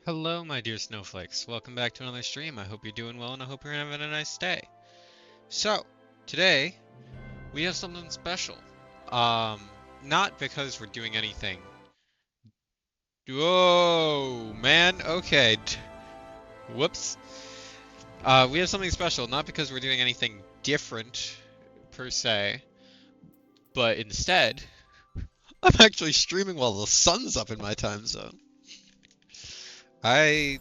Hello, my dear snowflakes. Welcome back to another stream. I hope you're doing well and I hope you're having a nice day. So, today we have something special. Um, Not because we're doing anything. Whoa, man. Okay. Whoops. We have something special, not because we're doing anything different per se, but instead, I'm actually streaming while the sun's up in my time zone. I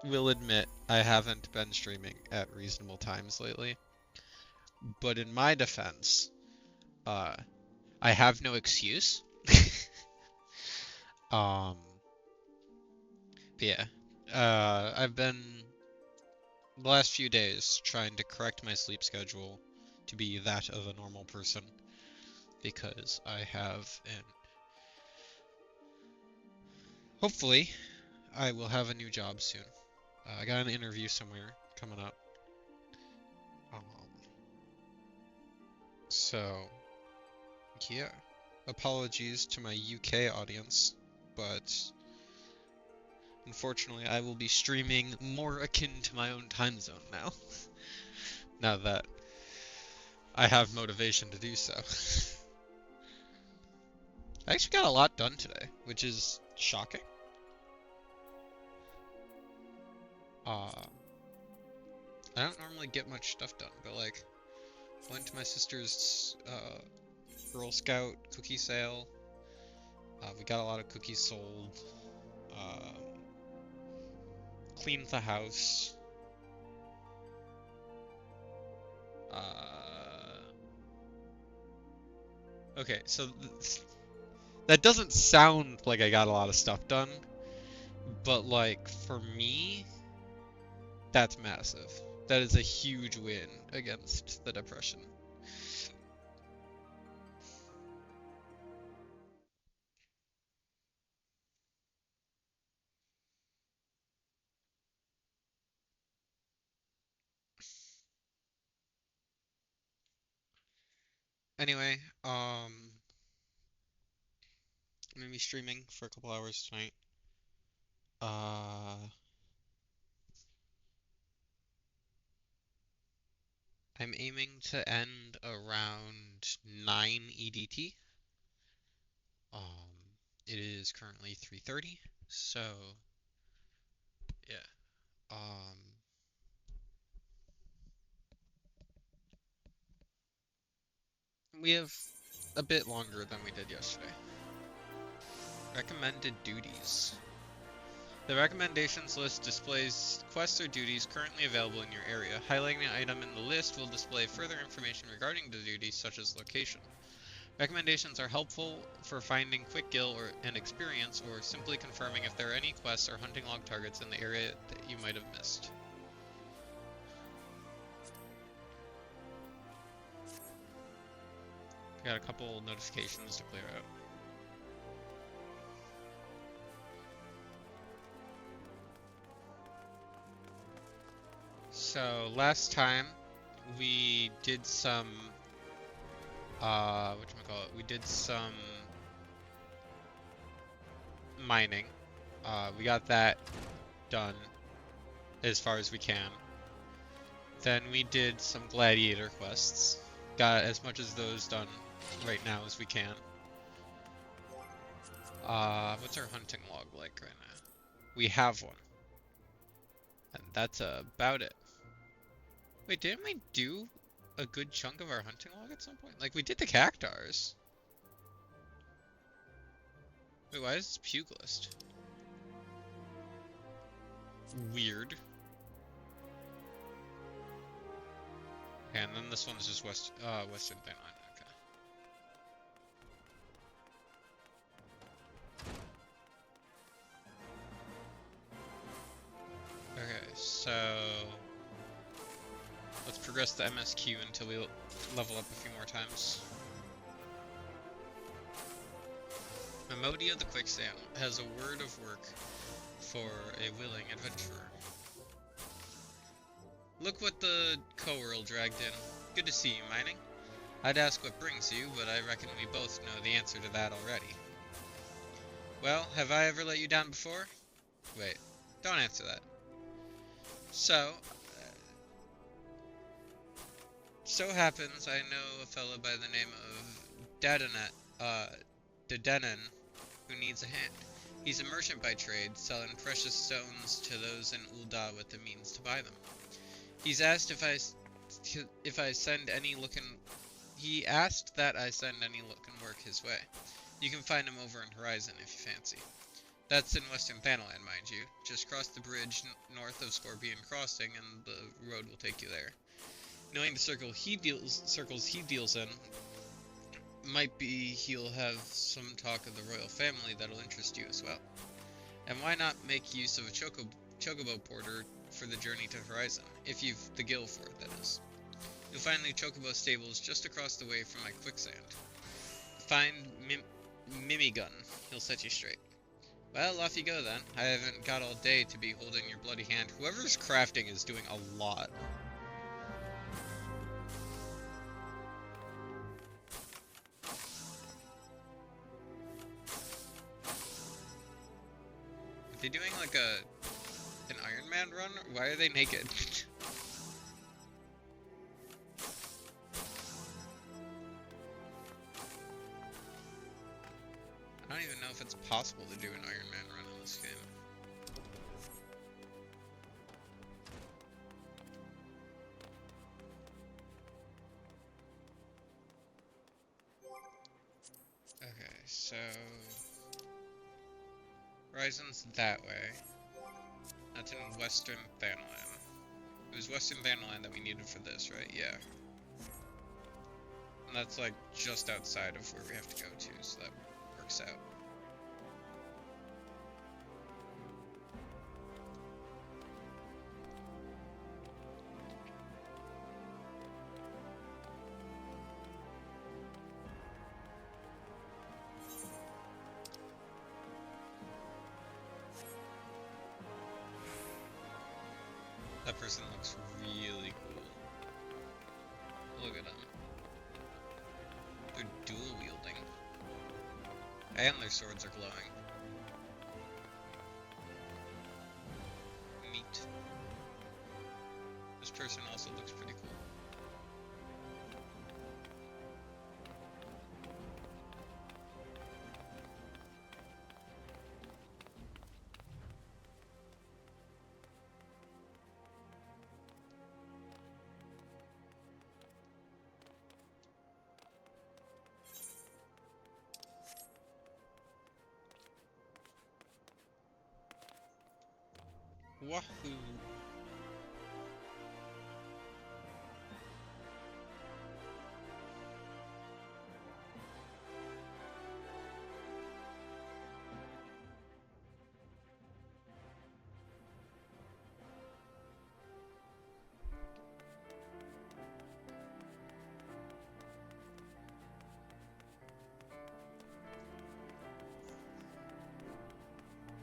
will admit I haven't been streaming at reasonable times lately. But in my defense, uh, I have no excuse. Um, but yeah, I've been the last few days trying to correct my sleep schedule to be that of a normal person because I have, and hopefully, I will have a new job soon. I got an interview somewhere coming up. Um, so yeah, apologies to my UK audience, but unfortunately, I will be streaming more akin to my own time zone now. Now that I have motivation to do so. I actually got a lot done today, which is shocking. Uh, I don't normally get much stuff done, but like, went to my sister's Girl Scout cookie sale. We got a lot of cookies sold. Um, Cleaned the house. Uh, okay, so that doesn't sound like I got a lot of stuff done, but like for me, that's massive. That is a huge win against the depression. Anyway, I'm gonna be streaming for a couple hours tonight. Uh, I'm aiming to end around 9 EDT. It is currently 3:30, so yeah. We have a bit longer than we did yesterday. Recommended duties. The recommendations list displays quests or duties currently available in your area. Highlighting an item in the list will display further information regarding the duty, such as location. Recommendations are helpful for finding quick gil and experience, or simply confirming if there are any quests or hunting log targets in the area that you might have missed. Got a couple notifications to clear out. So last time we did some whatchamacallit, we did some mining. We got that done as far as we can. Then we did some gladiator quests. Got as much as those done right now as we can. What's our hunting log like right now? We have one. And that's about it. Wait, didn't we do a good chunk of our hunting log at some point? Like, we did the cactars. Wait, why is this pugilist? Weird. Okay, and then this one's just Western Thing Line. Okay. Okay, so let's progress the MSQ until we level up a few more times. Memodia the Quicksand has a word of work for a willing adventurer. Look what the co-world dragged in. Good to see you, mining. I'd ask what brings you, but I reckon we both know the answer to that already. Well, have I ever let you down before? Wait, don't answer that. So, so happens I know a fella by the name of Dedenin, who needs a hand. He's a merchant by trade, selling precious stones to those in Ul'dah with the means to buy them. He's asked if I send any looking. He asked that I send any looking work his way. You can find him over in Horizon if you fancy. That's in Western Thanalan, mind you. Just cross the bridge north of Scorpion Crossing, and the road will take you there. Knowing the circles he deals in, might be he'll have some talk of the royal family that'll interest you as well. And why not make use of a chocobo porter for the journey to Horizon, if you've the gil for it, that is. You'll find the chocobo stables just across the way from my quicksand. Find Mimigun, he'll set you straight. Well, off you go then. I haven't got all day to be holding your bloody hand. Whoever's crafting is doing a lot. Are they doing like an Iron Man run? Why are they naked? I don't even know if it's possible to do an Iron Man run in this game. Okay, so Horizon's that way. That's in Western Thanalan. It was Western Thanalan that we needed for this, right? Yeah. And that's like just outside of where we have to go to, so that works out. That person looks really cool. Look at them. They're dual wielding. And their swords are glowing. Neat. This person also looks pretty cool. Wahoo!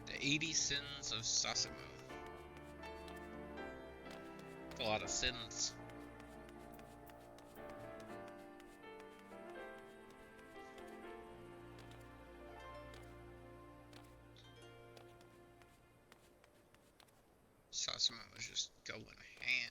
The 80 Sins of Sasimo. A lot of sins. Sasimo was just going ham.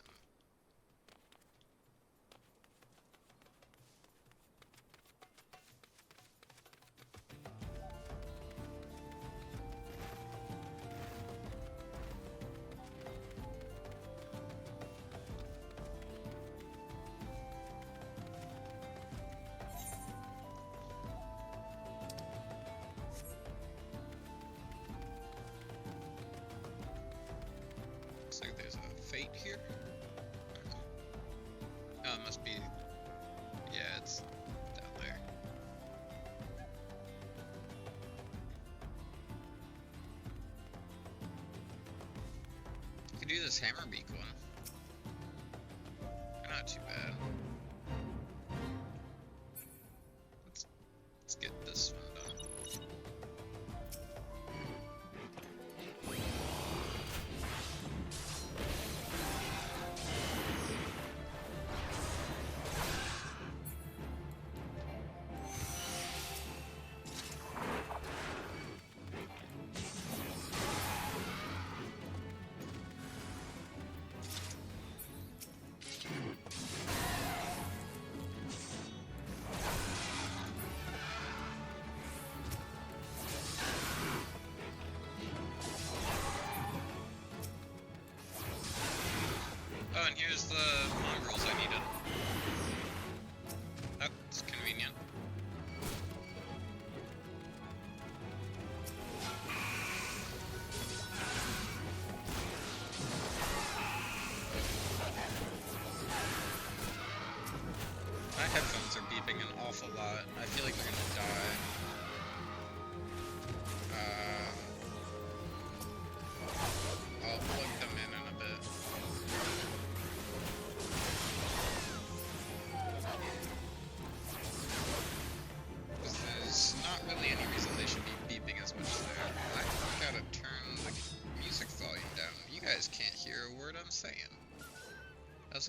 Looks like there's a fate here. Oh, it must be. Yeah, it's down there. You could do this Hammerbeak one. They're not too bad. Let's get this one done.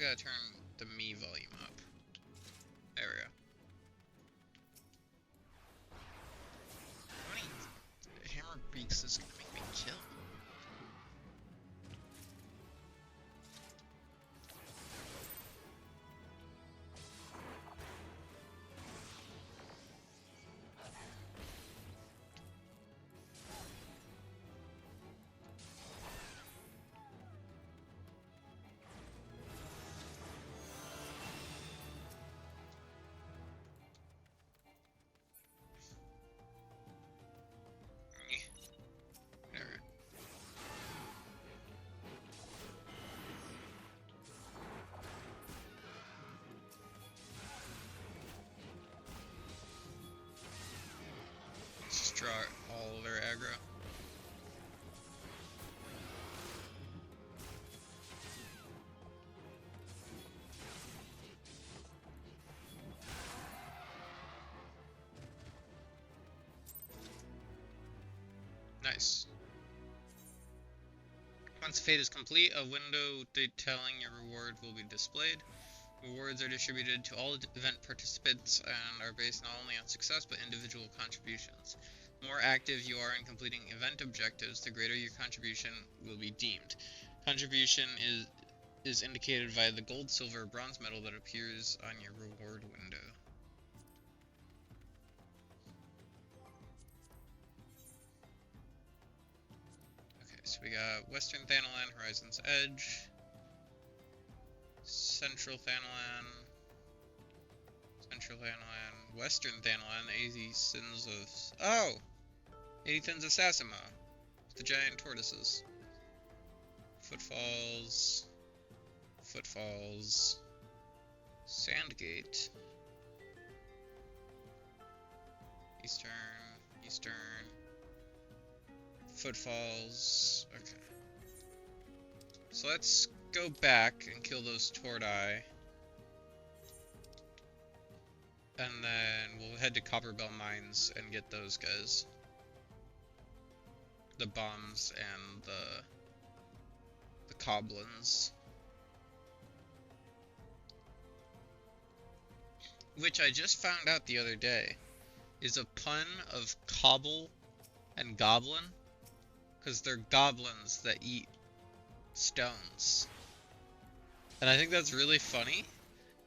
also gotta turn the me volume up. There we go. How many hammer beaks is gonna make me kill? Just draw all of their aggro. Nice. Once fate is complete, a window detailing your reward will be displayed. Rewards are distributed to all event participants and are based not only on success but individual contributions. The more active you are in completing event objectives, the greater your contribution will be deemed. Contribution is indicated via the gold, silver, or bronze medal that appears on your reward window. Okay, so we got Western Thanalan, Horizon's Edge, Central Thanalan, Western Thanalan, 80 Sins of... Oh! 80 Sins of Sasimo. The giant tortoises. Footfalls. Sandgate. Eastern. Footfalls. Okay. So let's go back and kill those Tortai. And then we'll head to Copperbell Mines and get those guys. The bombs and the Coblins. Which I just found out the other day is a pun of cobble and goblin. Because they're goblins that eat stones. And I think that's really funny.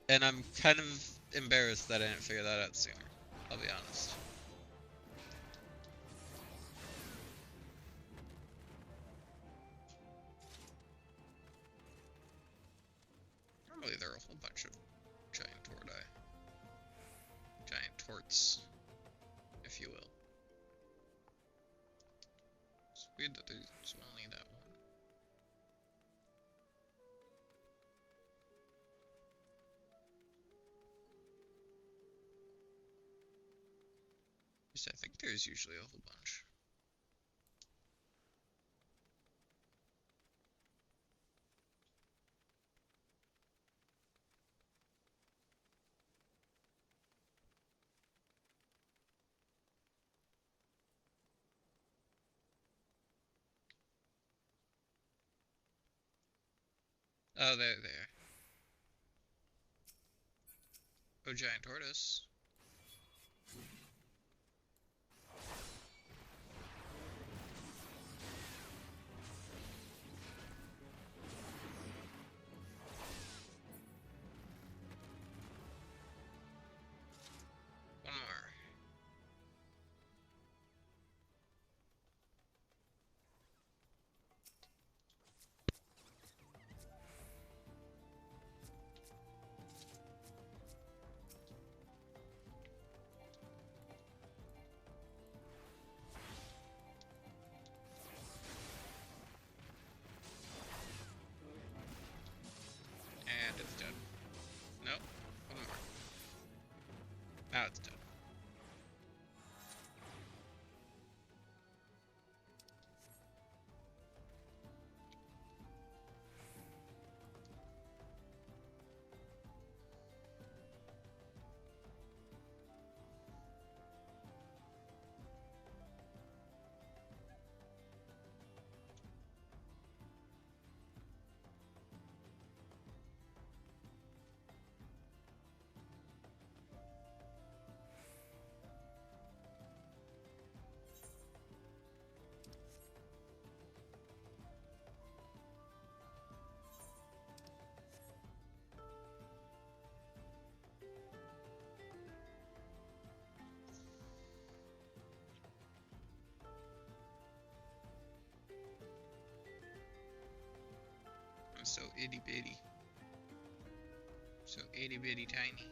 And I'm kind of embarrassed that I didn't figure that out sooner. I'll be honest. Normally there are a whole bunch of giant tortai. Giant torts, if you will. It's weird that there's only that one. I think there's usually a whole bunch. Oh, there. Oh, giant tortoise. One more. I'm so itty bitty. So itty bitty tiny.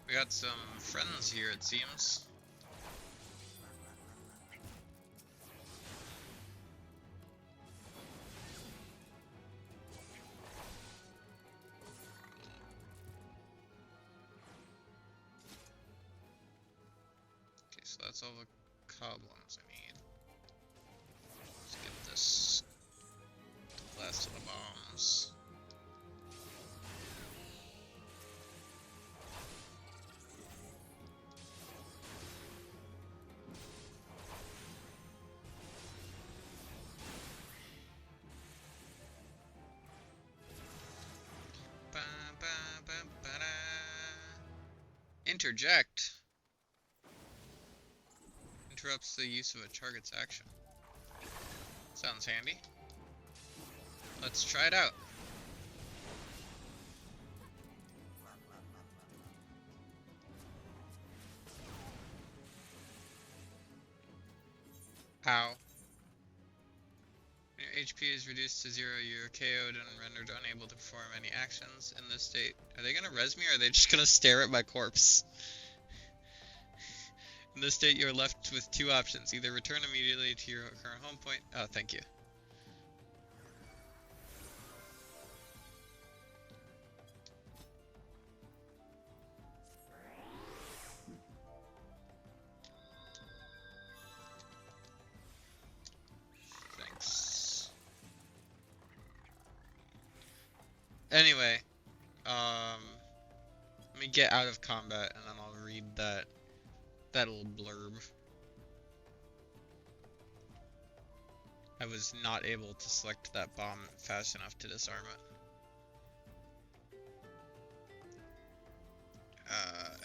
We got some friends here, it seems. Okay, so that's all the cobblers I need. Let's get this last of the bombs. Interject interrupts the use of a target's action. Sounds handy. Let's try it out. Ow. When your HP is reduced to 0, you're KO'd and rendered unable to perform any actions in this state. Are they gonna res me or are they just gonna stare at my corpse? In this state, you are left with two options. Either return immediately to your current home point. Oh, thank you. Thanks. Anyway, let me get out of combat and then I'll read that little blurb. I was not able to select that bomb fast enough to disarm it.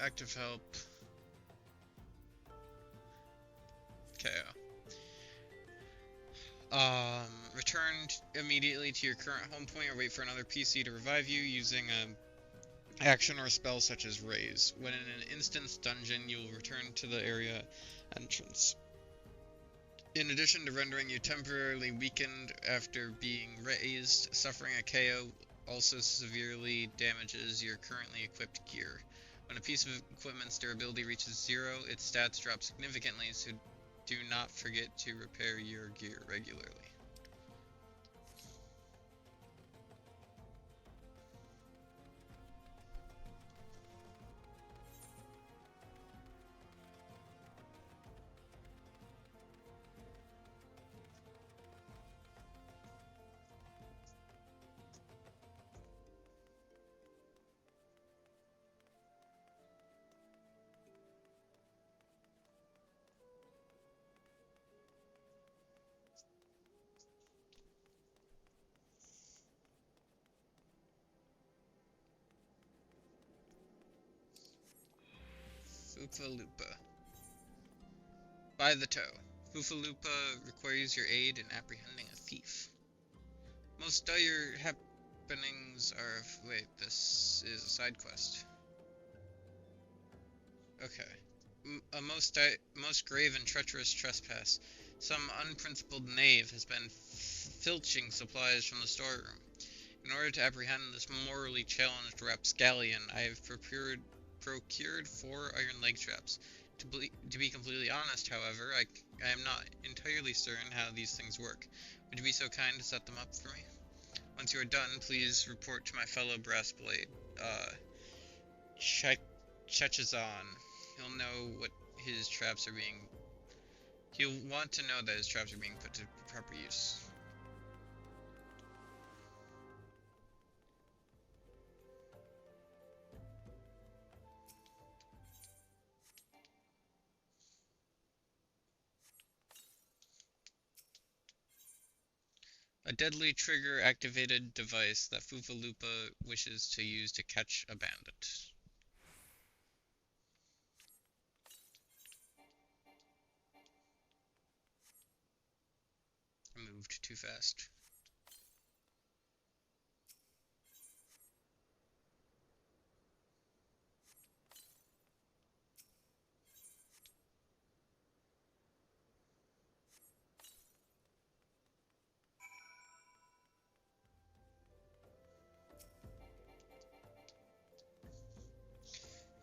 Active help. KO. Return immediately to your current home point or wait for another PC to revive you using a action or spell such as raise. When in an instance dungeon, you will return to the area entrance. In addition to rendering you temporarily weakened after being raised, suffering a KO also severely damages your currently equipped gear. When a piece of equipment's durability reaches 0, its stats drop significantly, so do not forget to repair your gear regularly. Foofaloopa. By the toe. Foofaloopa requires your aid in apprehending a thief. Most dire happenings are... Wait, this is a side quest. Okay. A most grave and treacherous trespass. Some unprincipled knave has been filching supplies from the storeroom. In order to apprehend this morally challenged rapscallion, I have procured 4 iron leg traps. To be completely honest, however, I am not entirely certain how these things work. Would you be so kind to set them up for me? Once you are done, please report to my fellow Brassblade, Chechazon. his traps are being... He'll want to know that his traps are being put to proper use. A deadly trigger-activated device that Fufaloopa wishes to use to catch a bandit. I moved too fast.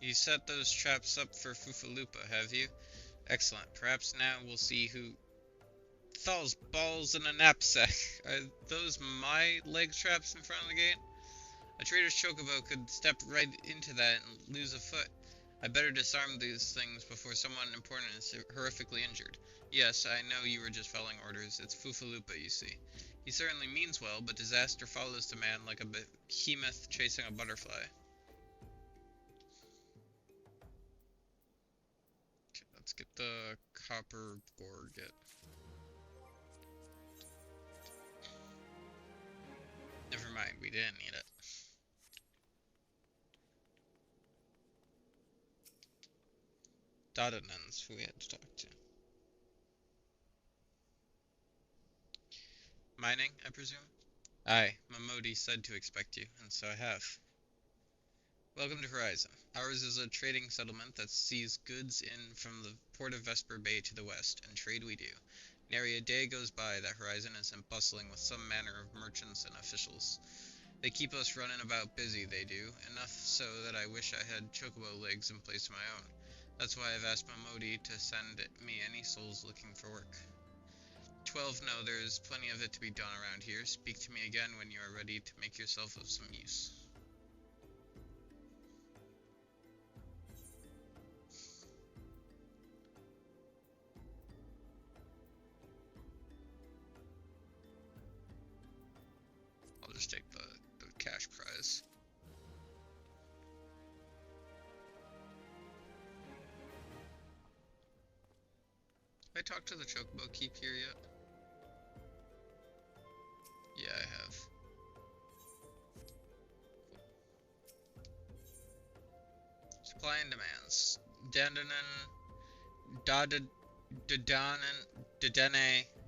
You set those traps up for Fufaloopa, have you? Excellent. Perhaps now we'll see who... Thal's balls in a knapsack. Are those my leg traps in front of the gate? A trader's chocobo could step right into that and lose a foot. I better disarm these things before someone important is horrifically injured. Yes, I know you were just following orders. It's Fufaloopa, you see. He certainly means well, but disaster follows the man like a behemoth chasing a butterfly. Okay, let's get the copper gorget. Never mind, we didn't need it. Dodanans, who we had to talk to. Mining, I presume? Aye, Mamodi said to expect you, and so I have. Welcome to Horizon. Ours is a trading settlement that sees goods in from the port of Vesper Bay to the west, and trade we do. Nary a day goes by that Horizon isn't bustling with some manner of merchants and officials. They keep us running about busy, they do, enough so that I wish I had chocobo legs in place of my own. That's why I've asked Mamodi to send me any souls looking for work. 12 know there's plenty of it to be done around here. Speak to me again when you are ready to make yourself of some use. I'll just take the cash prize. Have I talked to the chocobo keep here yet? Yeah, I have. Supply and demands. Dedene.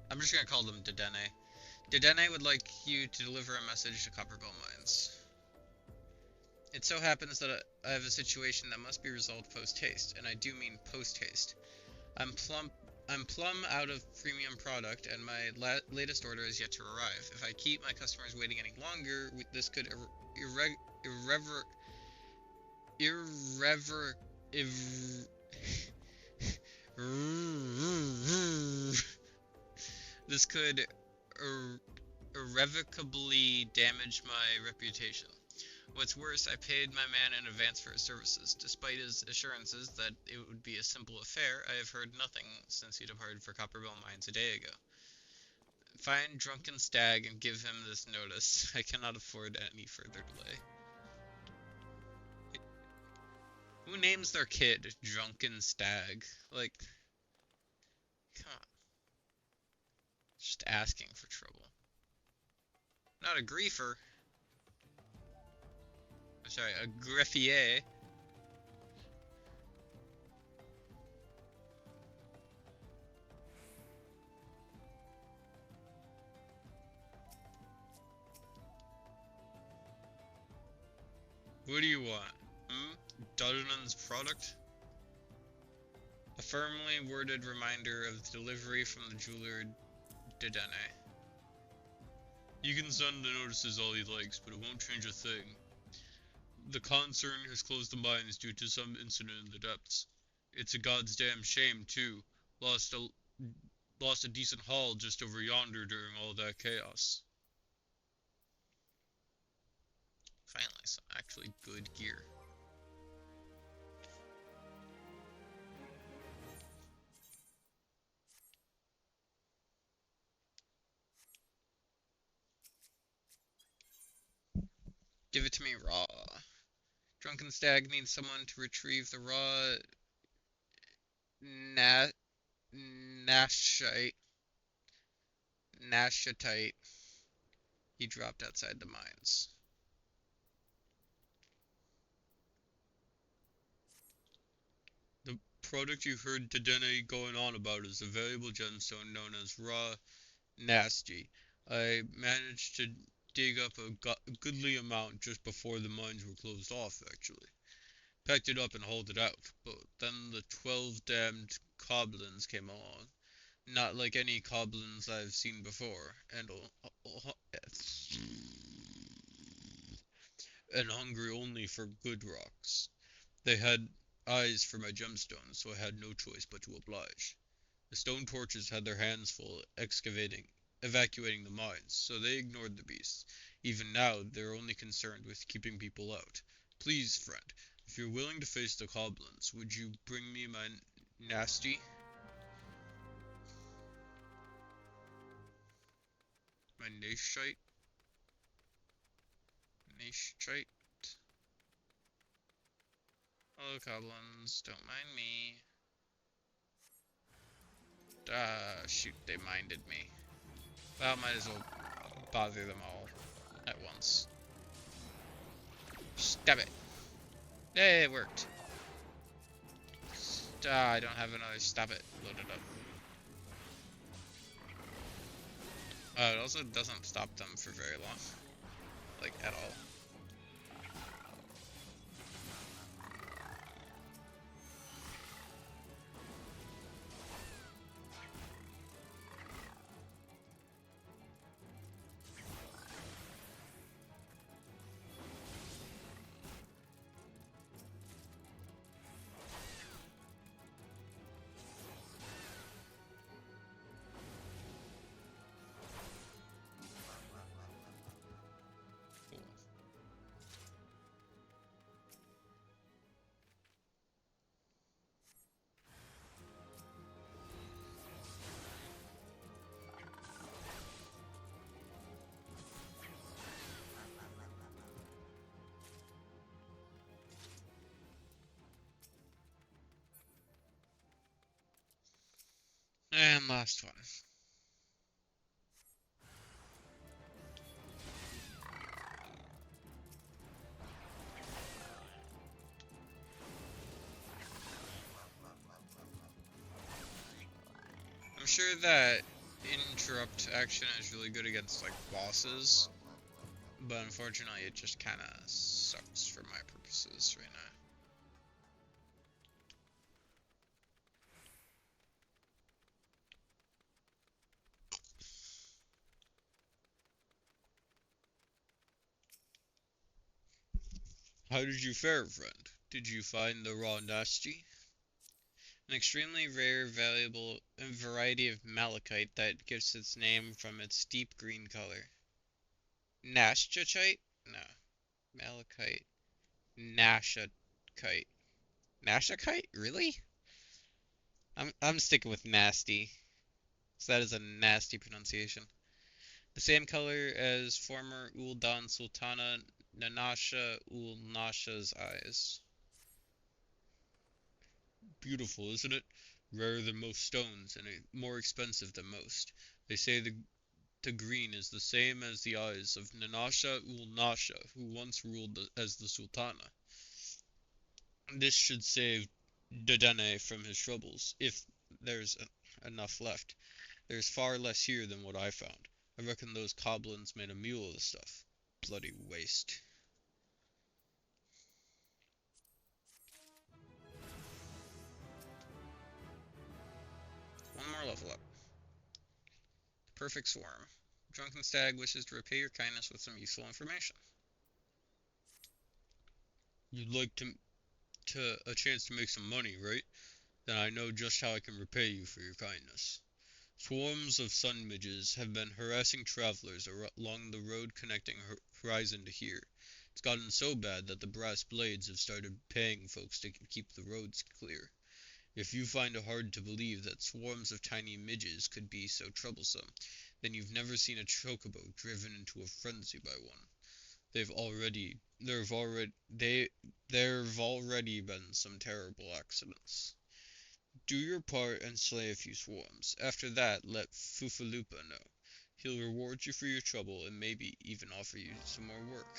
I'm just gonna call them Dedene. Dedene would like you to deliver a message to Copperbill Mines. It so happens that I have a situation that must be resolved post-haste, and I do mean post-haste. I'm plumb out of premium product, and my latest order is yet to arrive. If I keep my customers waiting any longer, this could this could irrevocably damage my reputation. What's worse, I paid my man in advance for his services. Despite his assurances that it would be a simple affair, I have heard nothing since he departed for Copperbill Mines a day ago. Find Drunken Stag and give him this notice. I cannot afford any further delay. Who names their kid Drunken Stag? Like, come on. Just asking for trouble. Not a griefer. Sorry, a greffier. What do you want? Dodonan's product? A firmly worded reminder of the delivery from the jeweler Dedene. You can send the notices all he likes, but it won't change a thing. The concern has closed the mines due to some incident in the depths. It's a goddamn shame, too. Lost a decent haul just over yonder during all that chaos. Finally, some actually good gear. Give it to me raw. Drunken Stag needs someone to retrieve the raw na nashite nashatite he dropped outside the mines. The product you heard Tadene going on about is a valuable gemstone known as raw nasty. I managed to dig up a goodly amount just before the mines were closed off, actually. Packed it up and hauled it out, but then the 12 damned goblins came along. Not like any goblins I've seen before, and hungry only for good rocks. They had eyes for my gemstones, so I had no choice but to oblige. The stone torches had their hands full evacuating the mines, so they ignored the beasts. Even now, they're only concerned with keeping people out. Please, friend, if you're willing to face the goblins, would you bring me my nasty? My nashite? Nashite? Oh, goblins, don't mind me. Ah, shoot, they minded me. Well, might as well bother them all at once. Stab it! Hey, it worked. I don't have another stab it loaded up. It also doesn't stop them for very long. Like, at all. Cool. And last one. I'm sure that interrupt action is really good against, like, bosses, but unfortunately it just kinda sucks for my purposes right now. How did you fare, friend? Did you find the raw nasty? An extremely rare, valuable variety of malachite that gets its name from its deep green color. Nashachite? No. Malachite. Nashakite. Nashakite? Really? I'm sticking with nasty. So that is a nasty pronunciation. The same color as former Uldan Sultana Nanasha ul Nasha's eyes. Beautiful, isn't it? Rarer than most stones and more expensive than most. They say the green is the same as the eyes of Nanasha ul Nasha, who once ruled as the Sultana. This should save Dodene from his troubles, if there's enough left. There's far less here than what I found. I reckon those goblins made a mule of the stuff. Bloody waste. One more level up. The perfect swarm. Drunken Stag wishes to repay your kindness with some useful information. You'd like a chance to make some money, right? Then I know just how I can repay you for your kindness. Swarms of sun midges have been harassing travelers along the road connecting Horizon to here. It's gotten so bad that the brass blades have started paying folks to keep the roads clear. If you find it hard to believe that swarms of tiny midges could be so troublesome, then you've never seen a chocobo driven into a frenzy by one. They've already There've already been some terrible accidents. Do your part and slay a few swarms. After that, let Fufalupa know. He'll reward you for your trouble and maybe even offer you some more work.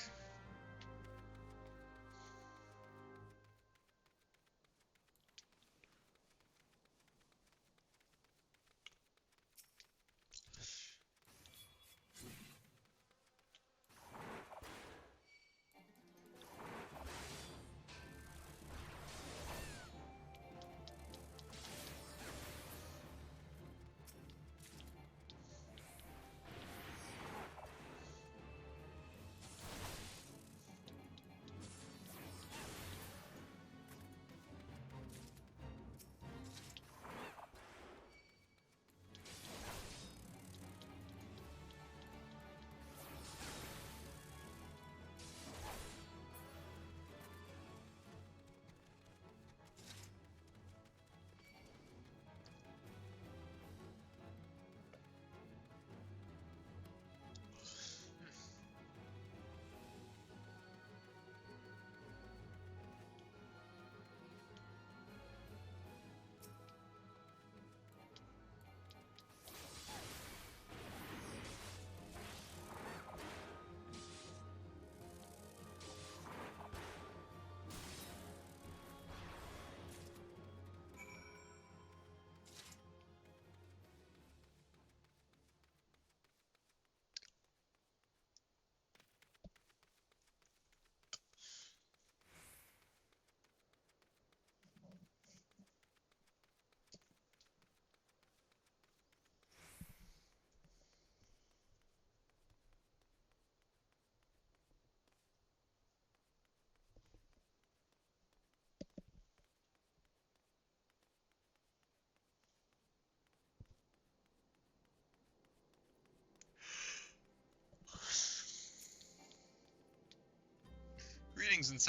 Greetings and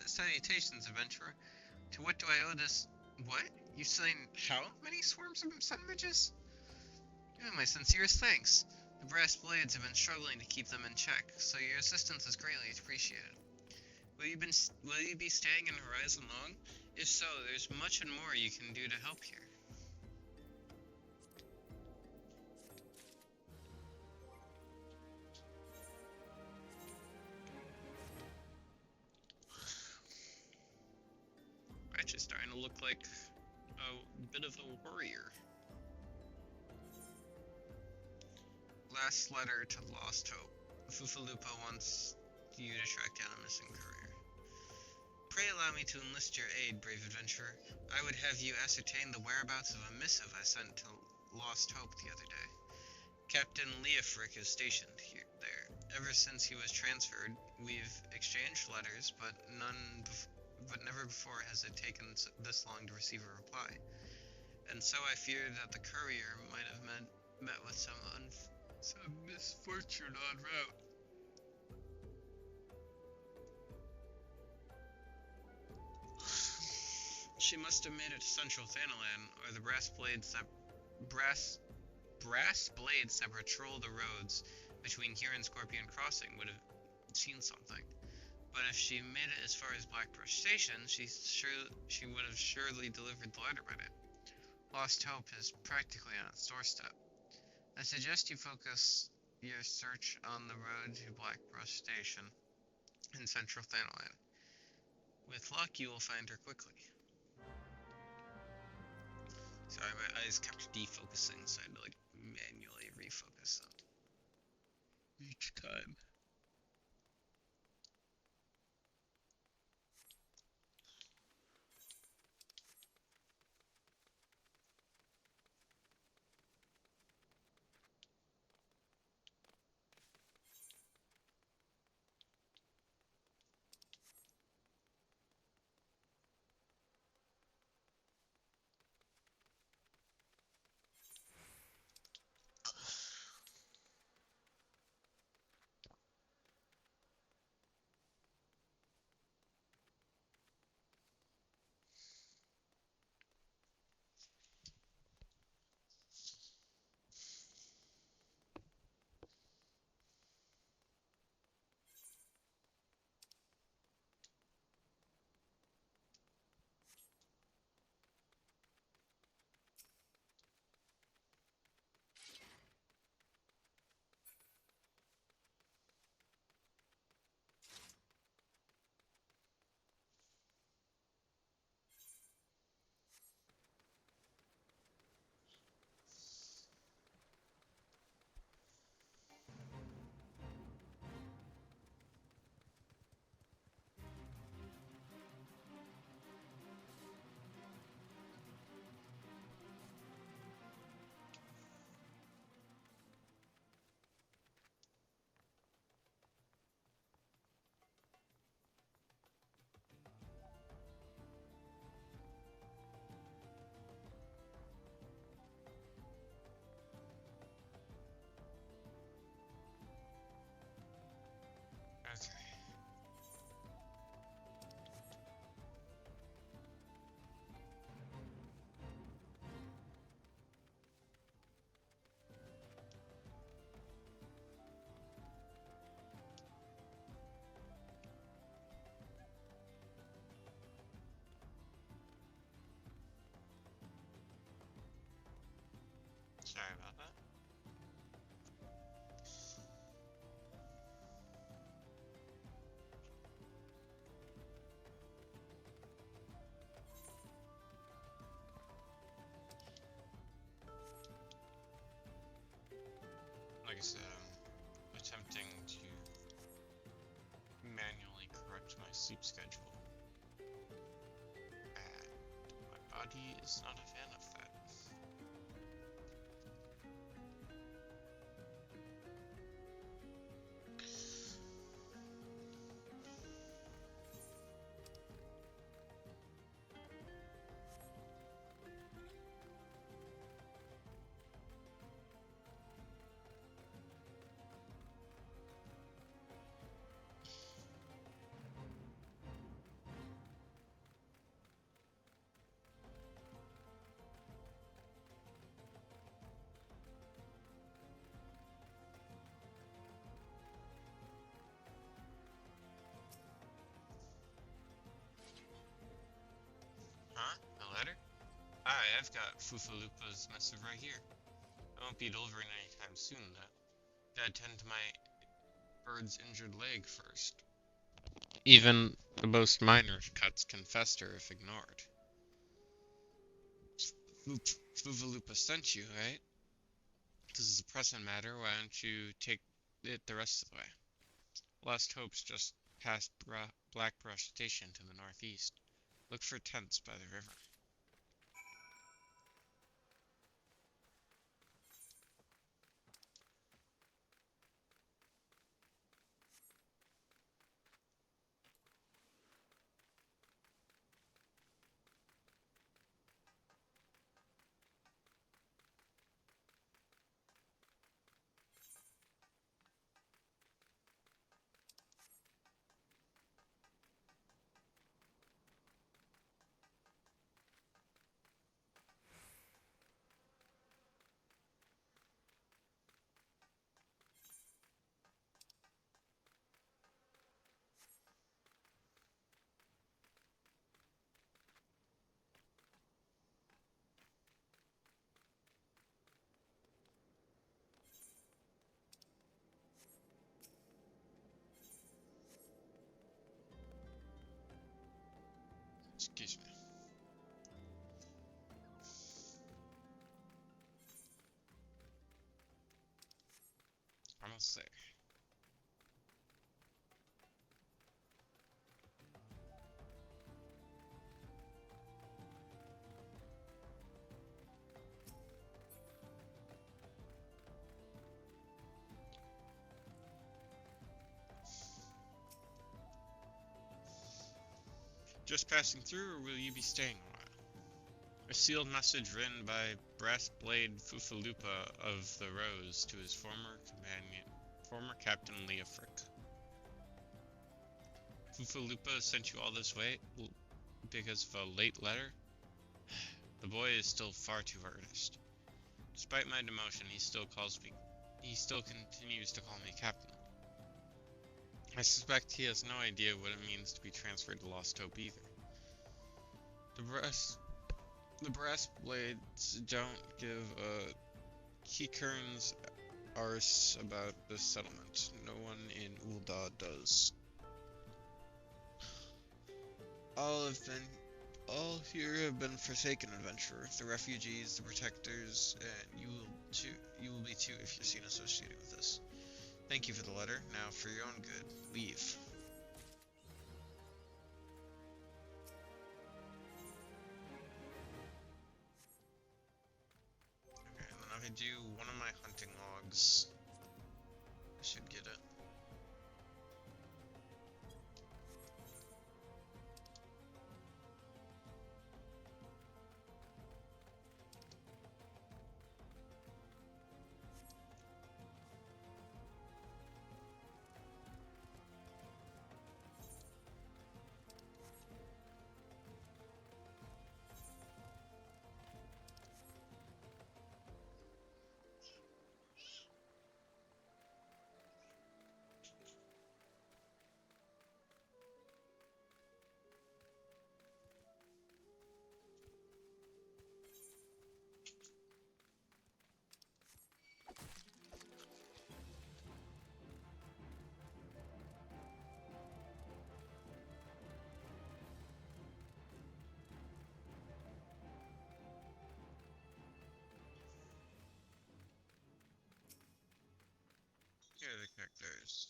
salutations, adventurer. To what do I owe this? What? You've slain how many swarms of savages? My sincerest thanks. The brass blades have been struggling to keep them in check, so your assistance is greatly appreciated. Will you be staying in Horizon long? If so, there's much and more you can do to help here. Ratch is starting to look like a bit of a warrior. Last letter to Lost Hope. Fufalupa wants you to track down a missing courier. Pray allow me to enlist your aid, brave adventurer. I would have you ascertain the whereabouts of a missive I sent to Lost Hope the other day. Captain Leofric is stationed there. Ever since he was transferred, we've exchanged letters, but never before has it taken this long to receive a reply. And so I fear that the courier might have met with some misfortune en route. She must have made it to Central Thanalan, or the brass blades that patrol the roads between here and Scorpion Crossing would have seen something. But if she made it as far as Blackbrush Station, she would have surely delivered the letter by now. Lost Hope is practically on its doorstep. I suggest you focus your search on the road to Blackbrush Station in Central Thanalan. With luck, you will find her quickly. Sorry, my eyes kept defocusing, so I had to manually refocus them each time. sleep schedule. And my body is not a fan of that. Huh? A letter? Hi, I've got Fufalupa's missive right here. I won't be delivering anytime soon, though. Gotta tend to my bird's injured leg first. Even the most minor cuts can fester if ignored. Fufalupa sent you, right? This is a pressing matter, why don't you take it the rest of the way? Last hope's just past Blackbrush Station to the northeast. Look for tents by the river. Excuse me. Almost there. Just passing through, or will you be staying a while? A sealed message written by Brassblade Fufalupa of the Rose to his former Captain Leofric. Fufalupa sent you all this way because of a late letter? The boy is still far too earnest. Despite my demotion, he still continues to call me Captain. I suspect he has no idea what it means to be transferred to Lost Hope either. The brass blades don't give a Kikern's arse about this settlement. No one in Ul'dah does. All here have been forsaken adventurer, the refugees, the protectors, and you will be too if you're seen associated with this. Thank you for the letter. Now, for your own good, leave. Okay, and then if I do one of my hunting logs, I should get it. Here are the characters.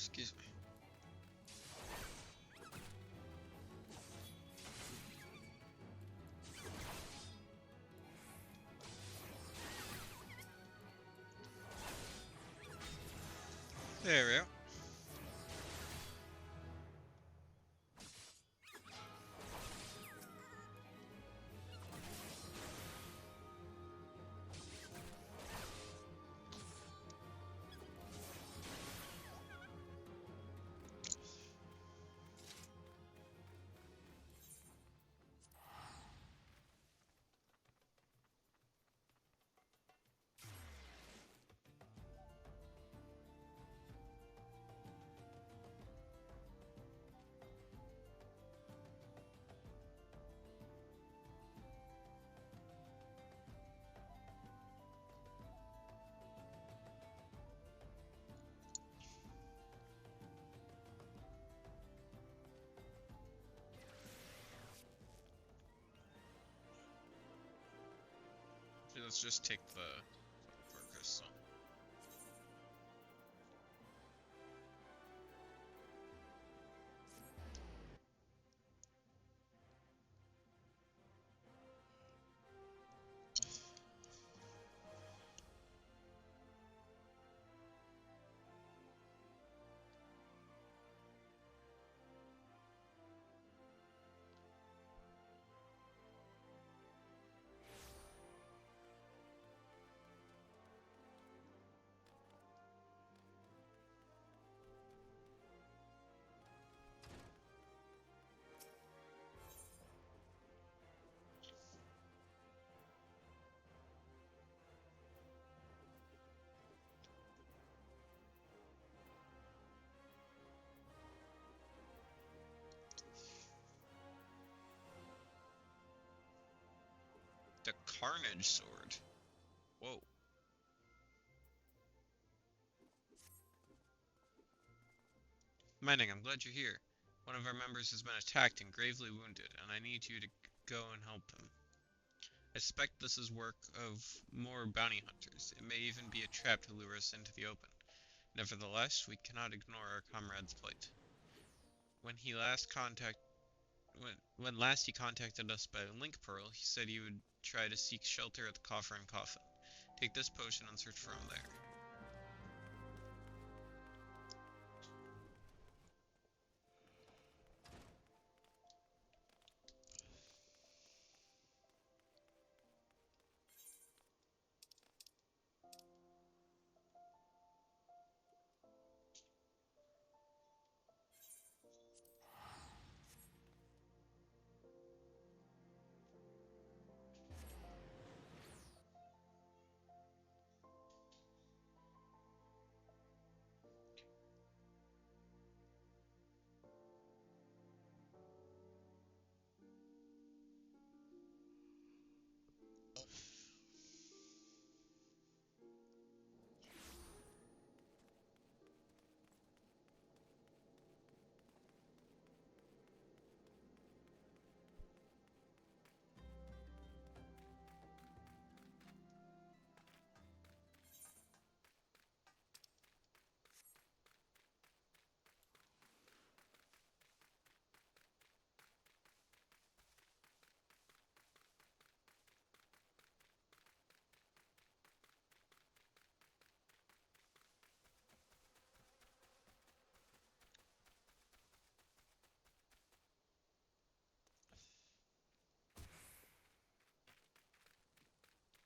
Excuse me. There we go. Okay, let's just take the Fire Crystal. The Carnage Sword. Whoa. Mining, I'm glad you're here. One of our members has been attacked and gravely wounded, and I need you to go and help him. I suspect this is work of more bounty hunters. It may even be a trap to lure us into the open. Nevertheless, we cannot ignore our comrade's plight. When he last contact when last he contacted us by link pearl, he said he would try to seek shelter at the Coffer and Coffin. Take this potion and search for him there.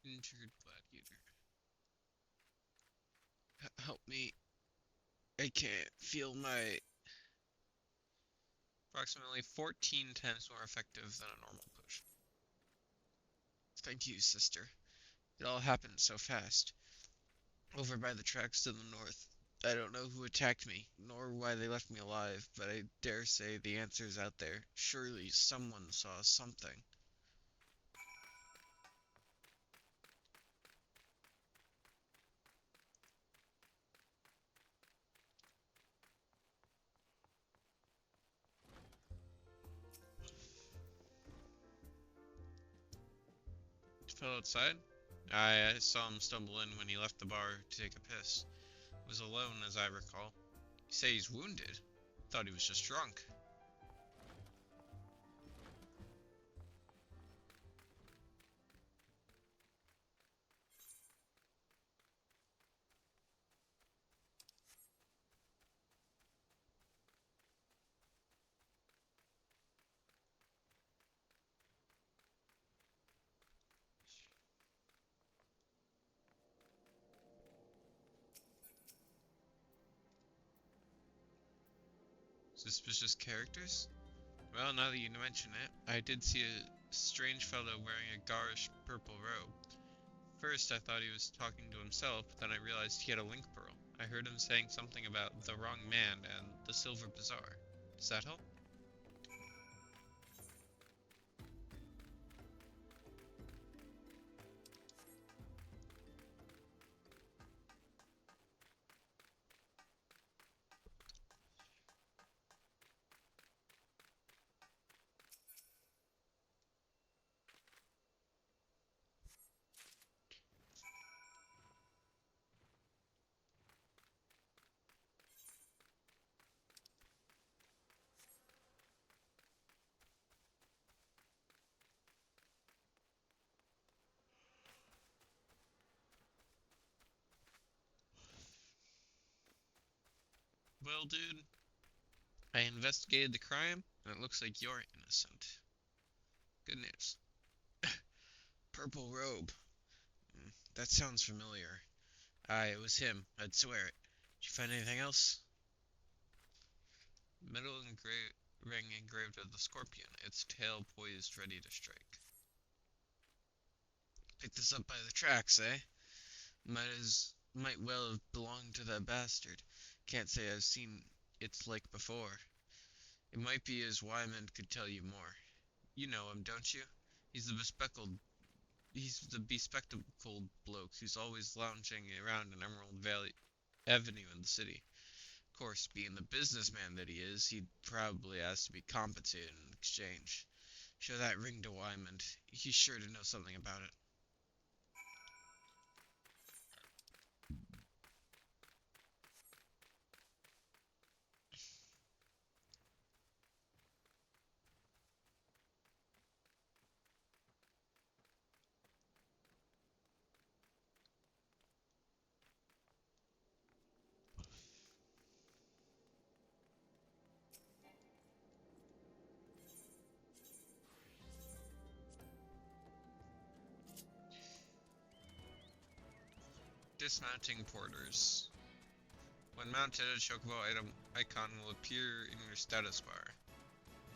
Injured gladiator. Help me. I can't feel my... Approximately 14 times more effective than a normal potion. Thank you, sister. It all happened so fast. Over by the tracks to the north. I don't know who attacked me, nor why they left me alive, but I dare say the answer's out there. Surely someone saw something. Fell outside? I saw him stumble in when he left the bar to take a piss. Was alone, as I recall. You say he's wounded? Thought he was just drunk. Suspicious characters? Well, now that you mention it, I did see a strange fellow wearing a garish purple robe. First, I thought he was talking to himself, but then I realized he had a link pearl. I heard him saying something about the wrong man and the Silver Bazaar. Does that help? Well, dude, I investigated the crime, and it looks like you're innocent. Good news. Purple robe. That sounds familiar. Aye, it was him. I'd swear it. Did you find anything else? Metal ring engraved of the scorpion, its tail poised ready to strike. Picked this up by the tracks, eh? Might well have belonged to that bastard. Can't say I've seen its like before. It might be as Wyman could tell you more. You know him, don't you? He's the bespectacled he's the bespectacled bloke who's always lounging around in Emerald Valley Avenue in the city. Of course, being the businessman that he is, he'd probably ask to be compensated in exchange. Show that ring to Wyman. He's sure to know something about it. Dismounting porters. When mounted, a chocobo item icon will appear in your status bar.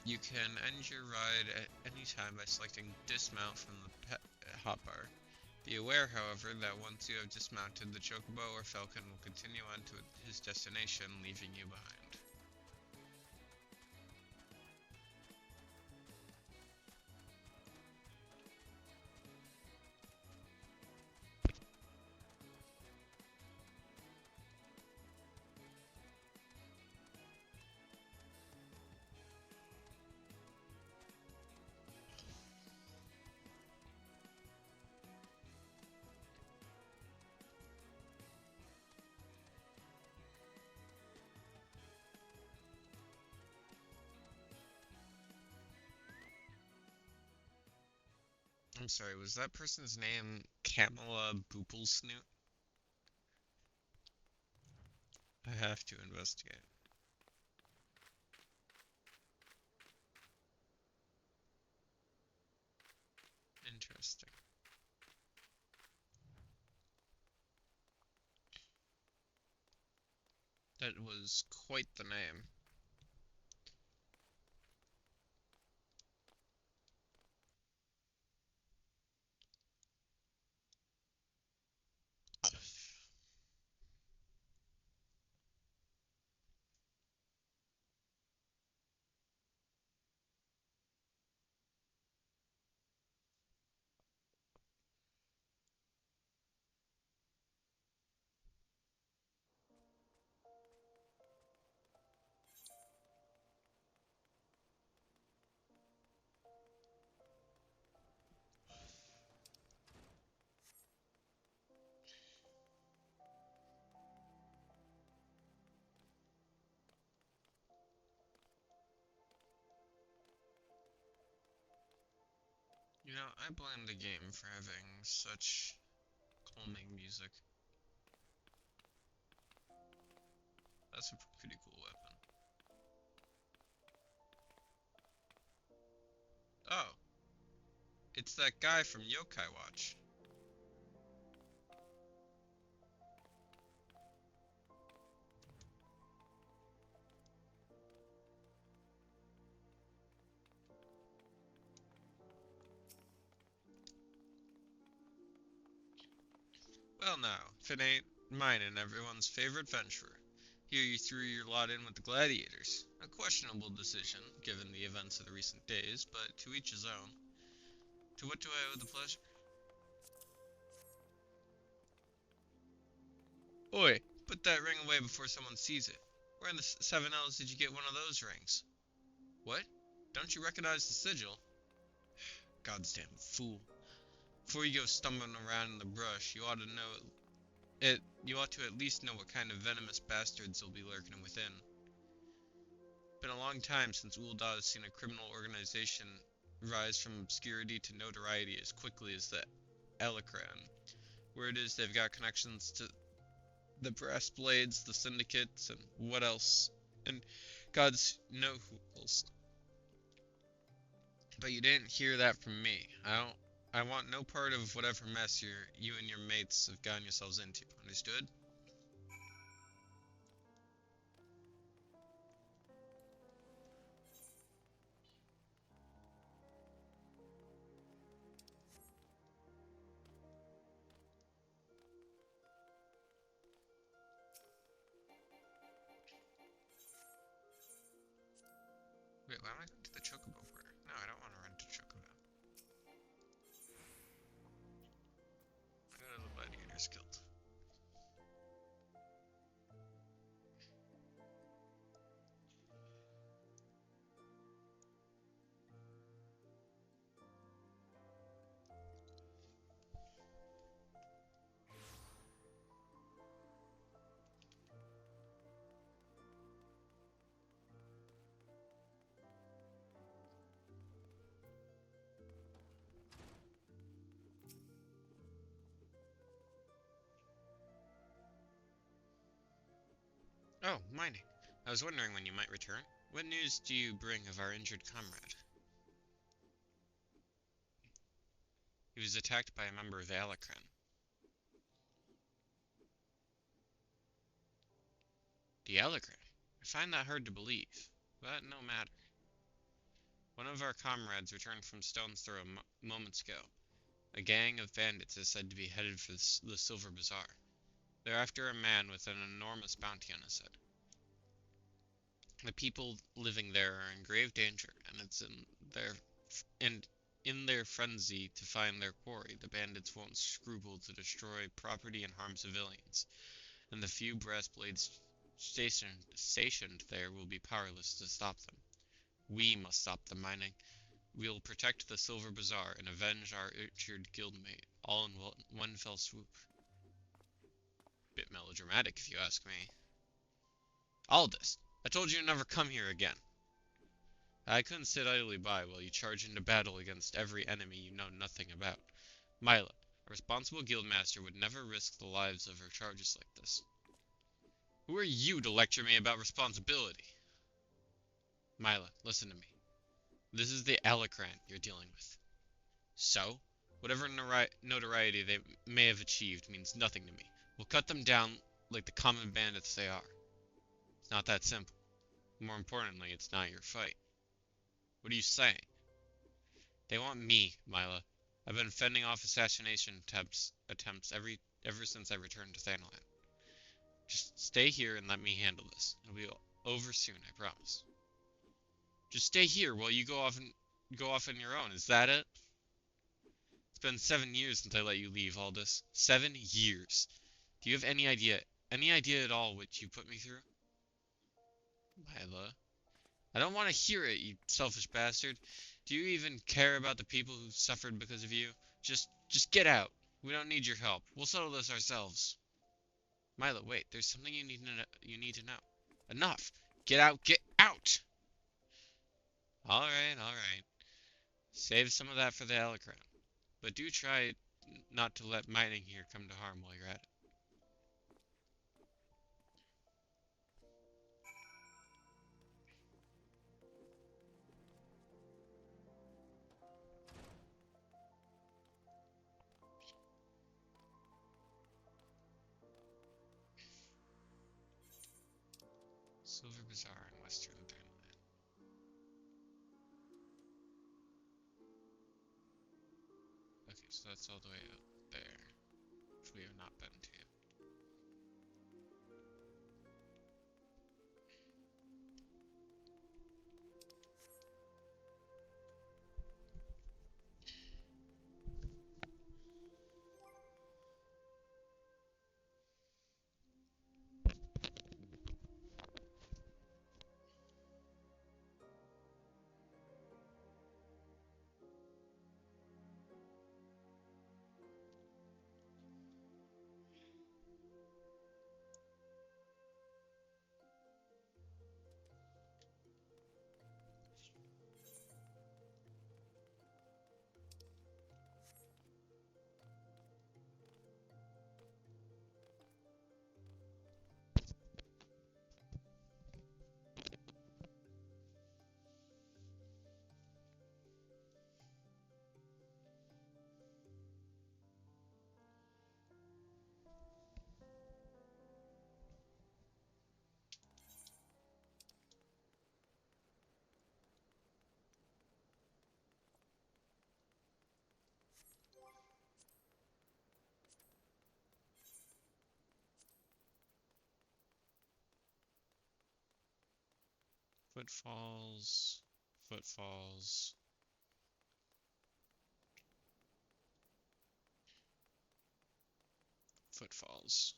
You can end your ride at any time by selecting dismount from the hotbar. Be aware, however, that once you have dismounted, the chocobo or falcon will continue on to his destination, leaving you behind. I'm sorry, was that person's name Kamala Booplesnoot? I have to investigate. Interesting. That was quite the name. You know, I blame the game for having such calming music. That's a pretty cool weapon. Oh, it's that guy from Yokai Watch. Well now, if it ain't mine and everyone's favorite venturer. Here you threw your lot in with the gladiators. A questionable decision, given the events of the recent days, but to each his own. To what do I owe the pleasure? Oi, put that ring away before someone sees it. Where in the seven L's did you get one of those rings? What? Don't you recognize the sigil? Goddamn fool. Before you go stumbling around in the brush, you ought to know you ought to at least know what kind of venomous bastards will be lurking within. Been a long time since Ul'dah has seen a criminal organization rise from obscurity to notoriety as quickly as the Elikran. Word is they've got connections to the Brass Blades, the Syndicates, and what else? And God's know who else. But you didn't hear that from me. I want no part of whatever mess you and your mates have gotten yourselves into. Understood? Wait, why am I going to the Chocobo Border? No, I don't want to run to Chocobo. I go to the Gladiators Guild. Oh, mining. I was wondering when you might return. What news do you bring of our injured comrade? He was attacked by a member of the Alakran. The Alakran? I find that hard to believe, but no matter. One of our comrades returned from Stone's Throw moments ago. A gang of bandits is said to be headed for the Silver Bazaar. They're after a man with an enormous bounty on his head. The people living there are in grave danger, and it's in their frenzy to find their quarry, the bandits won't scruple to destroy property and harm civilians, and the few brass blades stationed there will be powerless to stop them. We must stop the mining. We'll protect the Silver Bazaar and avenge our injured guildmate, all in one fell swoop. Bit melodramatic, if you ask me. Aldous, I told you to never come here again. I couldn't sit idly by while you charge into battle against every enemy you know nothing about. Mila, a responsible guildmaster would never risk the lives of her charges like this. Who are you to lecture me about responsibility? Mila, listen to me. This is the Alakran you're dealing with. So, whatever notoriety they may have achieved means nothing to me. We'll cut them down like the common bandits they are. It's not that simple. More importantly, it's not your fight. What are you saying? They want me, Mila. I've been fending off assassination attempts ever since I returned to Thanalan. Just stay here and let me handle this. It'll be over soon, I promise. Just stay here while you go off on your own. Is that it? It's been 7 years since I let you leave, Aldous. 7 years. Do you have any idea at all what you put me through? Mila. I don't want to hear it, you selfish bastard. Do you even care about the people who suffered because of you? Just get out. We don't need your help. We'll settle this ourselves. Mila, wait. There's something you need to know. Enough. Get out. Get out. All right. Save some of that for the Elecron. But do try not to let mining here come to harm while you're at it. Silver Bazaar in Western Dreamland. Okay, so that's all the way out there, which we have not been to yet. Footfalls, footfalls. Footfalls.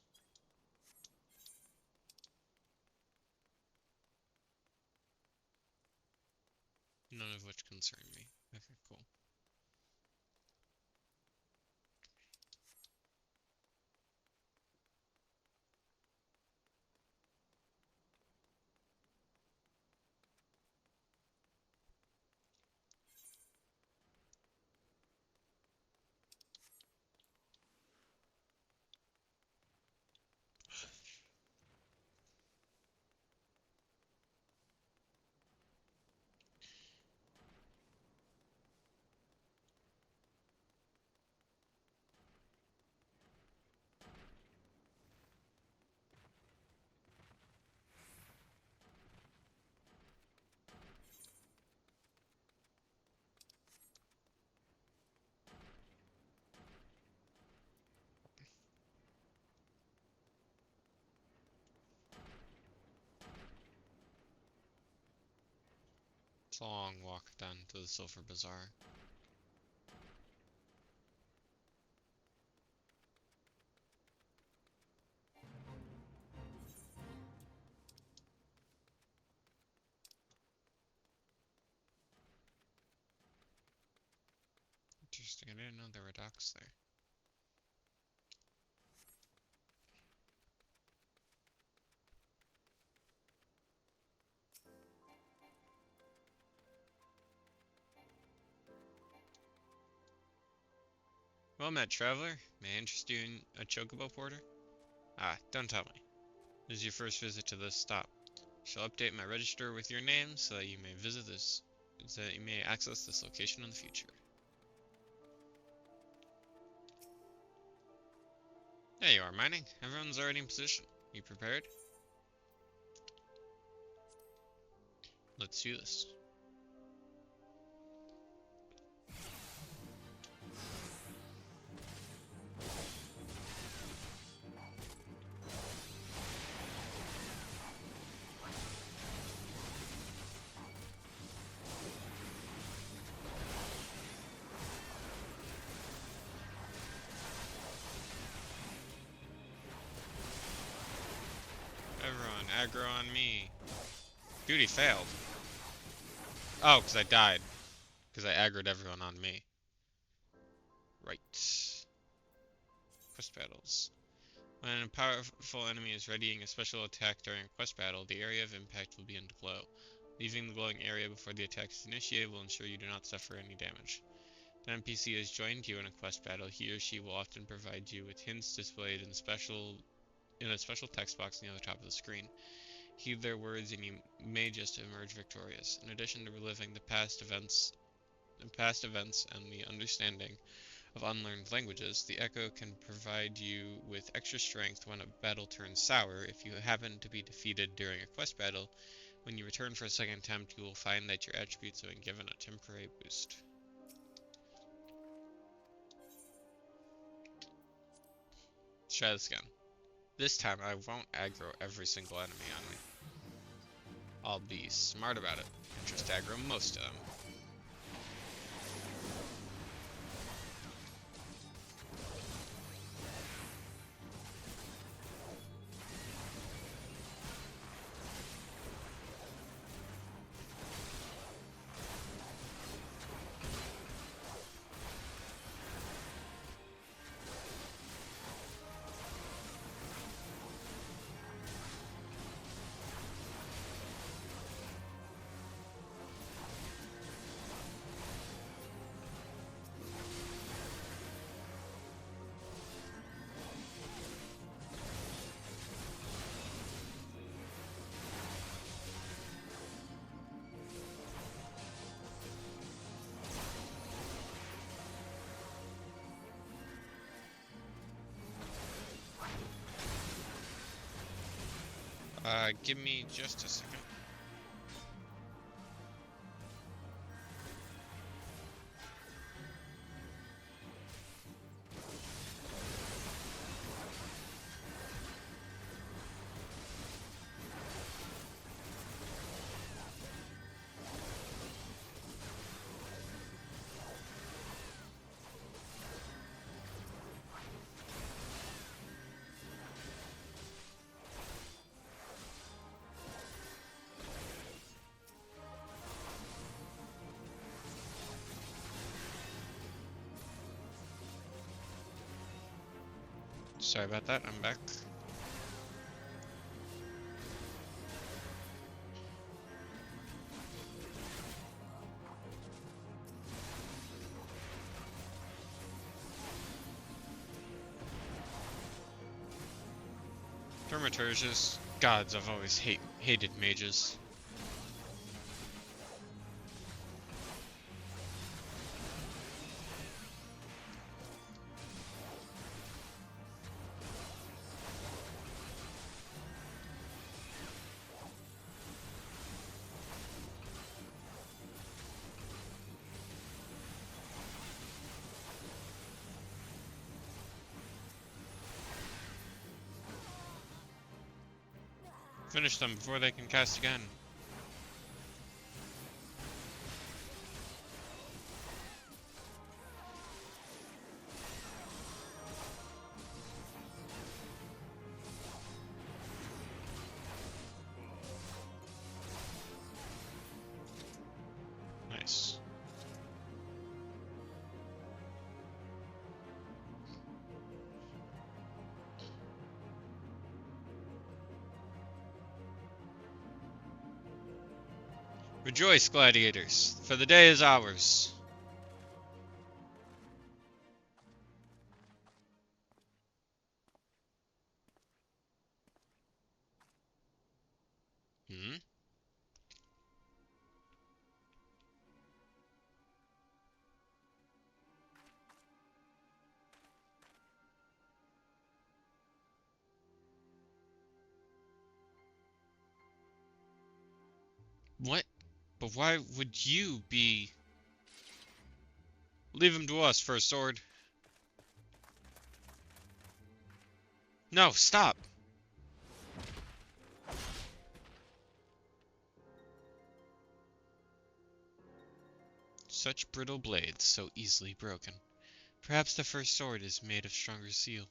None of which concern me. Okay, cool. It's a long walk down to the Silver Bazaar. Interesting, I didn't know there were docks there. Well met, traveler. May I interest you in a chocobo porter? Ah, don't tell me. This is your first visit to this stop. I shall update my register with your name so that you may visit this, so that you may access this location in the future. There you are, mining. Everyone's already in position. You prepared? Let's do this. Everyone, aggro on me. Dude, he failed. Oh, because I died. Because I aggroed everyone on me. Right. Quest battles. When a powerful enemy is readying a special attack during a quest battle, the area of impact will begin to glow. Leaving the glowing area before the attack is initiated will ensure you do not suffer any damage. If an NPC has joined you in a quest battle, he or she will often provide you with hints displayed in a special text box near the top of the screen. Heed their words and you may just emerge victorious. In addition to reliving the past events and the understanding of unlearned languages, the Echo can provide you with extra strength when a battle turns sour. If you happen to be defeated during a quest battle, when you return for a second attempt, you will find that your attributes have been given a temporary boost. Let's try this again. This time I won't aggro every single enemy on me. I'll be smart about it and just aggro most of them. Give me just a second. Sorry about that, I'm back. Thaumaturges. Gods, I've always hated mages. Finish them before they can cast again. Nice. Rejoice, gladiators, for the day is ours. Hmm? What? But why would you be... Leave him to us, First Sword. No, stop! Such brittle blades, so easily broken. Perhaps the First Sword is made of stronger steel.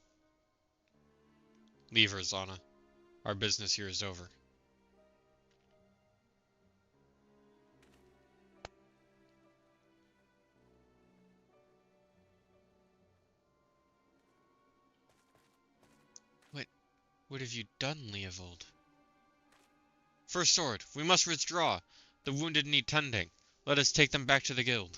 Leave her, Zana. Our business here is over. What have you done, Leovold? First Sword, we must withdraw. The wounded need tending. Let us take them back to the guild.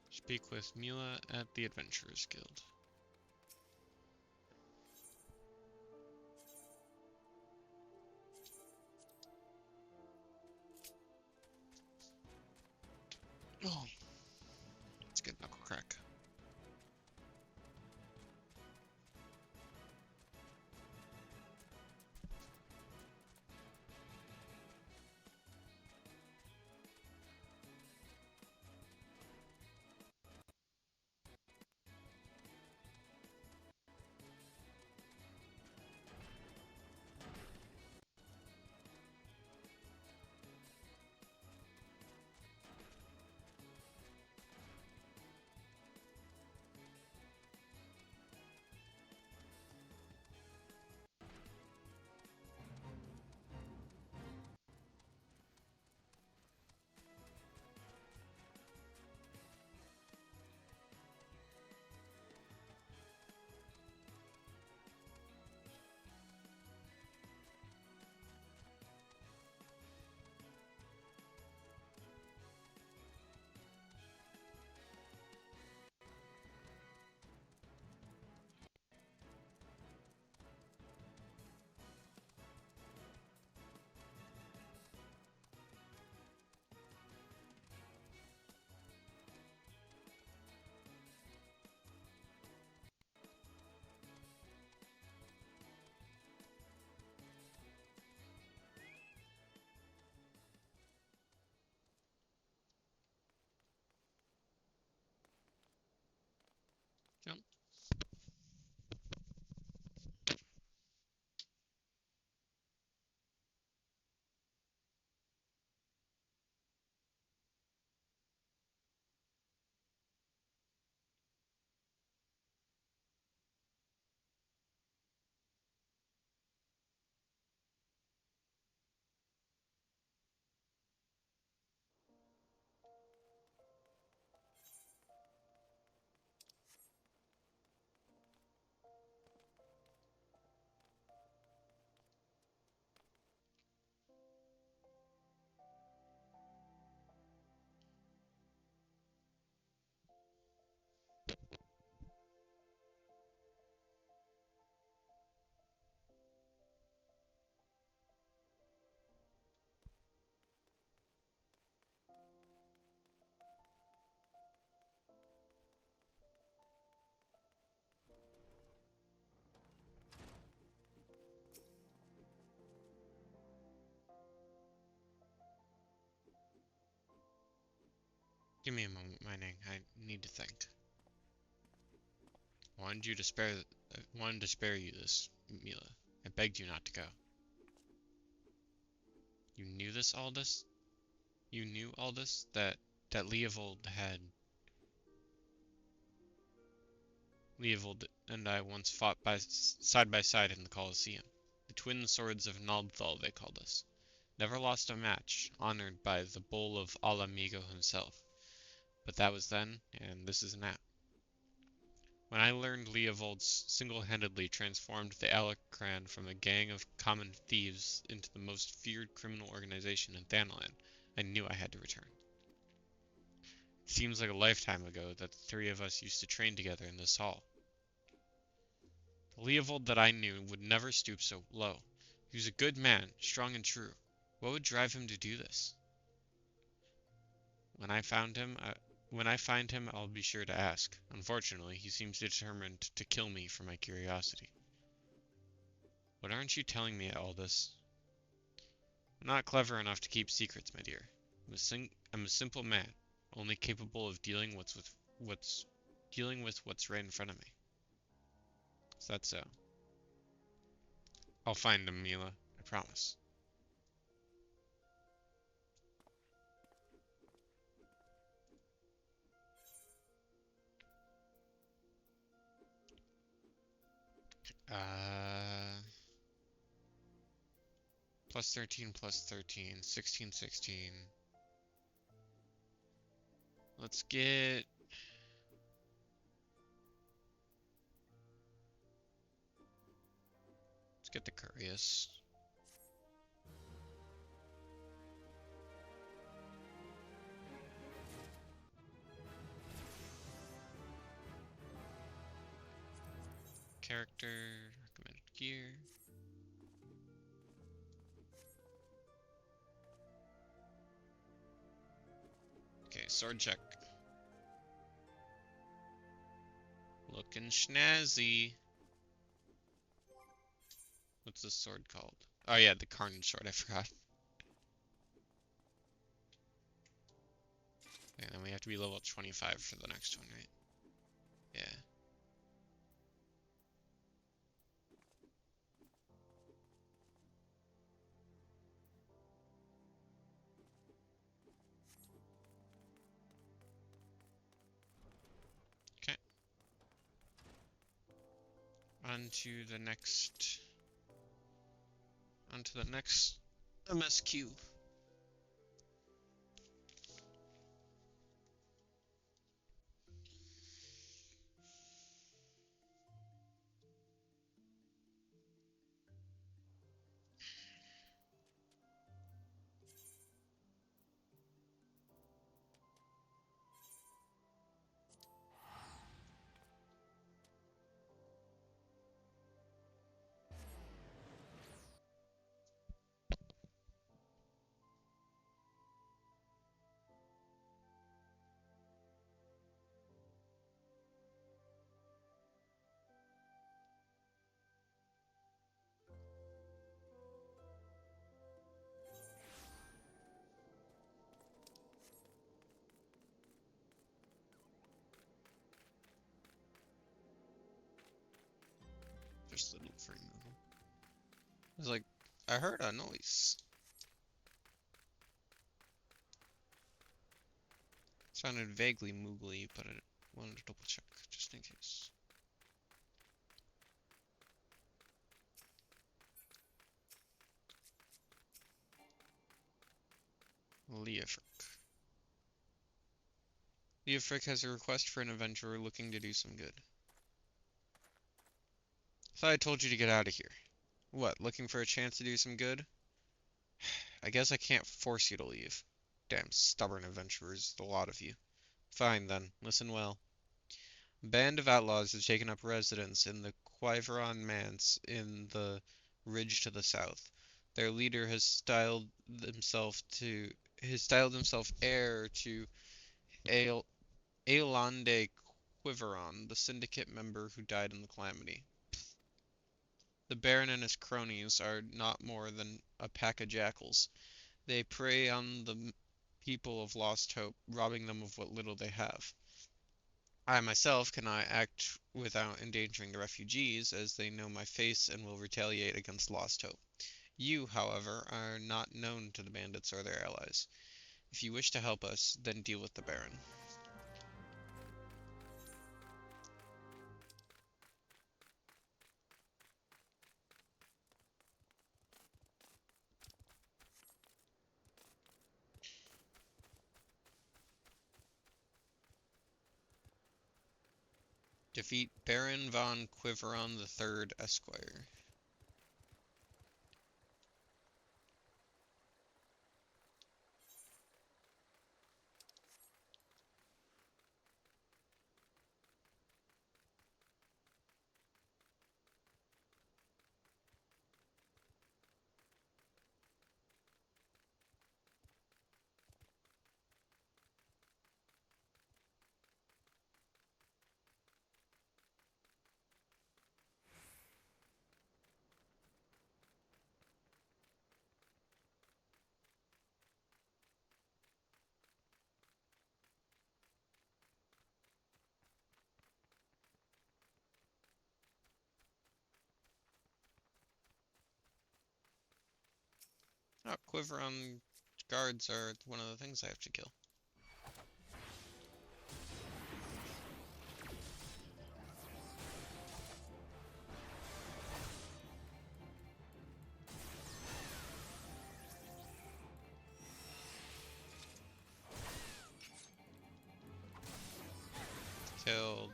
Speak with Mila at the Adventurers Guild. Oh, that's good knuckle crack. Jump. Give me a moment, mining. I need to think. Wanted to spare you this, Mila. I begged you not to go. You knew all this? You knew all this? That Leovold and I once fought side by side in the Colosseum. The twin swords of Naldthal, they called us. Never lost a match, honored by the bull of Alamigo himself. But that was then, and this is now. When I learned Leovold single-handedly transformed the Alacran from a gang of common thieves into the most feared criminal organization in Thanalan, I knew I had to return. It seems like a lifetime ago that the three of us used to train together in this hall. The Leovold that I knew would never stoop so low. He was a good man, strong and true. What would drive him to do this? When I find him, I'll be sure to ask. Unfortunately, he seems determined to kill me for my curiosity. What aren't you telling me all this? I'm not clever enough to keep secrets, my dear. I'm a simple man, only capable of dealing with what's right in front of me. Is that so? I'll find him, Mila. I promise. Uh, plus 13, plus 13, 16, 16. Let's get... Let's get the Curious. Character, recommended gear. Okay, sword check. Looking snazzy. What's this sword called? Oh yeah, the Carnage sword, I forgot. And then we have to be level 25 for the next one, right? Yeah. Okay. On to the next... On to the next MSQ. Just little for removal. I was like, I heard a noise. Sounded vaguely moogly, but I wanted to double check, just in case. Leofric. Leofric has a request for an adventurer looking to do some good. Thought I told you to get out of here. What, looking for a chance to do some good? I guess I can't force you to leave. Damn stubborn adventurers, the lot of you. Fine then, listen well. A band of outlaws has taken up residence in the Quiveron Manse in the ridge to the south. Their leader has styled himself heir to Ale, Aelonde Quiveron, the syndicate member who died in the calamity. The Baron and his cronies are not more than a pack of jackals. They prey on the people of Lost Hope, robbing them of what little they have. I myself cannot act without endangering the refugees, as they know my face and will retaliate against Lost Hope. You, however, are not known to the bandits or their allies. If you wish to help us, then deal with the Baron. Defeat Baron von Quiveron III, Esquire. Oh, Quiveron guards are one of the things I have to kill.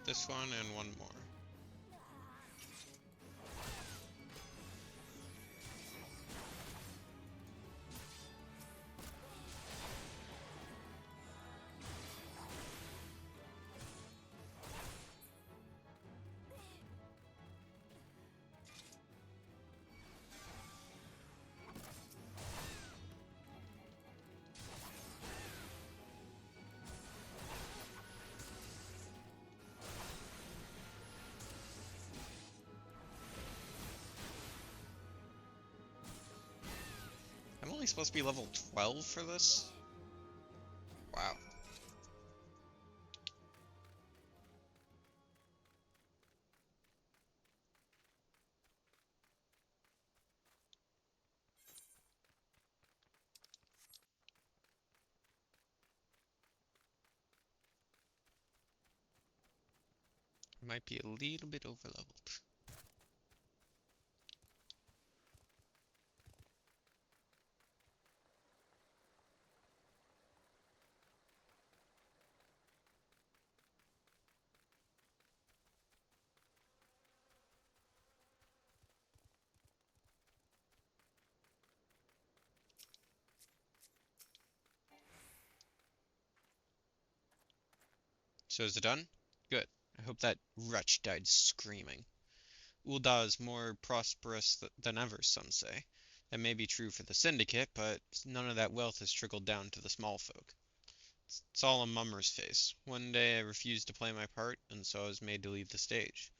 this one and one more. I'm only supposed to be level 12 for this? Wow. Might be a little bit overleveled. So is it done? Good. I hope that wretch died screaming. Ul'dah is more prosperous than ever, some say. That may be true for the Syndicate, but none of that wealth has trickled down to the small folk. It's all a mummer's face. One day I refused to play my part, and so I was made to leave the stage.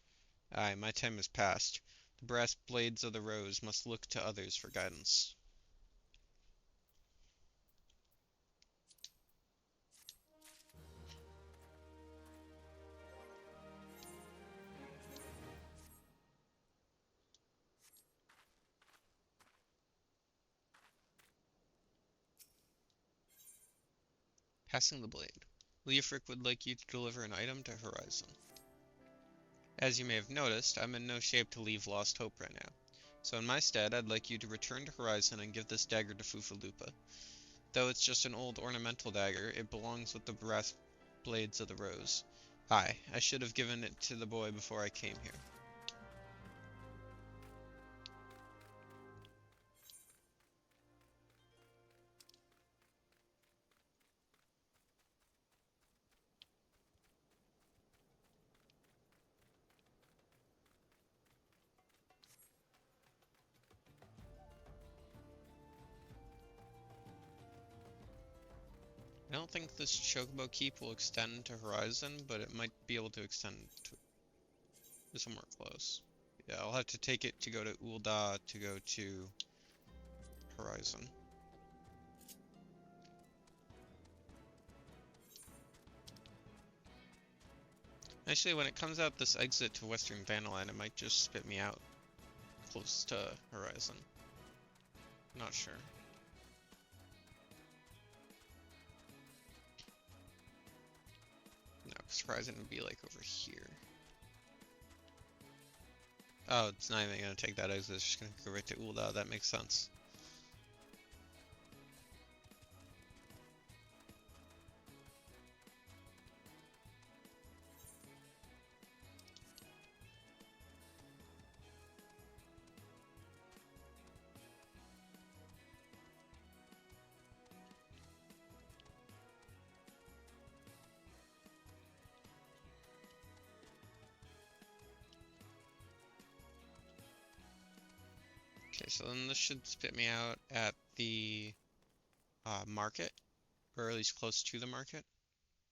Aye, my time is past. The brass blades of the rose must look to others for guidance. Passing the blade. Leofric would like you to deliver an item to Horizon. As you may have noticed, I'm in no shape to leave Lost Hope right now. So in my stead, I'd like you to return to Horizon and give this dagger to Fufalupa. Though it's just an old ornamental dagger, it belongs with the brass blades of the rose. Aye, I should have given it to the boy before I came here. I don't think this Chocobo Keep will extend to Horizon, but it might be able to extend to somewhere close. Yeah, I'll have to take it to go to Ul'dah to go to Horizon. Actually, when it comes out this exit to Western Vanillite, it might just spit me out close to Horizon. Not sure. No, because Horizon would be like over here. Oh, it's not even gonna take that exit, it's just gonna go right to Ul'dah, that makes sense. Okay, so then this should spit me out at the market, or at least close to the market.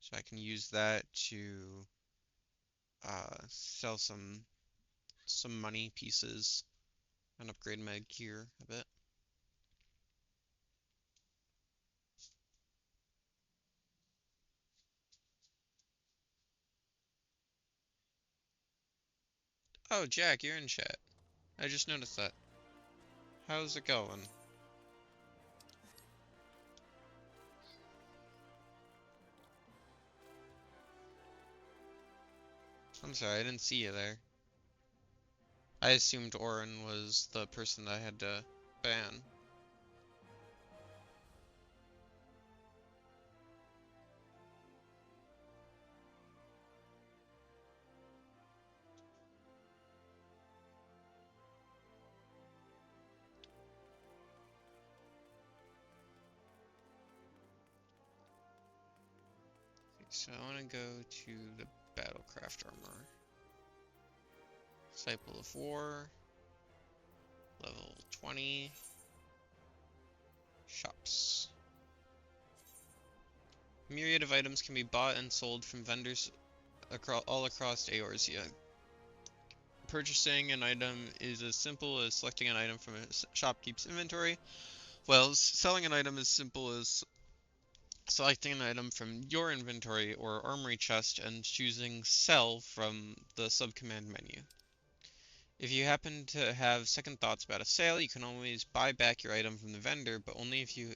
So I can use that to sell some money pieces and upgrade my gear a bit. Oh, Jack, you're in chat. I just noticed that. How's it going? I'm sorry, I didn't see you there. I assumed Orin was the person that I had to ban. So I want to go to the Battlecraft Armor. Disciple of War. Level 20. Shops. A myriad of items can be bought and sold from vendors all across Eorzea. Purchasing an item is as simple as selecting an item from a shopkeep's inventory, while selling an item is as simple as selecting an item from your inventory or armory chest and choosing Sell from the subcommand menu. If you happen to have second thoughts about a sale, you can always buy back your item from the vendor, but only if you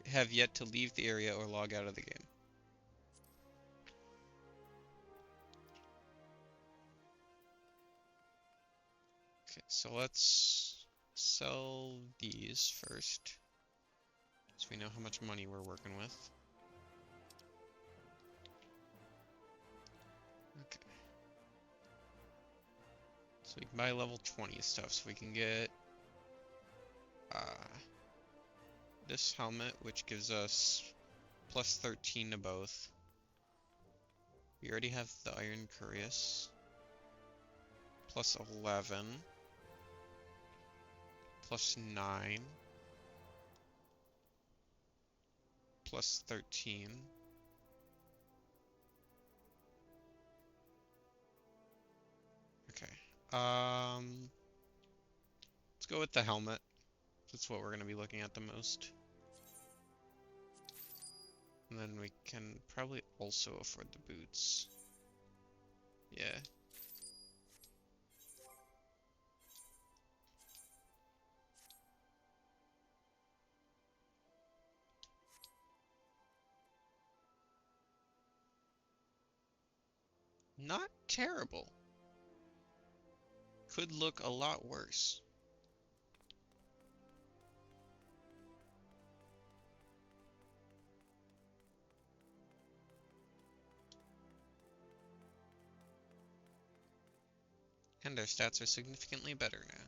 have yet to leave the area or log out of the game. Okay, so let's sell these first, so we know how much money we're working with. Okay. So we can buy level 20 stuff, so we can get this helmet, which gives us plus 13 to both. We already have the Iron Cuirass. Plus 11. Plus 9. Plus 13. Okay. Let's go with the helmet. That's what we're going to be looking at the most. And then we can probably also afford the boots. Yeah. Not terrible. Could look a lot worse. And our stats are significantly better now.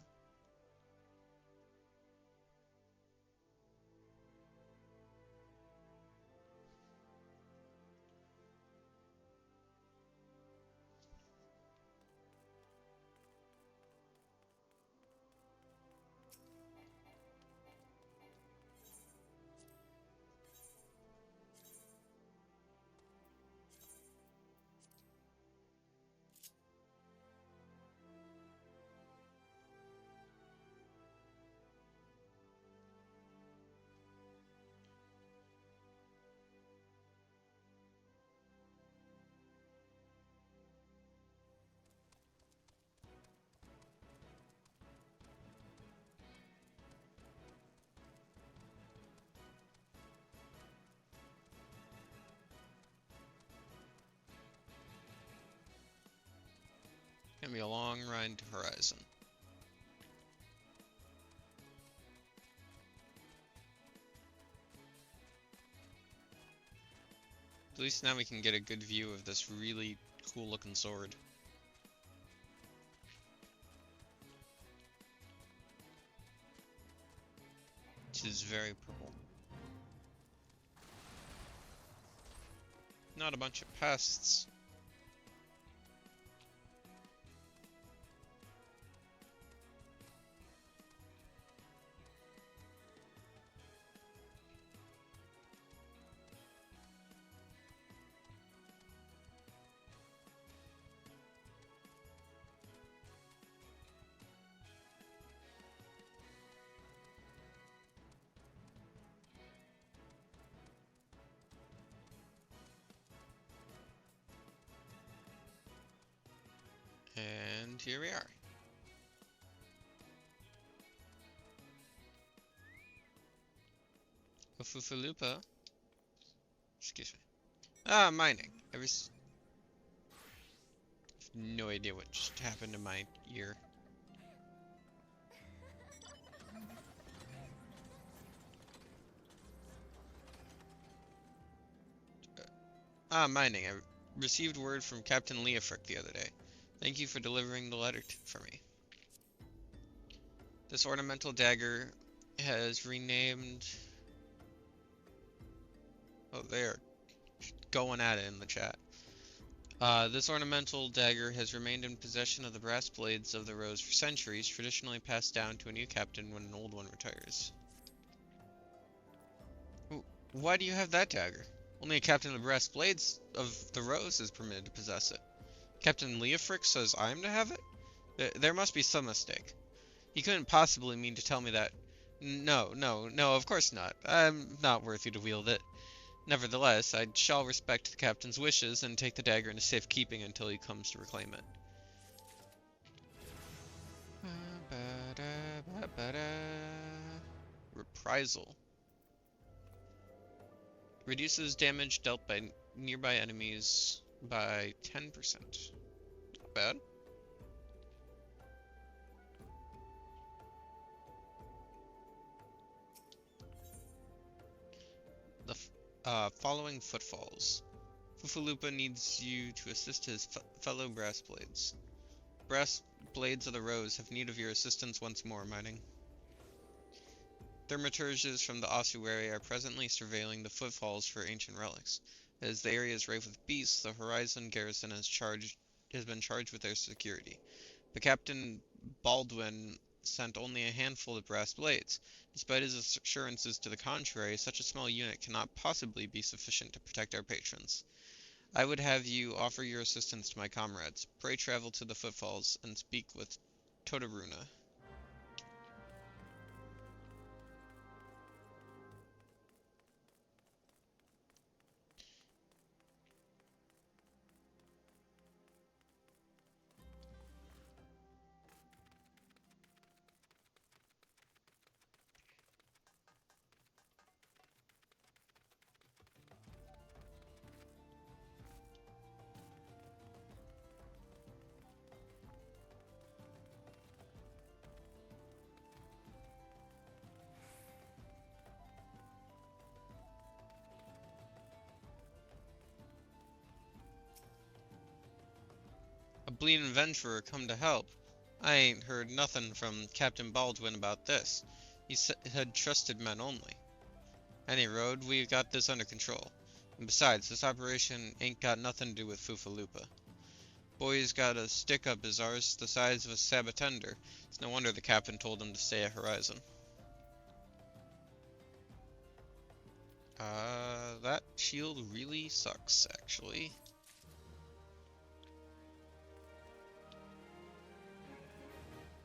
Gonna be a long ride to Horizon. At least now we can get a good view of this really cool looking sword. Which is very purple. Not a bunch of pests. And here we are. Ofufalupa. Excuse me. Ah, mining. No idea what just happened to my ear. Mining. I received word from Captain Leofric the other day. Thank you for delivering the letter for me. This ornamental dagger has renamed... Oh, they are going at it in the chat. This ornamental dagger has remained in possession of the brass blades of the Rose for centuries, traditionally passed down to a new captain when an old one retires. Why do you have that dagger? Only a captain of the brass blades of the Rose is permitted to possess it. Captain Leofric says I'm to have it? There must be some mistake. He couldn't possibly mean to tell me that. No, no, no, of course not. I'm not worthy to wield it. Nevertheless, I shall respect the captain's wishes and take the dagger into safekeeping until he comes to reclaim it. Reprisal. Reduces damage dealt by nearby enemies by 10%. Not bad. The following footfalls. Fufalupa needs you to assist his fellow brass blades. Brass blades of the Rose have need of your assistance once more, mining. Thaumaturges from the ossuary are presently surveilling the footfalls for ancient relics. As the area is rife with beasts, the Horizon garrison has been charged with their security. But Captain Baldwin sent only a handful of brass blades. Despite his assurances to the contrary, such a small unit cannot possibly be sufficient to protect our patrons. I would have you offer your assistance to my comrades. Pray travel to the footfalls and speak with Todoruna. A bleeding adventurer come to help. I ain't heard nothin' from Captain Baldwin about this. He had trusted men only. Any road, we got this under control. And besides, this operation ain't got nothin' to do with Fufalupa. Boy's got a stick up his arse the size of a sabatender. It's no wonder the captain told him to stay at Horizon. That shield really sucks, actually.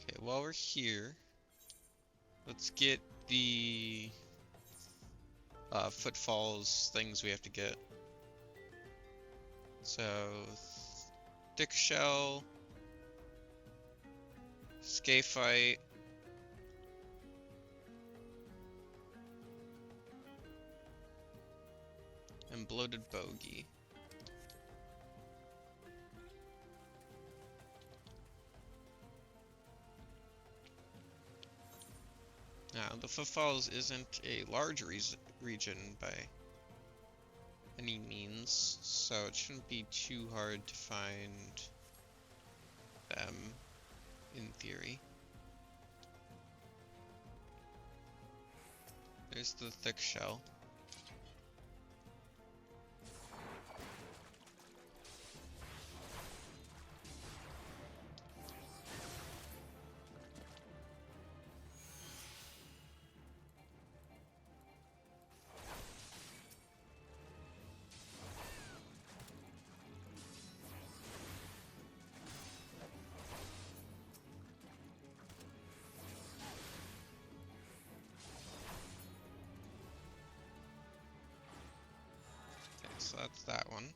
Okay, while we're here, let's get the footfalls things we have to get. So, thick shell, Scaphyte, and bloated bogey. Now, the footfalls isn't a large region by any means, so it shouldn't be too hard to find them, in theory. There's the thick shell. So that's that one.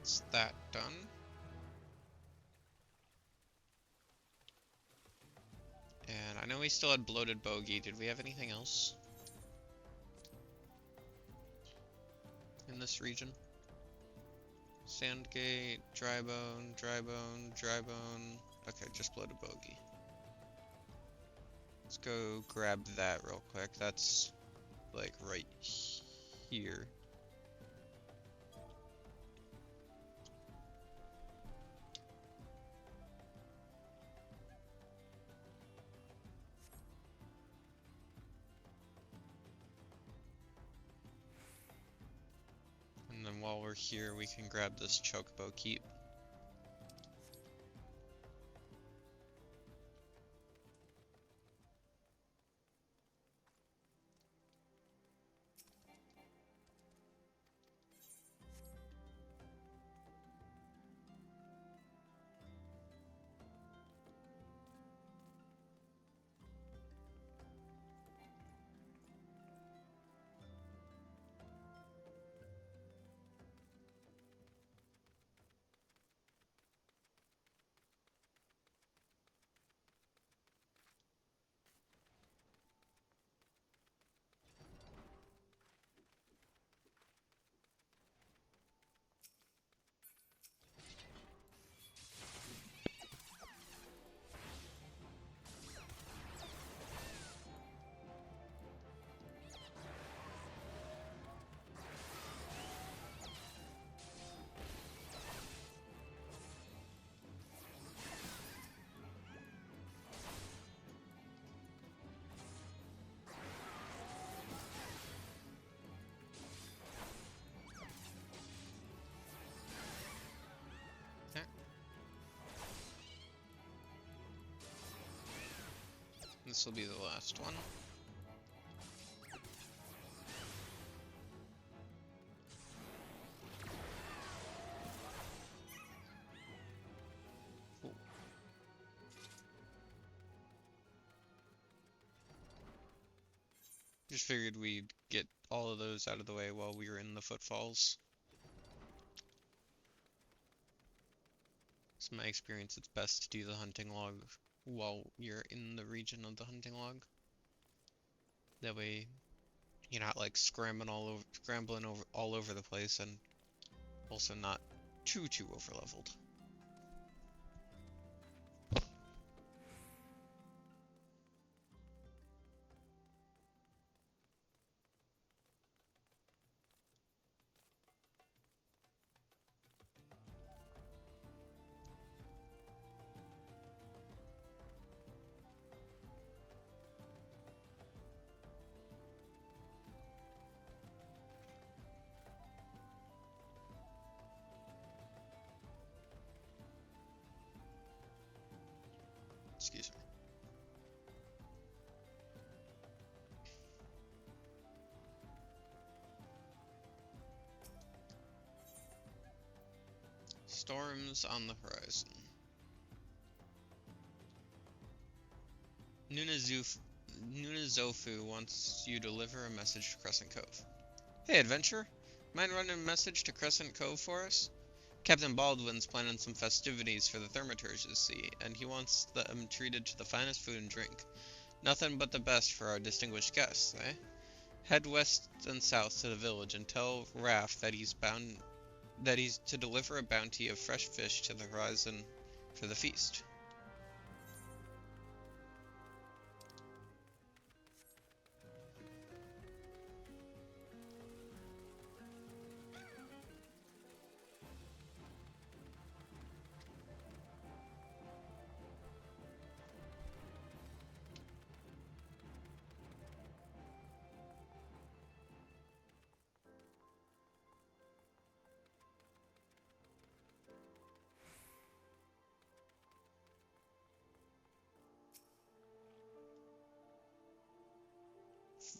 That's that done. And I know we still had bloated bogey. Did we have anything else in this region? Sandgate, dry bone, dry bone, dry bone. Okay, just bloated bogey. Let's go grab that real quick. That's like right here. And then while we're here, we can grab this chocobo keep. Okay. This will be the last one. Cool. Just figured we'd get all of those out of the way while we were in the footfalls. It's my experience, it's best to do the hunting log while you're in the region of the hunting log. That way, you're not like scrambling all over the place, and also not too overleveled. Excuse me. Storms on the horizon. Nunazofu wants you to deliver a message to Crescent Cove. Hey, adventurer. Mind running a message to Crescent Cove for us? Captain Baldwin's planning some festivities for the Thaumaturges, see, and he wants them treated to the finest food and drink. Nothing but the best for our distinguished guests, eh? Head west and south to the village and tell Raph that he's to deliver a bounty of fresh fish to the horizon for the feast.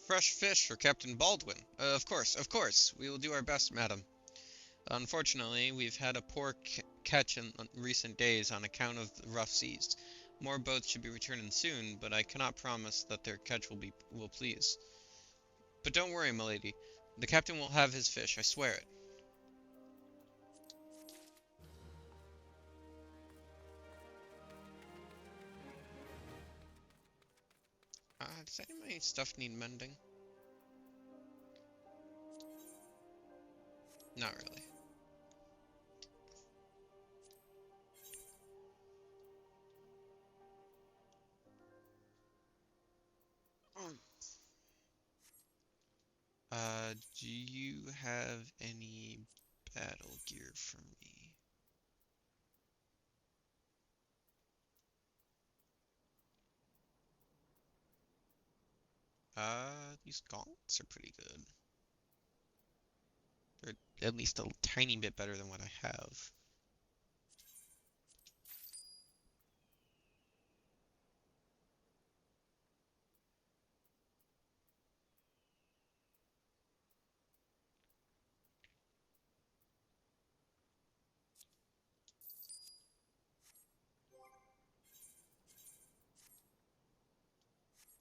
Fresh fish for Captain Baldwin. Of course. We will do our best, madam. Unfortunately, we've had a poor catch in recent days on account of the rough seas. More boats should be returning soon, but I cannot promise that their catch will please. But don't worry, milady. The captain will have his fish, I swear it. Does any of my stuff need mending? Not really. Do you have any battle gear for me? These gauntlets are pretty good. They're at least a tiny bit better than what I have.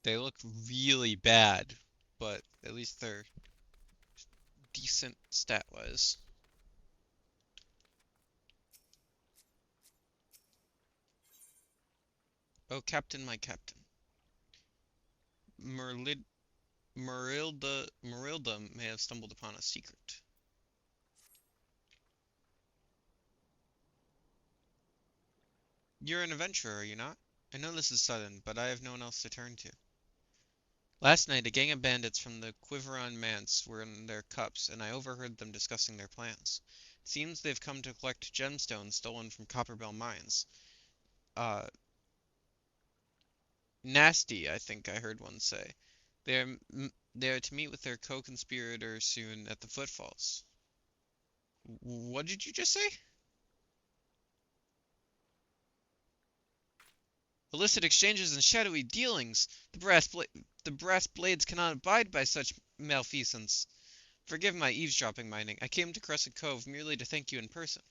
They look really bad, but at least they're decent stat-wise. Oh, Captain, my Captain. Merlid Merilda may have stumbled upon a secret. You're an adventurer, are you not? I know this is sudden, but I have no one else to turn to. Last night, a gang of bandits from the Quiveron manse were in their cups, and I overheard them discussing their plans. It seems they've come to collect gemstones stolen from Copperbell mines. Uh, Nasty, I think I heard one say. They are to meet with their co-conspirator soon at the Footfalls. What did you just say? Illicit exchanges and shadowy dealings. The brass blades cannot abide by such malfeasance. Forgive my eavesdropping, mining. I came to Crescent Cove merely to thank you in person.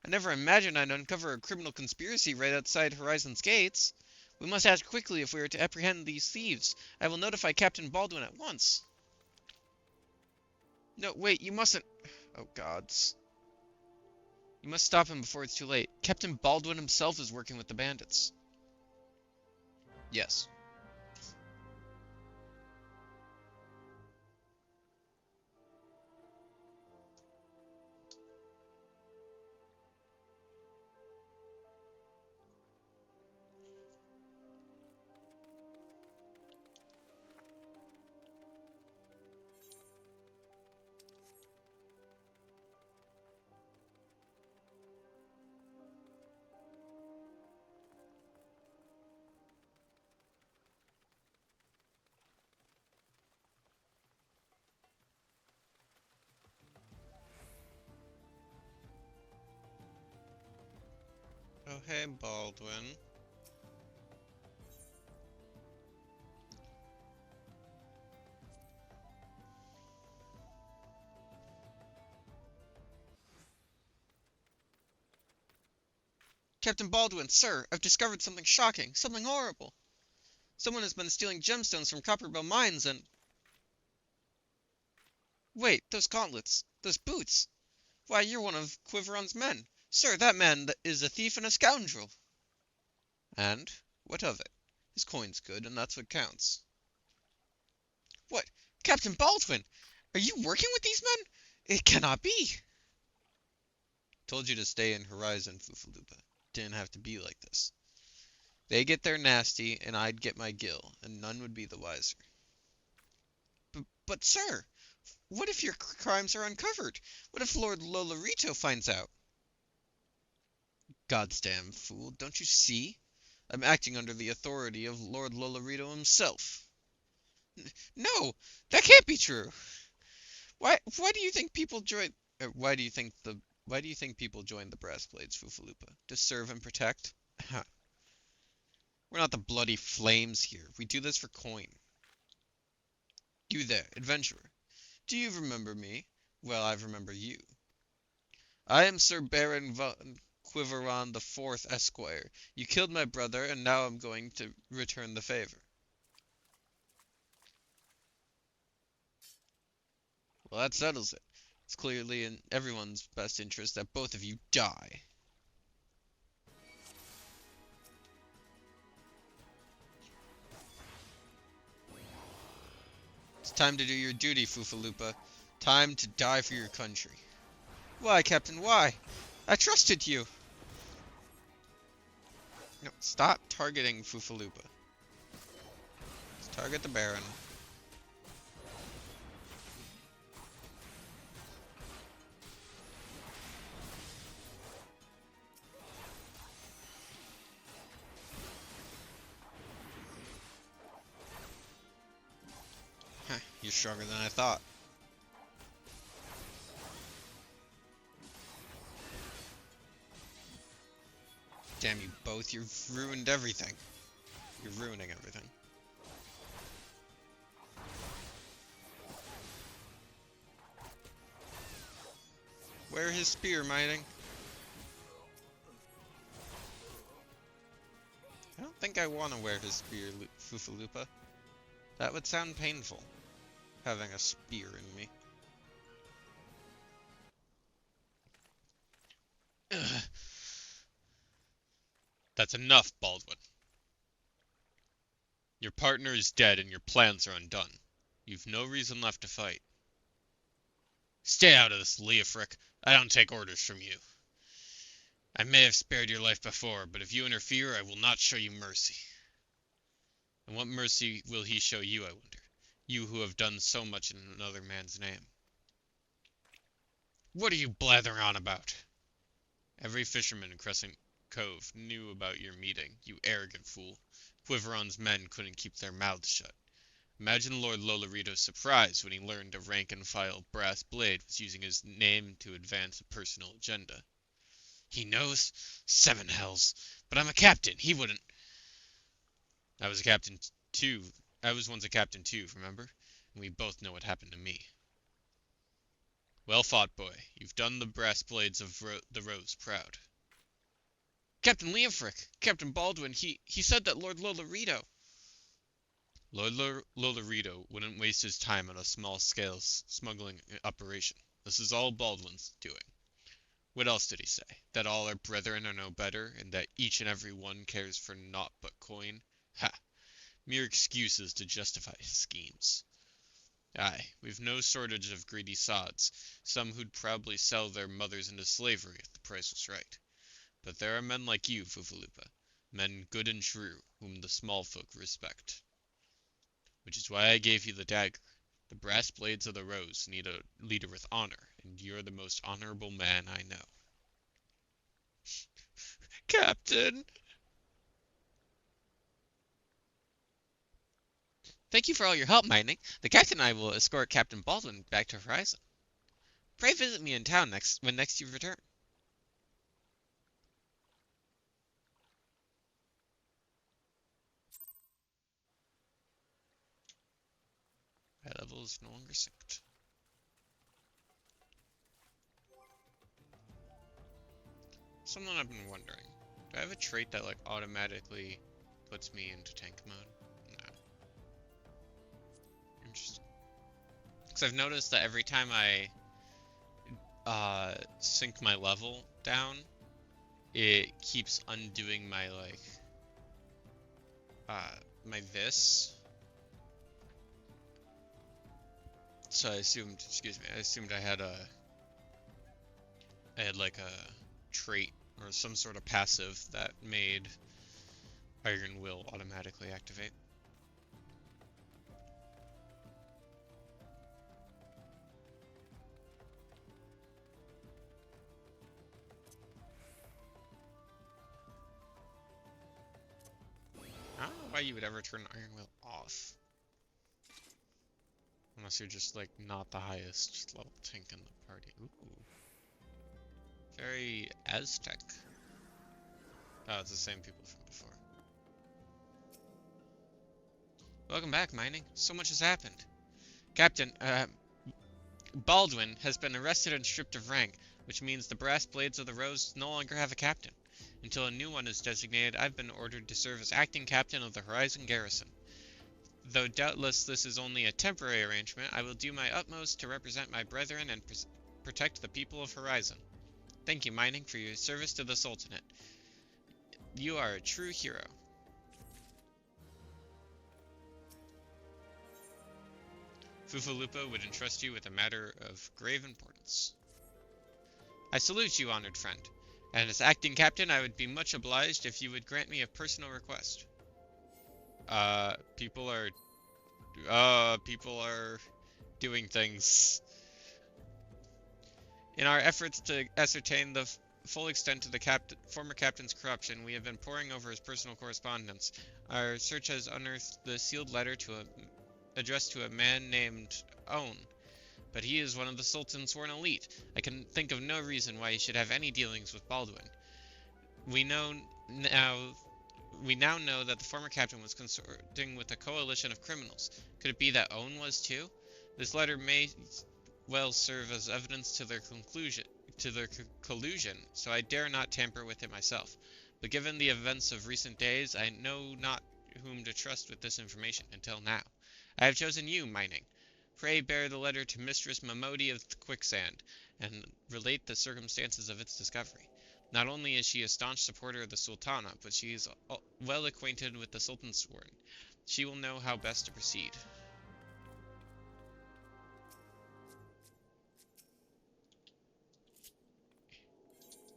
I never imagined I'd uncover a criminal conspiracy right outside Horizon's gates. We must act quickly if we are to apprehend these thieves. I will notify Captain Baldwin at once. No, wait, you mustn't. Oh, gods. You must stop him before it's too late. Captain Baldwin himself is working with the bandits. Yes. Oh, hey, Baldwin. Captain Baldwin, sir, I've discovered something shocking, something horrible. Someone has been stealing gemstones from Copperbell mines and... Wait, those gauntlets, those boots. Why, you're one of Quiveron's men. Sir, that man is a thief and a scoundrel. And? What of it? His coin's good, and that's what counts. What? Captain Baldwin! Are you working with these men? It cannot be! Told you to stay in Horizon, Foofaloopa. Didn't have to be like this. They get their nasty, and I'd get my gill, and none would be the wiser. But sir, what if your crimes are uncovered? What if Lord Lolorito finds out? Goddamn fool, don't you see? I'm acting under the authority of Lord Lolorito himself. No, that can't be true. Why do you think people join why do you think people join the Brass Blades, Foofaloopa? To serve and protect? We're not the bloody flames here. We do this for coin. You there, adventurer. Do you remember me? Well, I remember you. I am Sir Baron von Quiveron the Fourth, Esquire. You killed my brother, and now I'm going to return the favor. Well, that settles it. It's clearly in everyone's best interest that both of you die. It's time to do your duty, Fufalupa. Time to die for your country. Why, Captain, why? I trusted you! No, stop targeting Fufalupa. Let's target the Baron. You're stronger than I thought. Damn you both, you've ruined everything. You're ruining everything. Wear his spear, mining. I don't think I want to wear his spear, Fufalupa. That would sound painful, having a spear in me. Ugh. That's enough, Baldwin. Your partner is dead and your plans are undone. You've no reason left to fight. Stay out of this, Leofric. I don't take orders from you. I may have spared your life before, but if you interfere, I will not show you mercy. And what mercy will he show you, I wonder? You who have done so much in another man's name. What are you blathering on about? Every fisherman in Crescent Cove knew about your meeting, you arrogant fool. Quiveron's men couldn't keep their mouths shut. Imagine Lord Lolorito's surprise when he learned a rank-and-file brass blade was using his name to advance a personal agenda. He knows? Seven hells. But I'm a captain. He wouldn't. I was a captain too. I was once a captain too, remember? And we both know what happened to me. Well fought, boy. You've done the brass blades of the Rose proud. Captain Leofric! Captain Baldwin, he said that Lord Lolorito... Lord Lolorito wouldn't waste his time on a small-scale smuggling operation. This is all Baldwin's doing. What else did he say? That all our brethren are no better, and that each and every one cares for naught but coin? Ha! Mere excuses to justify his schemes. Aye, we've no shortage of greedy sods, some who'd probably sell their mothers into slavery if the price was right. But there are men like you, Fufalupa, men good and true, whom the small folk respect. Which is why I gave you the dagger. The brass blades of the Rose need a leader with honor, and you're the most honorable man I know. Captain! Thank you for all your help, Mining. The captain and I will escort Captain Baldwin back to Horizon. Pray visit me in town when next you return. My level is no longer synced. Something I've been wondering. Do I have a trait that like automatically puts me into tank mode? No. Interesting. Because I've noticed that every time I sync my level down, it keeps undoing my like my this. So I assumed, I assumed I had like a trait or some sort of passive that made Iron Will automatically activate. I don't know why you would ever turn Iron Will off. Unless you're just like not the highest level tank in the party. Ooh. Very Aztec. Oh, it's the same people from before. Welcome back, Mining. So much has happened. Captain, Baldwin has been arrested and stripped of rank, which means the brass blades of the Rose no longer have a captain. Until a new one is designated, I've been ordered to serve as acting captain of the Horizon Garrison. Though doubtless this is only a temporary arrangement, I will do my utmost to represent my brethren and protect the people of Horizon. Thank you, Mining, for your service to the Sultanate. You are a true hero. Fufalupa would entrust you with a matter of grave importance. I salute you, honored friend, and as acting captain, I would be much obliged if you would grant me a personal request. Uh, people are, people are doing things. In our efforts to ascertain the full extent of the former captain's corruption, we have been poring over his personal correspondence. Our search has unearthed the sealed letter addressed to a man named Own, but he is one of the Sultan's sworn elite. I can think of no reason why he should have any dealings with Baldwin. We know now we now know that the former captain was consorting with a coalition of criminals. Could it be that Owen was too? This letter may well serve as evidence to their collusion, so I dare not tamper with it myself. But given the events of recent days, I know not whom to trust with this information until now. I have chosen you, Mining. Pray bear the letter to Mistress Mamodi of the Quicksand, and relate the circumstances of its discovery. Not only is she a staunch supporter of the Sultana, but she is well acquainted with the Sultan's sworn. She will know how best to proceed.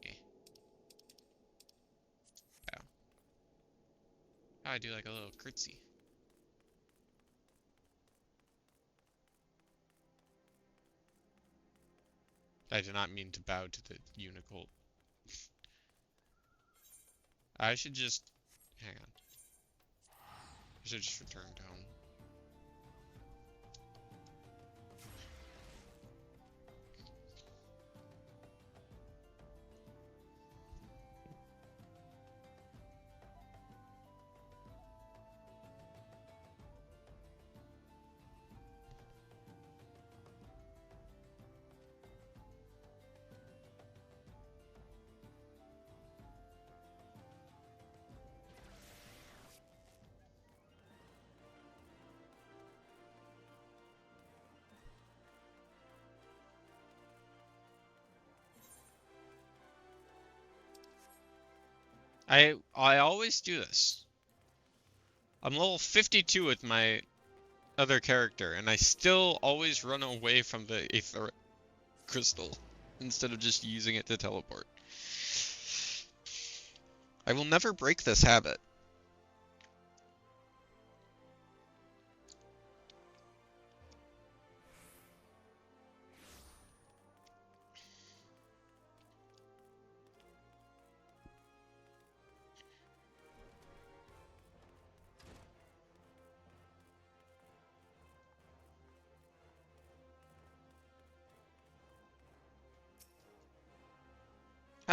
Eh, bow. I do like a little curtsy. I did not mean to bow to the unicorn. I should just... hang on. I should just return to home. I always do this. I'm level 52 with my other character, and I still always run away from the Aether Crystal instead of just using it to teleport. I will never break this habit.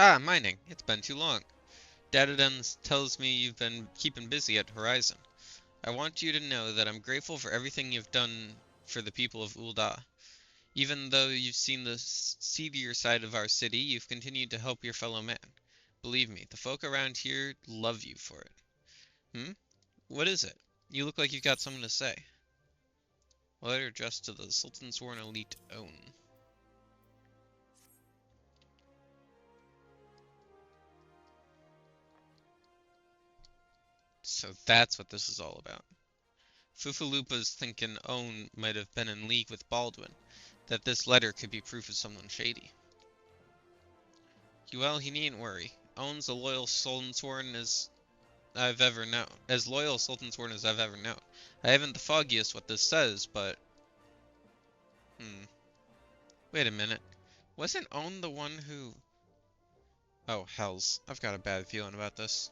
Ah, mining. It's been too long. Datadens tells me you've been keeping busy at Horizon. I want you to know that I'm grateful for everything you've done for the people of Ul'dah. Even though you've seen the seedier side of our city, you've continued to help your fellow man. Believe me, the folk around here love you for it. Hmm? What is it? You look like you've got something to say. A letter addressed to the Sultan Sworn Elite Own. So that's what this is all about. Fufalupa's thinking Own might have been in league with Baldwin, that this letter could be proof of someone shady. Well, he needn't worry. Owen's a loyal Sultansworn as loyal Sultansworn as I've ever known. I haven't the foggiest what this says, but... Wait a minute. Wasn't Owen the one who... Oh, hells. I've got a bad feeling about this.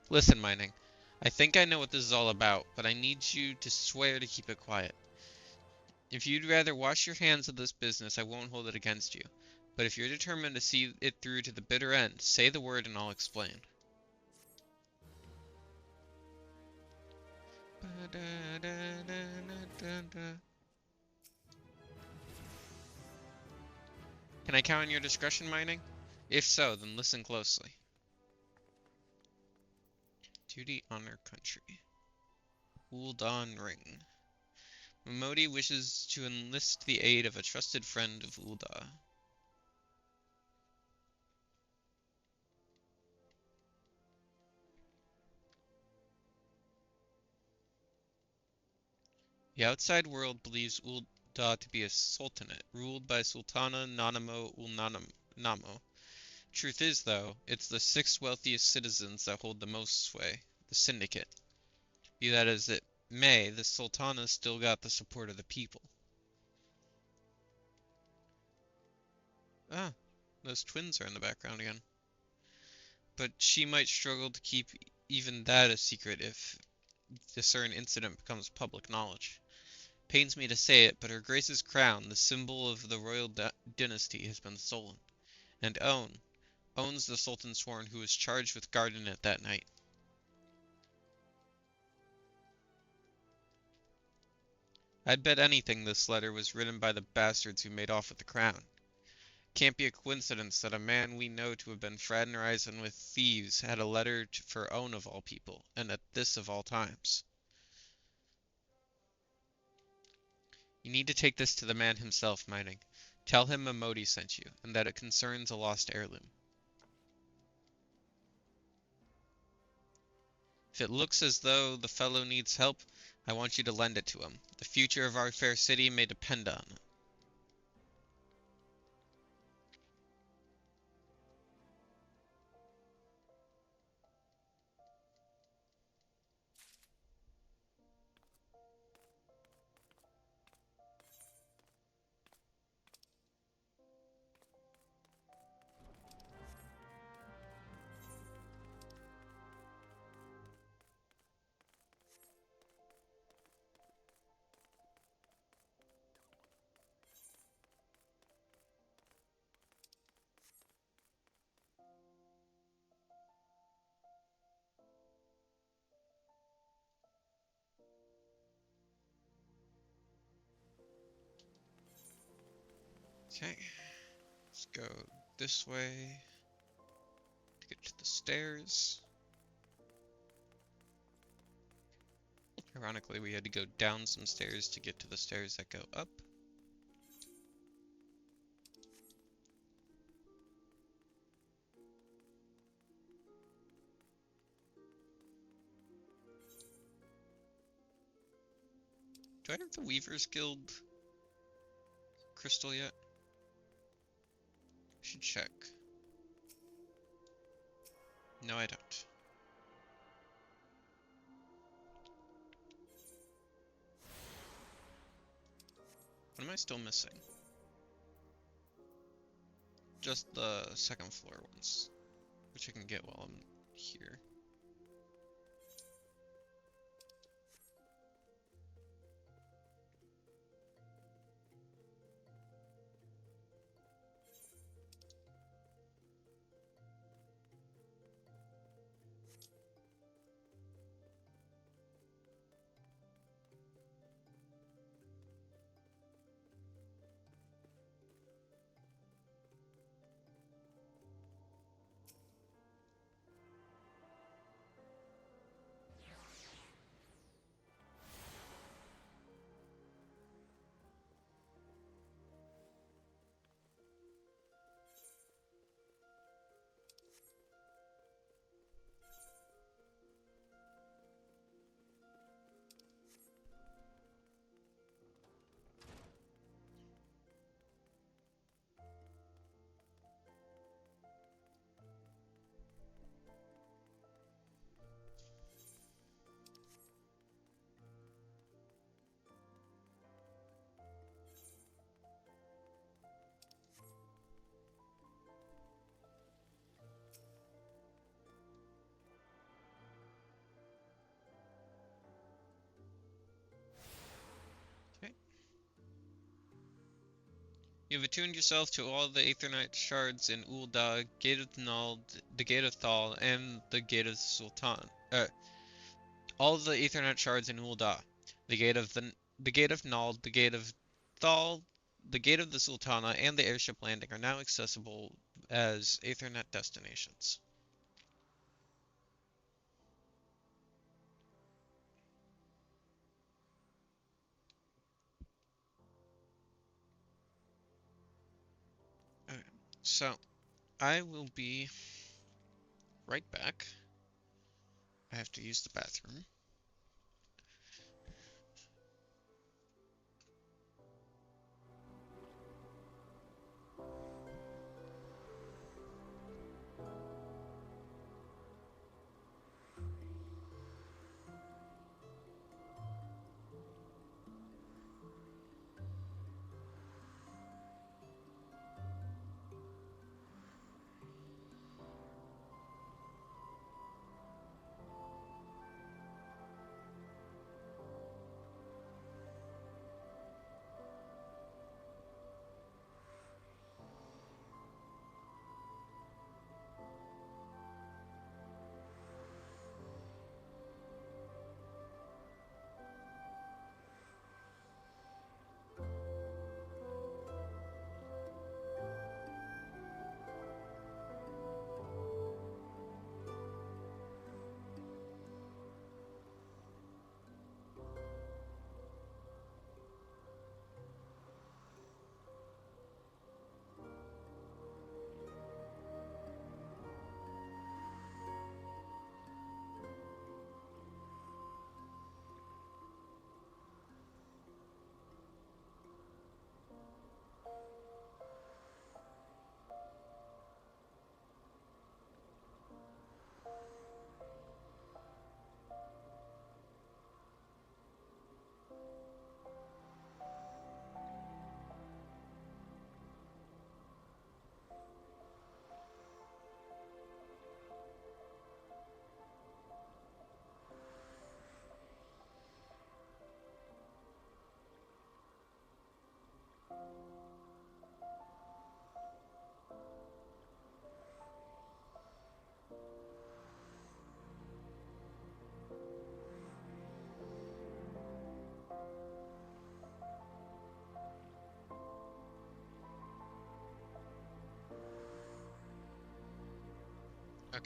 Listen, Mining. I think I know what this is all about, but I need you to swear to keep it quiet. If you'd rather wash your hands of this business, I won't hold it against you. But if you're determined to see it through to the bitter end, say the word and I'll explain. Can I count on your discretion, Mining? If so, then listen closely. Duty, honor, country. Ul'dah Ring. Mamodi wishes to enlist the aid of a trusted friend of Ul'dah. The outside world believes Da to be a sultanate, ruled by Sultana Nanamo ul Namo. Truth is, though, it's the six wealthiest citizens that hold the most sway, the syndicate. Be that as it may, the Sultana still got the support of the people. Ah, those twins are in the background again. But she might struggle to keep even that a secret if the certain incident becomes public knowledge. Pains me to say it, but Her Grace's crown, the symbol of the royal dynasty, has been stolen. And owns the Sultan Sworn who was charged with guarding it that night. I'd bet anything this letter was written by the bastards who made off with the crown. Can't be a coincidence that a man we know to have been fraternizing with thieves had a letter for Own of all people, and at this of all times. You need to take this to the man himself, Mining. Tell him Momodi sent you, and that it concerns a lost heirloom. If it looks as though the fellow needs help, I want you to lend it to him. The future of our fair city may depend on it. Okay, let's go this way to get to the stairs. Ironically, we had to go down some stairs to get to the stairs that go up. Do I have the Weaver's Guild crystal yet? I should check. No, I don't. What am I still missing? Just the second floor ones, which I can get while I'm here. Okay. You've attuned yourself to all the Aetherite shards in Ul'dah, Gate of Nald, the Gate of Thal, and the Gate of the Sultan. All the Aetherite shards in Ul'dah, the Gate of Nald, the Gate of Thal, the Gate of the Sultana, and the airship landing are now accessible as Aethernet destinations. Okay, so I will be right back. I have to use the bathroom.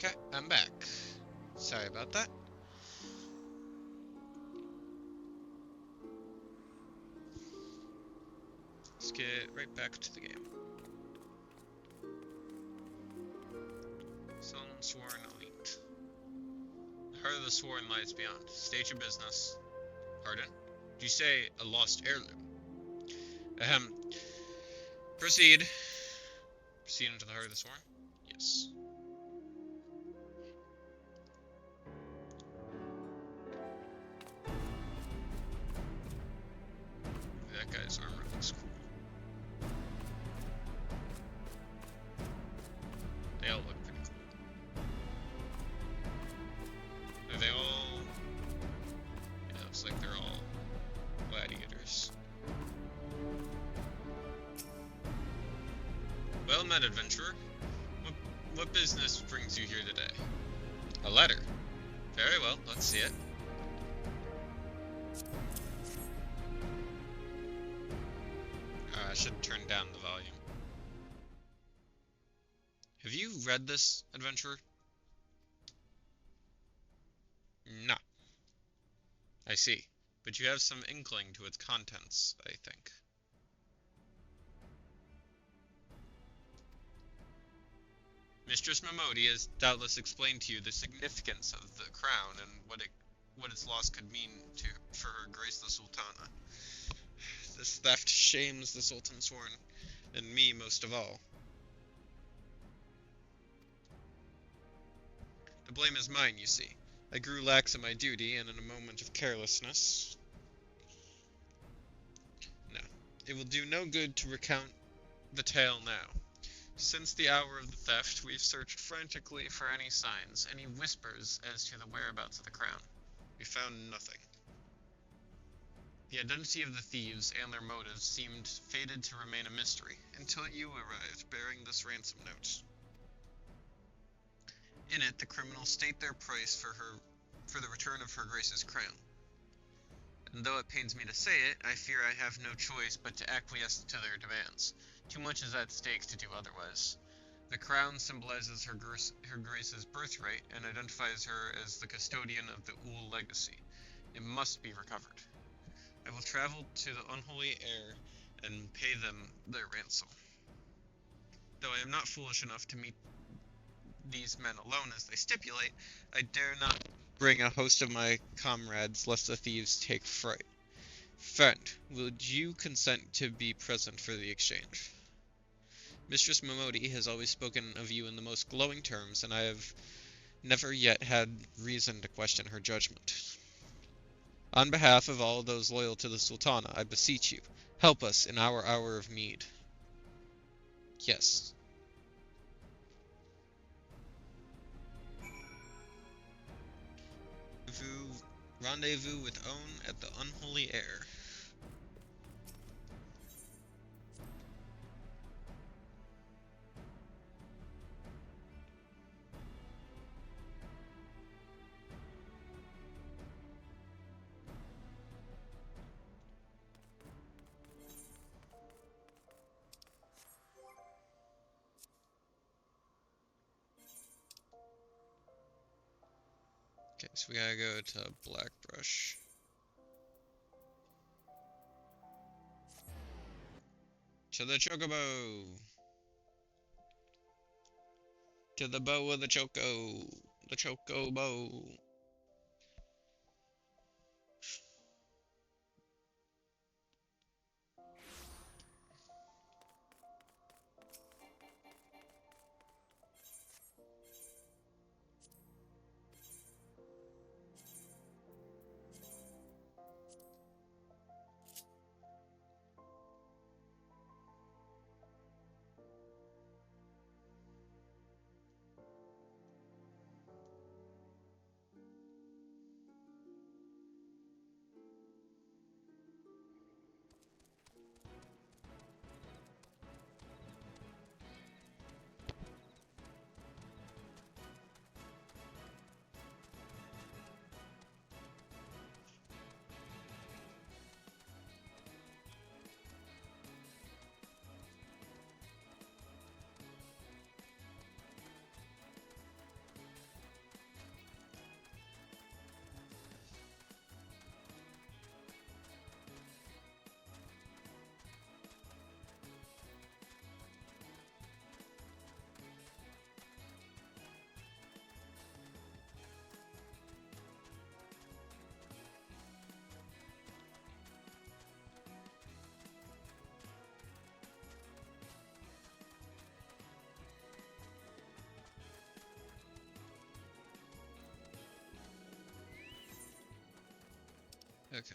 Okay, I'm back. Sorry about that. Let's get right back to the game. Sworn Elite. The heart of the Sworn lies beyond. State your business. Pardon? Did you say a lost heirloom? Ahem. Proceed. Proceed into the heart of the Sworn? Yes. That guy's armor looks cool. They all look pretty cool. Are they all... Yeah, looks like they're all gladiators. Well met, adventurer. What business brings you here today? A letter. Very well, let's see it. I should turn down the volume. Have you read this, adventurer? No. I see. But you have some inkling to its contents, I think. Mistress Momodi has doubtless explained to you the significance of the crown and what its loss could mean for Her Grace the Sultana. This theft shames the Sultan Sworn, and me most of all. The blame is mine, you see. I grew lax in my duty, and in a moment of carelessness... No, it will do no good to recount the tale now. Since the hour of the theft, we've searched frantically for any signs, any whispers as to the whereabouts of the crown. We found nothing. The identity of the thieves and their motives seemed fated to remain a mystery, until you arrived bearing this ransom note. In it, the criminals state their price for the return of Her Grace's crown. And though it pains me to say it, I fear I have no choice but to acquiesce to their demands. Too much is at stake to do otherwise. The crown symbolizes Her Grace's birthright and identifies her as the custodian of the Ul legacy. It must be recovered. I will travel to the unholy heir and pay them their ransom. Though I am not foolish enough to meet these men alone as they stipulate, I dare not bring a host of my comrades lest the thieves take fright. Friend, would you consent to be present for the exchange? Mistress Momodi has always spoken of you in the most glowing terms, and I have never yet had reason to question her judgment. On behalf of all those loyal to the Sultana, I beseech you, help us in our hour of need. Yes. Rendezvous with Own at the Unholy Heir. Okay, so we gotta go to Blackbrush. To the Chocobo! To the bow of the Choco! The Chocobo! Okay.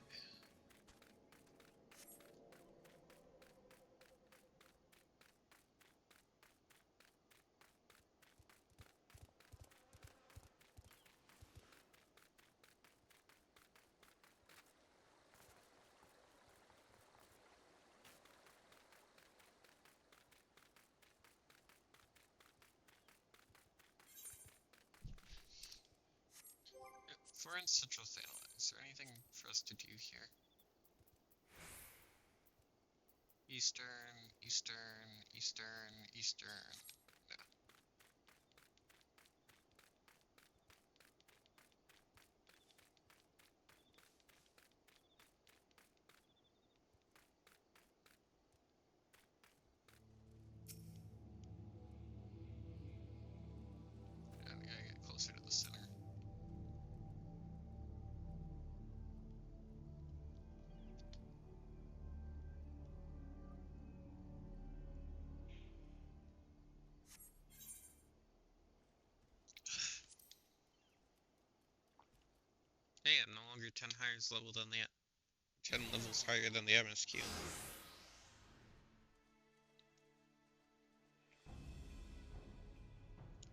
If we're in Central Thanalan, is there anything for us to do here? Eastern, Eastern, Eastern, Eastern. No. Yeah, we gotta get closer to the center. Hey, I'm no longer 10 levels higher than the MSQ.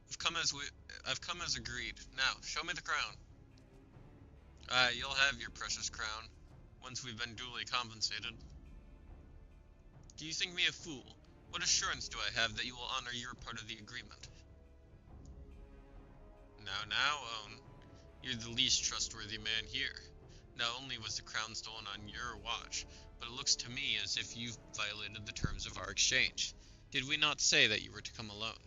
I've come as agreed. Now, show me the crown. You'll have your precious crown, once we've been duly compensated. Do you think me a fool? What assurance do I have that you will honor your part of the agreement? Now, own. You're the least trustworthy man here. Not only was the crown stolen on your watch, but it looks to me as if you've violated the terms of our exchange. Did we not say that you were to come alone?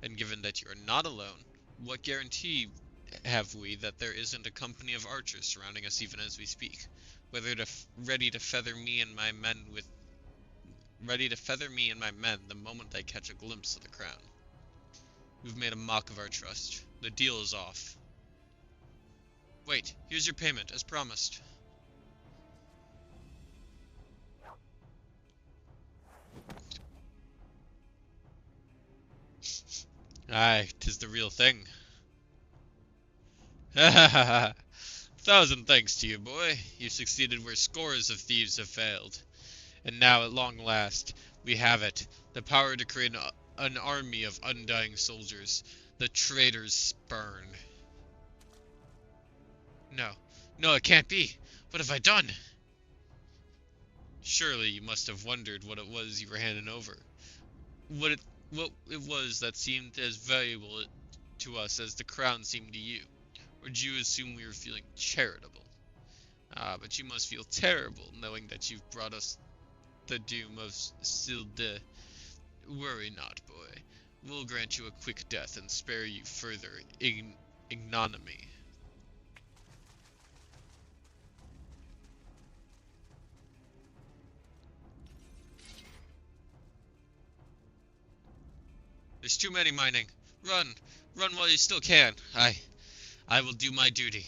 And given that you are not alone, what guarantee have we that there isn't a company of archers surrounding us even as we speak, ready to feather me and my men the moment I catch a glimpse of the crown? You've made a mock of our trust. The deal is off. Wait, here's your payment, as promised. Aye, 'tis the real thing. Ha ha ha ha. Thousand thanks to you, boy. You succeeded where scores of thieves have failed. And now, at long last, we have it. The power to create an army of undying soldiers. The traitor's spurn. No. No, it can't be. What have I done? Surely you must have wondered what it was you were handing over. What it was that seemed as valuable to us as the crown seemed to you. Or did you assume we were feeling charitable? Ah, but you must feel terrible knowing that you've brought us the doom of Silde. Worry not, boy. We'll grant you a quick death and spare you further ignominy. There's too many mining. Run! Run while you still can. I will do my duty.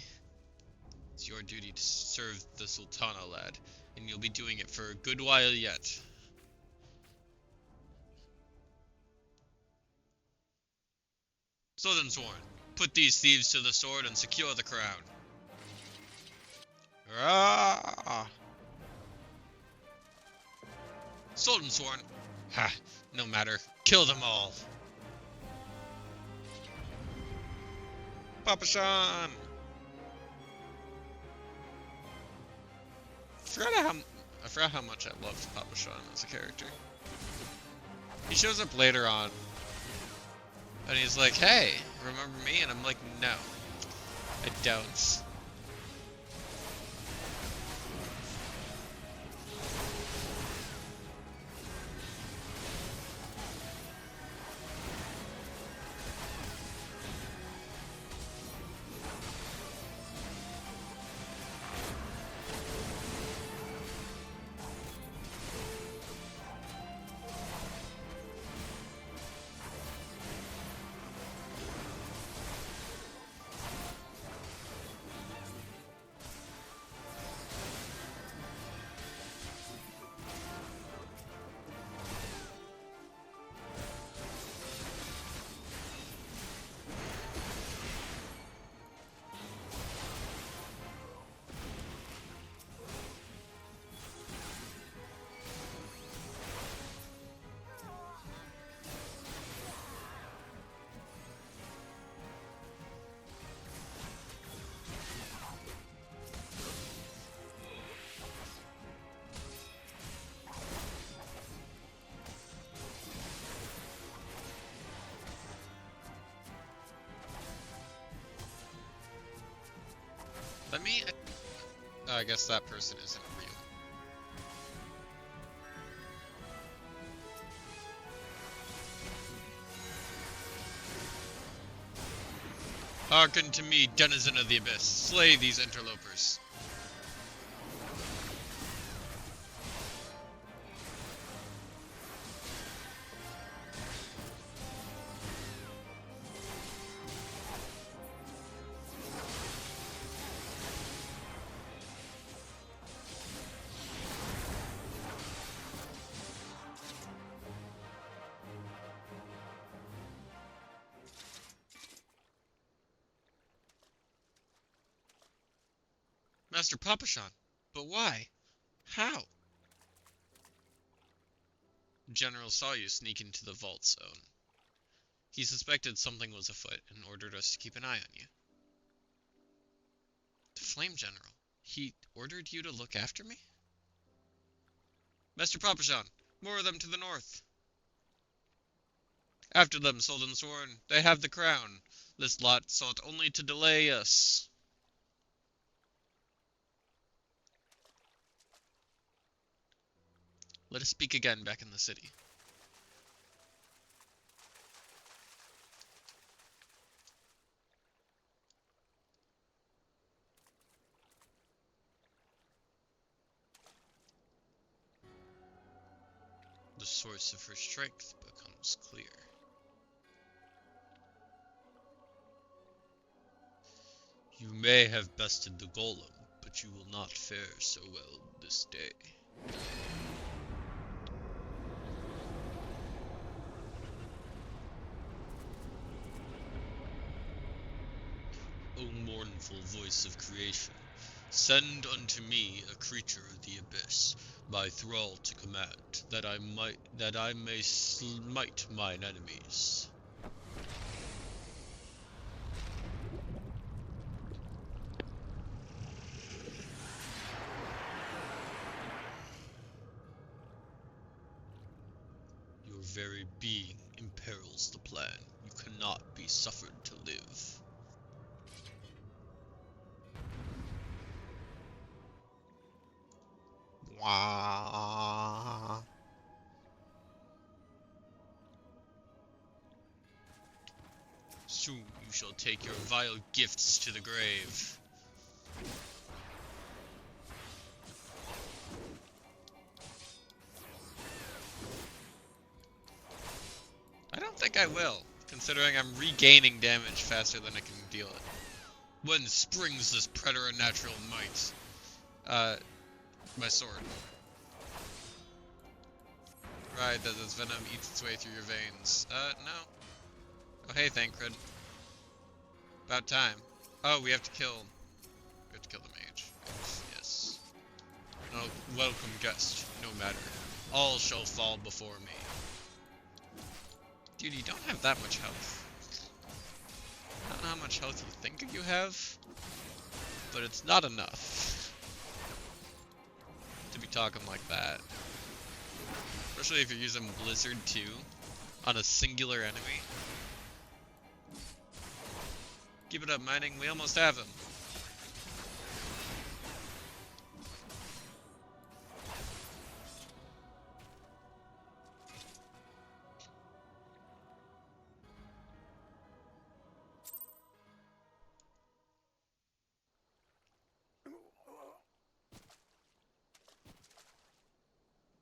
It's your duty to serve the Sultana, lad, and you'll be doing it for a good while yet. So then, Sworn, put these thieves to the sword and secure the crown. Ah! Sultan Sworn. Ha! No matter. Kill them all. Papa Shan! I forgot how much I loved Papa Shan as a character. He shows up later on, and he's like, "Hey, remember me?" And I'm like, "No, I don't." Let me... I guess that person isn't real. Hearken to me, denizen of the abyss. Slay these interlopers. Master Papashan, but why? How? General saw you sneak into the vault zone. He suspected something was afoot and ordered us to keep an eye on you. The Flame General? He ordered you to look after me? Master Papashan, more of them to the north. After them, Sultan Sworn. They have the crown. This lot sought only to delay us. Let us speak again back in the city. The source of her strength becomes clear. You may have bested the golem, but you will not fare so well this day. O mournful voice of creation, send unto me a creature of the abyss, my thrall to command, that I may smite mine enemies. Your very being imperils the plan. You cannot be suffered to live. Wah. Soon you shall take your vile gifts to the grave. I don't think I will, considering I'm regaining damage faster than I can deal it. When springs this preternatural might? My sword. Right, that this venom eats its way through your veins. No. Oh, hey, Thancred. About time. Oh, we have to kill the mage. Yes. Oh, welcome guest, no matter. All shall fall before me. Dude, you don't have that much health. I don't know how much health you think you have, but it's not enough to be talking like that. Especially if you're using Blizzard 2 on a singular enemy. Keep it up, mining. We almost have him.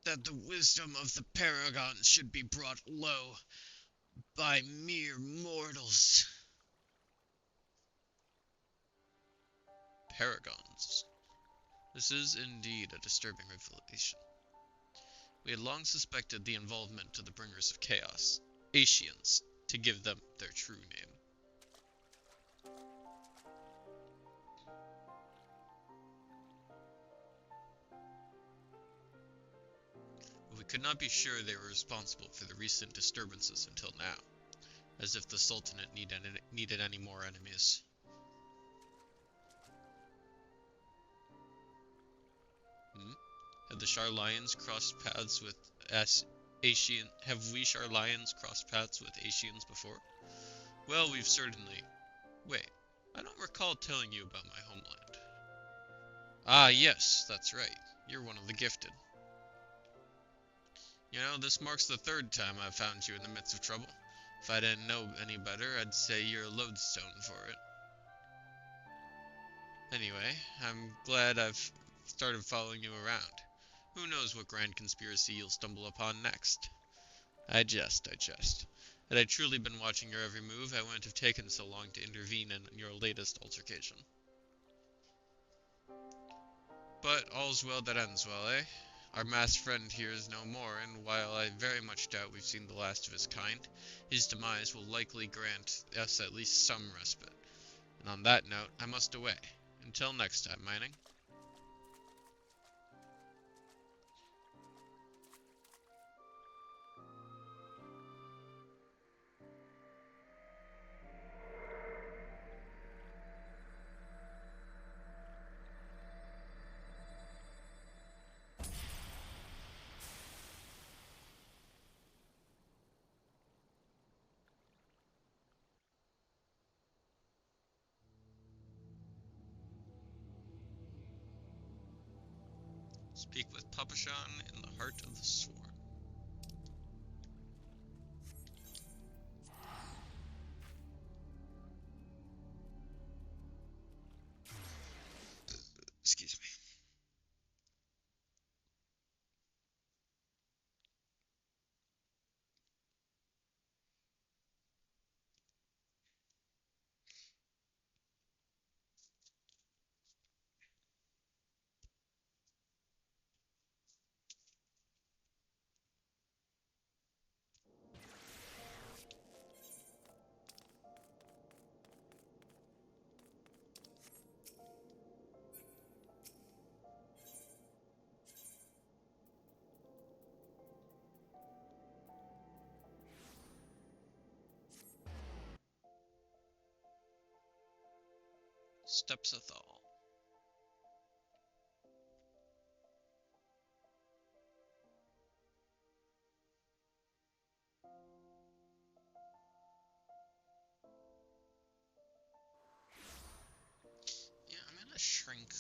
That the wisdom of the paragons should be brought low by mere mortals. Paragons. This is indeed a disturbing revelation. We had long suspected the involvement of the bringers of chaos, Asians, to give them their true name. We could not be sure they were responsible for the recent disturbances until now, as if the Sultanate needed any more enemies. Have the Shar Lions crossed paths with Asian? Have we Shar Lions crossed paths with Asians before? Well, we've certainly. Wait, I don't recall telling you about my homeland. Ah, yes, that's right. You're one of the gifted. You know, this marks the third time I've found you in the midst of trouble. If I didn't know any better, I'd say you're a lodestone for it. Anyway, I'm glad I've started following you around. Who knows what grand conspiracy you'll stumble upon next? I jest, I jest. Had I truly been watching your every move, I wouldn't have taken so long to intervene in your latest altercation. But all's well that ends well, eh? Our masked friend here is no more, and while I very much doubt we've seen the last of his kind, his demise will likely grant us at least some respite. And on that note, I must away. Until next time, mining. Speak with Papashan in the heart of the swarm. Excuse me. Stepsathal. Yeah, I'm gonna shrink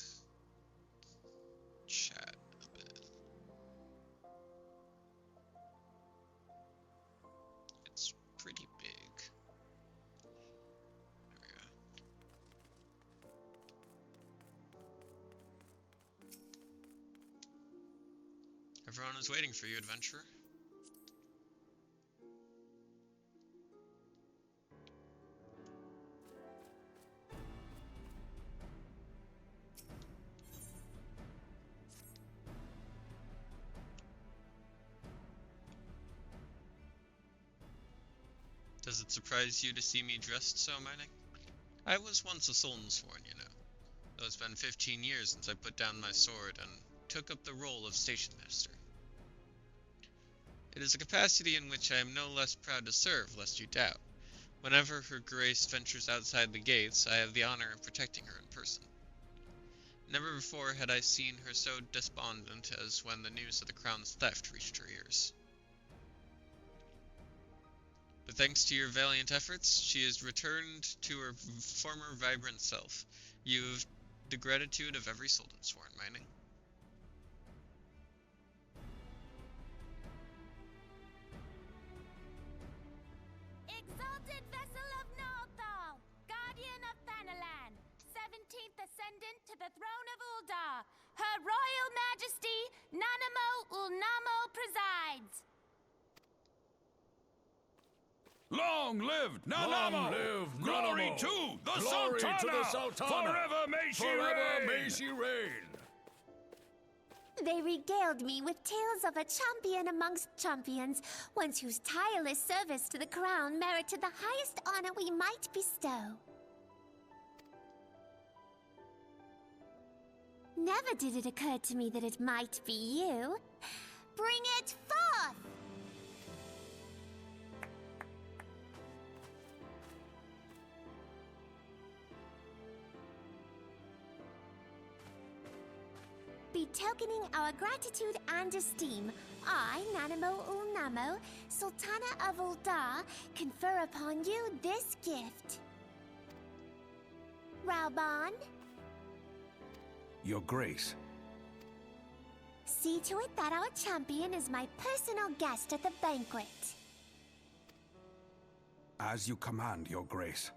chat a bit. It's pretty big. There we go. Everyone is waiting for you, adventurer. Does it surprise you to see me dressed so, mining? I was once a Solnsworn, you know. Though it's been 15 years since I put down my sword and took up the role of station master. It is a capacity in which I am no less proud to serve, lest you doubt. Whenever Her Grace ventures outside the gates, I have the honor of protecting her in person. Never before had I seen her so despondent as when the news of the crown's theft reached her ears. But thanks to your valiant efforts, she has returned to her former vibrant self. You have the gratitude of every Soldensworn, mining. Exalted vessel of Nalthal, guardian of Thanalan, 17th ascendant to the throne of Uldar, Her Royal Majesty Nanamo Ulnamo presides. Long live Nanamo! Long live Glory Nanamo! to the Glory Sultana! to the Sultana! Forever may she Forever reign! may she reign! They regaled me with tales of a champion amongst champions, one whose tireless service to the crown merited the highest honor we might bestow. Never did it occur to me that it might be you. Bring it forth! Betokening our gratitude and esteem, I, Nanamo Ulnamo, Sultana of Uldar, confer upon you this gift. Rauban, Your Grace. See to it that our champion is my personal guest at the banquet. As you command, Your Grace.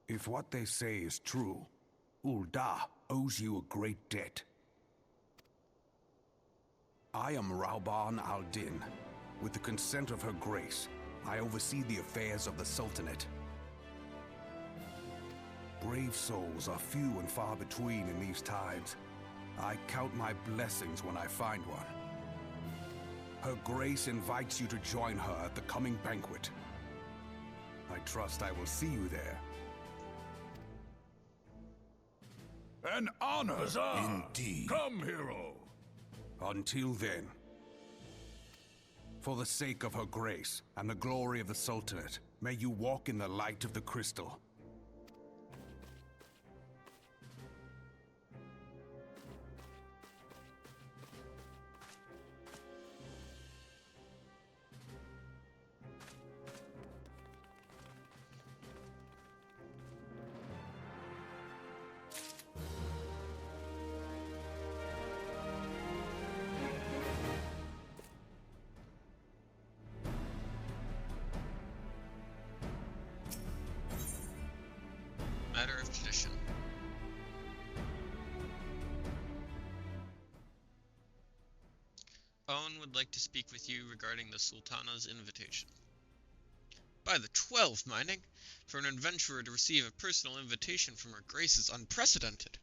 If what they say is true, Ul'dah owes you a great debt. I am Rauban al-Din. With the consent of Her Grace, I oversee the affairs of the Sultanate. Brave souls are few and far between in these times. I count my blessings when I find one. Her Grace invites you to join her at the coming banquet. I trust I will see you there. An honor. Huzzah! Indeed. Come, hero. Until then, for the sake of Her Grace and the glory of the Sultanate, may you walk in the light of the crystal. Matter of tradition. Owen would like to speak with you regarding the Sultana's invitation. By the 12, Mining! For an adventurer to receive a personal invitation from Her Grace is unprecedented.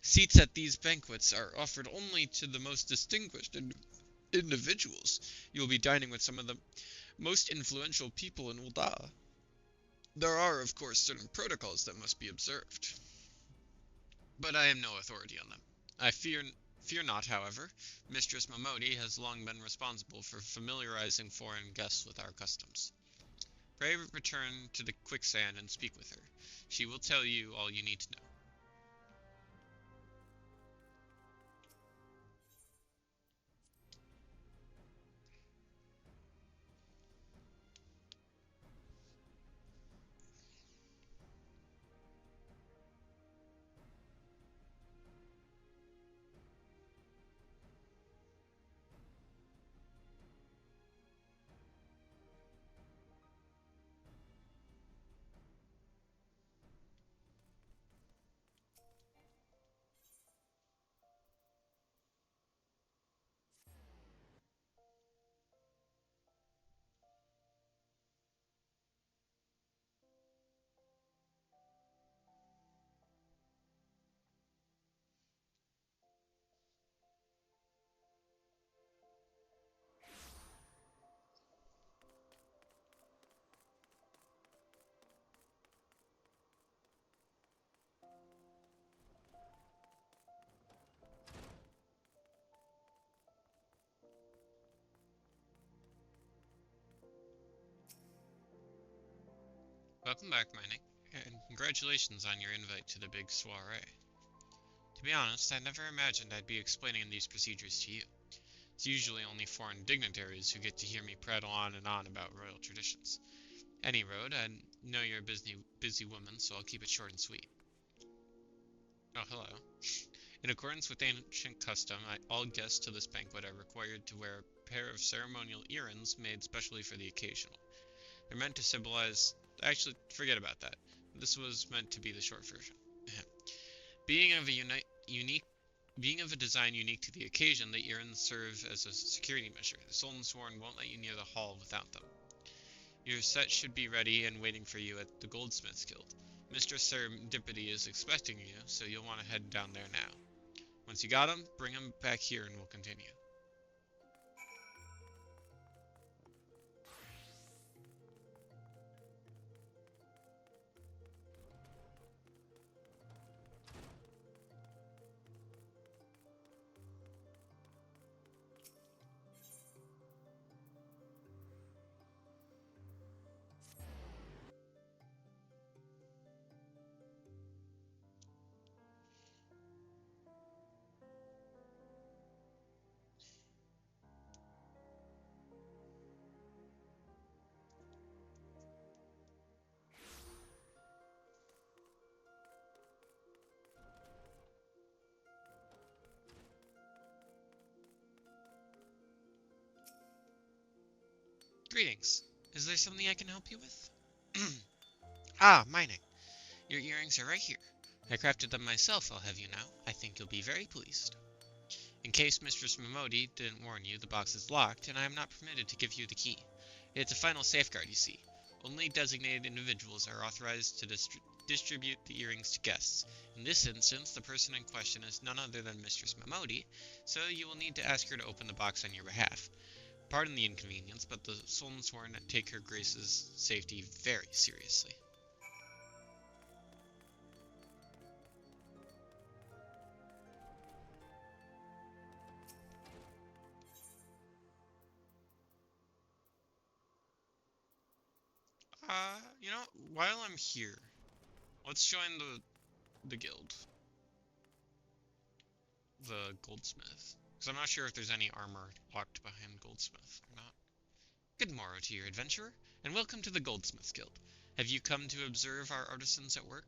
Seats at these banquets are offered only to the most distinguished individuals. You will be dining with some of the most influential people in Ul'dah. There are, of course, certain protocols that must be observed, but I am no authority on them. I fear not, however. Mistress Momodi has long been responsible for familiarizing foreign guests with our customs. Pray return to the quicksand and speak with her. She will tell you all you need to know. Welcome back, Mining, and congratulations on your invite to the big soiree. To be honest, I never imagined I'd be explaining these procedures to you. It's usually only foreign dignitaries who get to hear me prattle on and on about royal traditions. Any road, I know you're a busy woman, so I'll keep it short and sweet. Oh, hello. In accordance with ancient custom, all guests to this banquet are required to wear a pair of ceremonial earrings made specially for the occasion. They're meant to symbolize... Actually, forget about that. This was meant to be the short version. Being of a design unique to the occasion, the earrings serve as a security measure. The Sultan Sworn won't let you near the hall without them. Your set should be ready and waiting for you at the Goldsmiths Guild. Mistress Serendipity is expecting you, so you'll want to head down there now. Once you got them, bring them back here and we'll continue. Greetings. Is there something I can help you with? Ah, mining. Your earrings are right here. I crafted them myself, I'll have you know. I think you'll be very pleased. In case Mistress Momodi didn't warn you, the box is locked, and I am not permitted to give you the key. It's a final safeguard, you see. Only designated individuals are authorized to distribute the earrings to guests. In this instance, the person in question is none other than Mistress Momodi, so you will need to ask her to open the box on your behalf. Pardon the inconvenience, but the Solnsworn take her Grace's safety very seriously. You know, while I'm here, let's join the guild. The goldsmith. Because I'm not sure if there's any armor locked behind goldsmith or not. Good morrow to you, adventurer, and welcome to the Goldsmiths Guild. Have you come to observe our artisans at work?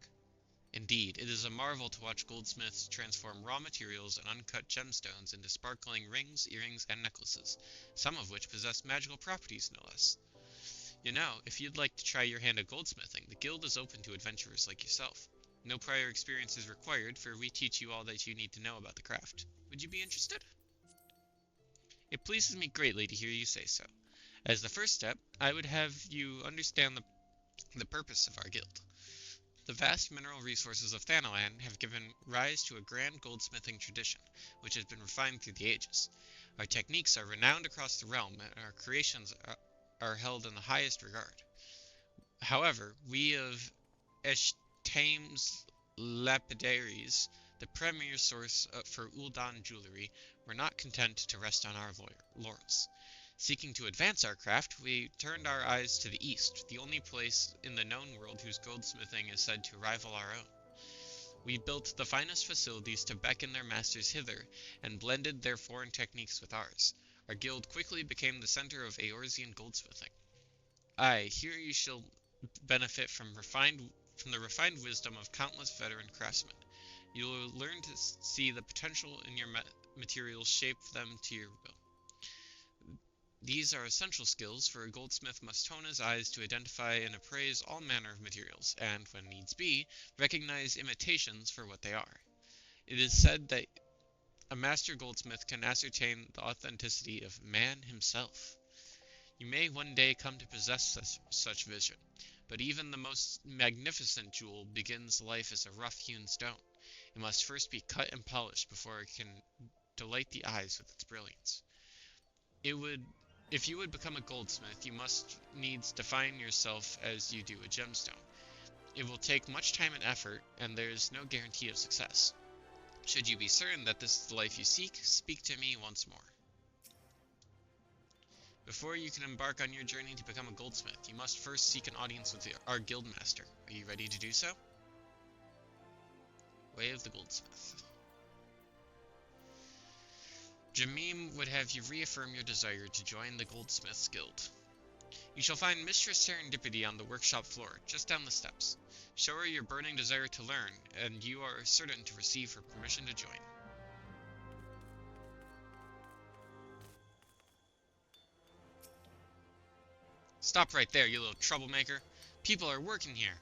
Indeed, it is a marvel to watch goldsmiths transform raw materials and uncut gemstones into sparkling rings, earrings, and necklaces, some of which possess magical properties, no less. You know, if you'd like to try your hand at goldsmithing, the guild is open to adventurers like yourself. No prior experience is required, for we teach you all that you need to know about the craft. Would you be interested? It pleases me greatly to hear you say so. As the first step, I would have you understand the purpose of our guild. The vast mineral resources of Thanalan have given rise to a grand goldsmithing tradition, which has been refined through the ages. Our techniques are renowned across the realm, and our creations are held in the highest regard. However, we of Eshtame's lapidaries, the premier source for Uldan jewelry, were not content to rest on our laurels. Seeking to advance our craft, we turned our eyes to the east, the only place in the known world whose goldsmithing is said to rival our own. We built the finest facilities to beckon their masters hither, and blended their foreign techniques with ours. Our guild quickly became the center of Eorzean goldsmithing. Aye, here you shall benefit from the refined wisdom of countless veteran craftsmen. You will learn to see the potential in your materials, shape them to your will. These are essential skills, for a goldsmith must hone his eyes to identify and appraise all manner of materials, and, when needs be, recognize imitations for what they are. It is said that a master goldsmith can ascertain the authenticity of man himself. You may one day come to possess such vision, but even the most magnificent jewel begins life as a rough-hewn stone. It must first be cut and polished before it can delight the eyes with its brilliance. If you would become a goldsmith, you must needs define yourself as you do a gemstone. It will take much time and effort, and there is no guarantee of success. Should you be certain that this is the life you seek, speak to me once more. Before you can embark on your journey to become a goldsmith, you must first seek an audience with our guildmaster. Are you ready to do so? Way of the Goldsmith. Jamim would have you reaffirm your desire to join the Goldsmiths Guild. You shall find Mistress Serendipity on the workshop floor, just down the steps. Show her your burning desire to learn, and you are certain to receive her permission to join. Stop right there, you little troublemaker. People are working here.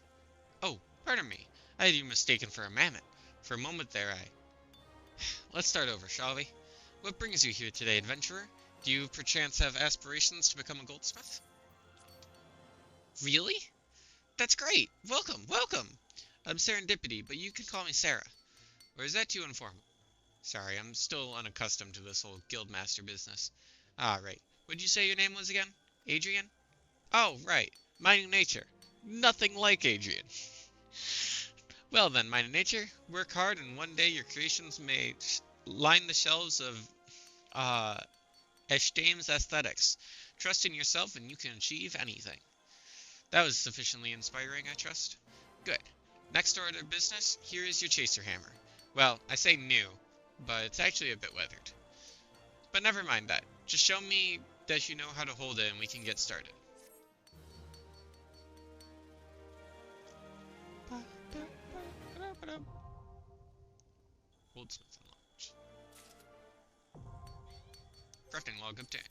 Oh, pardon me. I had you mistaken for a mammoth. For a moment there, Let's start over, shall we? What brings you here today, adventurer? Do you perchance have aspirations to become a goldsmith? Really? That's great! Welcome, welcome! I'm Serendipity, but you can call me Sarah. Or is that too informal? Sorry, I'm still unaccustomed to this whole guildmaster business. Ah, right. What'd you say your name was again? Adrian? Oh, right. Mining Nature. Nothing like Adrian. Well then, Mining Nature, work hard and one day your creations may line the shelves of Eshtame's aesthetics. Trust in yourself and you can achieve anything. That was sufficiently inspiring, I trust. Good. Next order of business, here is your chaser hammer. Well, I say new, but it's actually a bit weathered. But never mind that. Just show me that you know how to hold it and we can get started. Goldsmith unlocked. Crafting log obtained.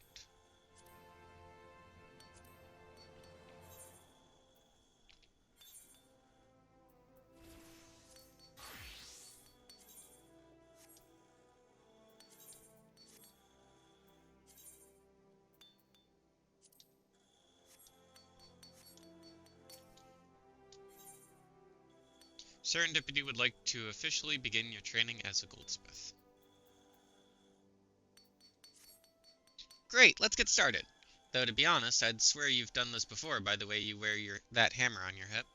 Serendipity would like to officially begin your training as a goldsmith. Great, let's get started. Though to be honest, I'd swear you've done this before by the way you wear that hammer on your hip.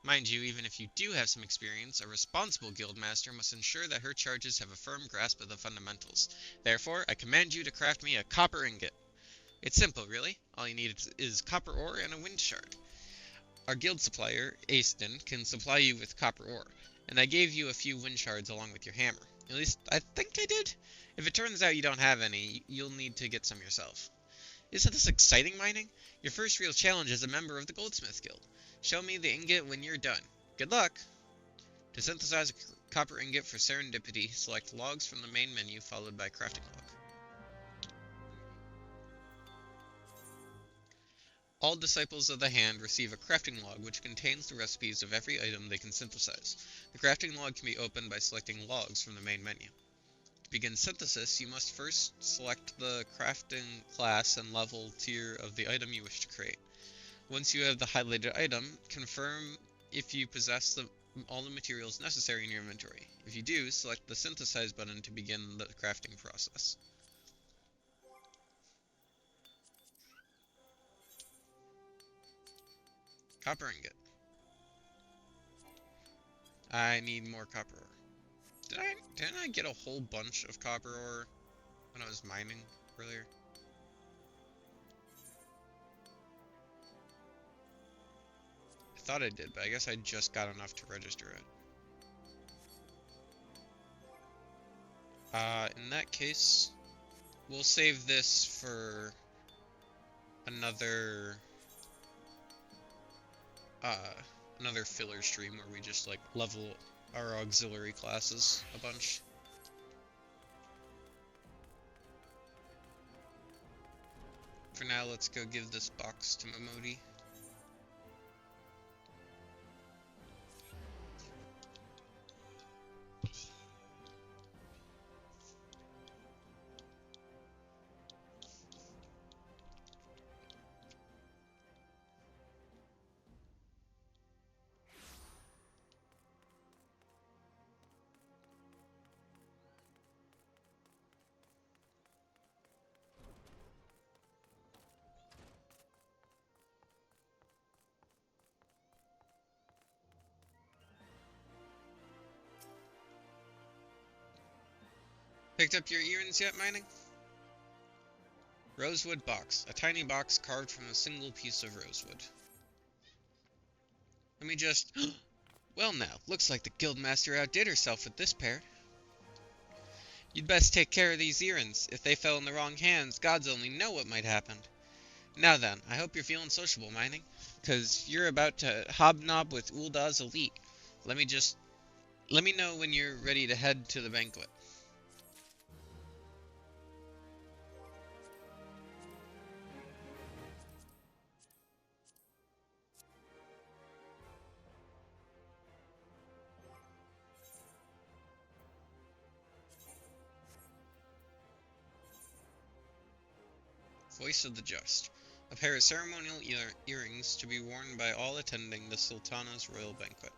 Mind you, even if you do have some experience, a responsible guildmaster must ensure that her charges have a firm grasp of the fundamentals. Therefore, I command you to craft me a copper ingot. It's simple, really. All you need is copper ore and a wind shard. Our guild supplier, Aston, can supply you with copper ore, and I gave you a few wind shards along with your hammer. At least, I think I did. If it turns out you don't have any, you'll need to get some yourself. Isn't this exciting, mining? Your first real challenge as a member of the Goldsmith Guild. Show me the ingot when you're done. Good luck! To synthesize a copper ingot for serendipity, select logs from the main menu followed by crafting log. All disciples of the hand receive a crafting log which contains the recipes of every item they can synthesize. The crafting log can be opened by selecting logs from the main menu. To begin synthesis, you must first select the crafting class and level tier of the item you wish to create. Once you have the highlighted item, confirm if you possess all the materials necessary in your inventory. If you do, select the synthesize button to begin the crafting process. Copper ingot. I need more copper ore. Didn't I get a whole bunch of copper ore when I was mining earlier? I thought I did, but I guess I just got enough to register it. In that case, we'll save this for another filler stream where we just like level our auxiliary classes a bunch. For now, let's go give this box to Momodi. Picked up your earrings yet, mining? Rosewood box. A tiny box carved from a single piece of rosewood. Let me just... Well now, looks like the guildmaster outdid herself with this pair. You'd best take care of these earrings. If they fell in the wrong hands, gods only know what might happen. Now then, I hope you're feeling sociable, mining. 'Cause you're about to hobnob with Uldah's elite. Let me know when you're ready to head to the banquet. Voice of the Just. A pair of ceremonial earrings to be worn by all attending the Sultana's royal banquet.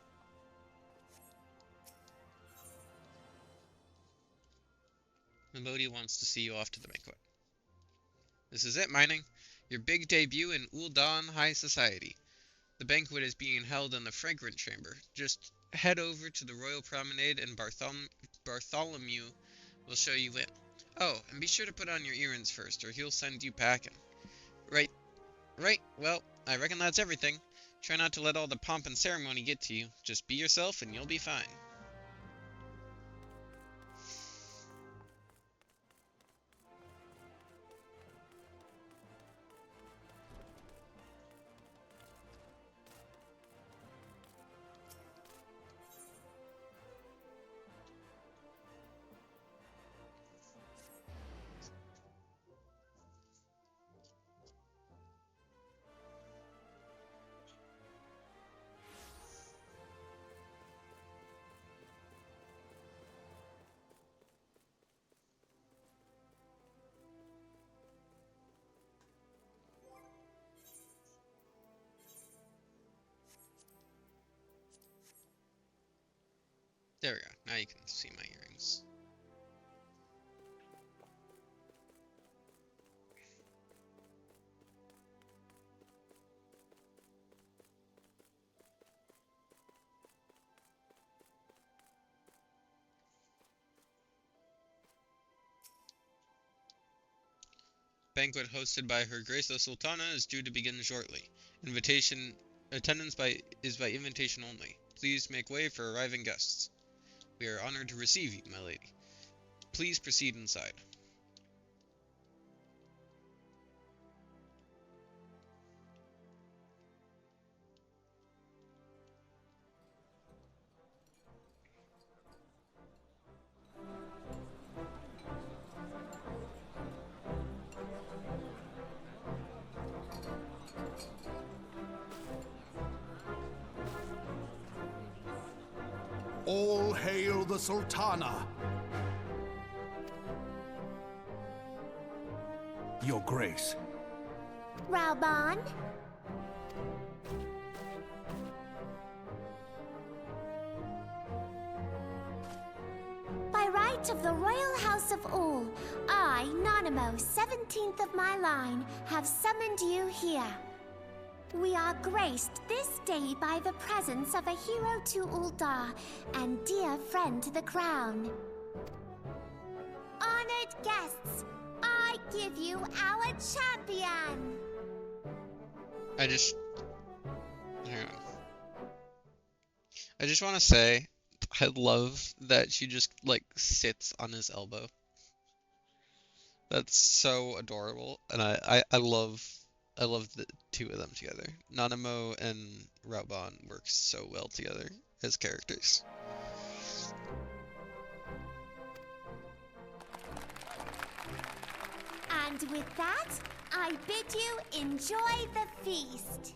Momodi wants to see you off to the banquet. This is it, mining. Your big debut in Ul'Dan High Society. The banquet is being held in the Fragrant Chamber. Just head over to the Royal Promenade and Bartholomew will show you in. Oh, and be sure to put on your earrings first, or he'll send you packing. Right, well, I reckon that's everything. Try not to let all the pomp and ceremony get to you. Just be yourself and you'll be fine. There we go. Now you can see my earrings. Banquet hosted by Her Grace the Sultana is due to begin shortly. Attendance is by invitation only. Please make way for arriving guests. We are honored to receive you, my lady. Please proceed inside. All hail the Sultana! Your Grace. Raoban? By right of the Royal House of All, I, Nanamo, 17th of my line, have summoned you here. We are graced this day by the presence of a hero to Ul'dah and dear friend to the crown. Honored guests, I give you our champion! Hang on. I just want to say, I love that she just, like, sits on his elbow. That's so adorable, and I love the two of them together. Nanamo and Raoban work so well together as characters. And with that, I bid you enjoy the feast.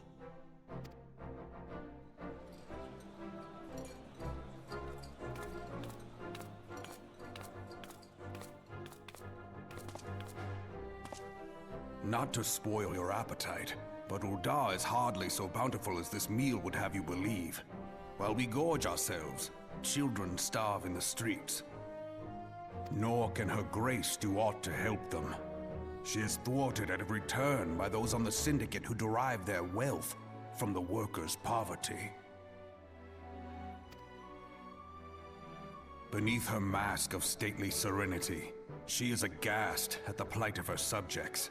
Not to spoil your appetite, but Ul'dah is hardly so bountiful as this meal would have you believe. While we gorge ourselves, children starve in the streets. Nor can Her Grace do aught to help them. She is thwarted at every turn by those on the Syndicate who derive their wealth from the workers' poverty. Beneath her mask of stately serenity, she is aghast at the plight of her subjects.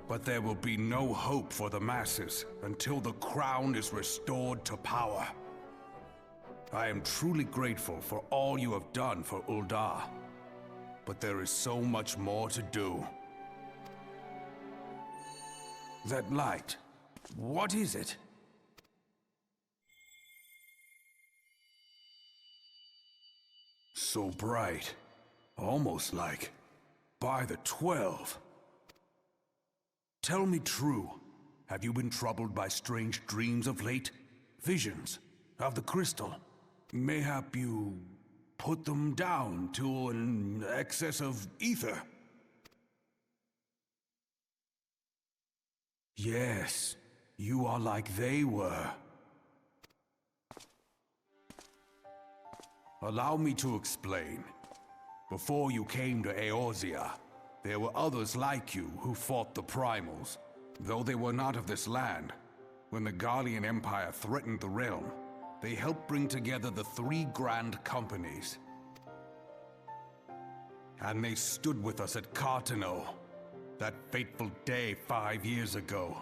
But there will be no hope for the masses until the crown is restored to power. I am truly grateful for all you have done for Ul'dah, but there is so much more to do. That light, what is it? So bright, almost like by the 12. Tell me true, have you been troubled by strange dreams of late? Visions of the crystal? Mayhap you put them down to an excess of ether? Yes, you are like they were. Allow me to explain. Before you came to Eorzea, there were others like you who fought the Primals. Though they were not of this land, when the Garlean Empire threatened the realm, they helped bring together the 3 grand companies. And they stood with us at Cartano, that fateful day 5 years ago,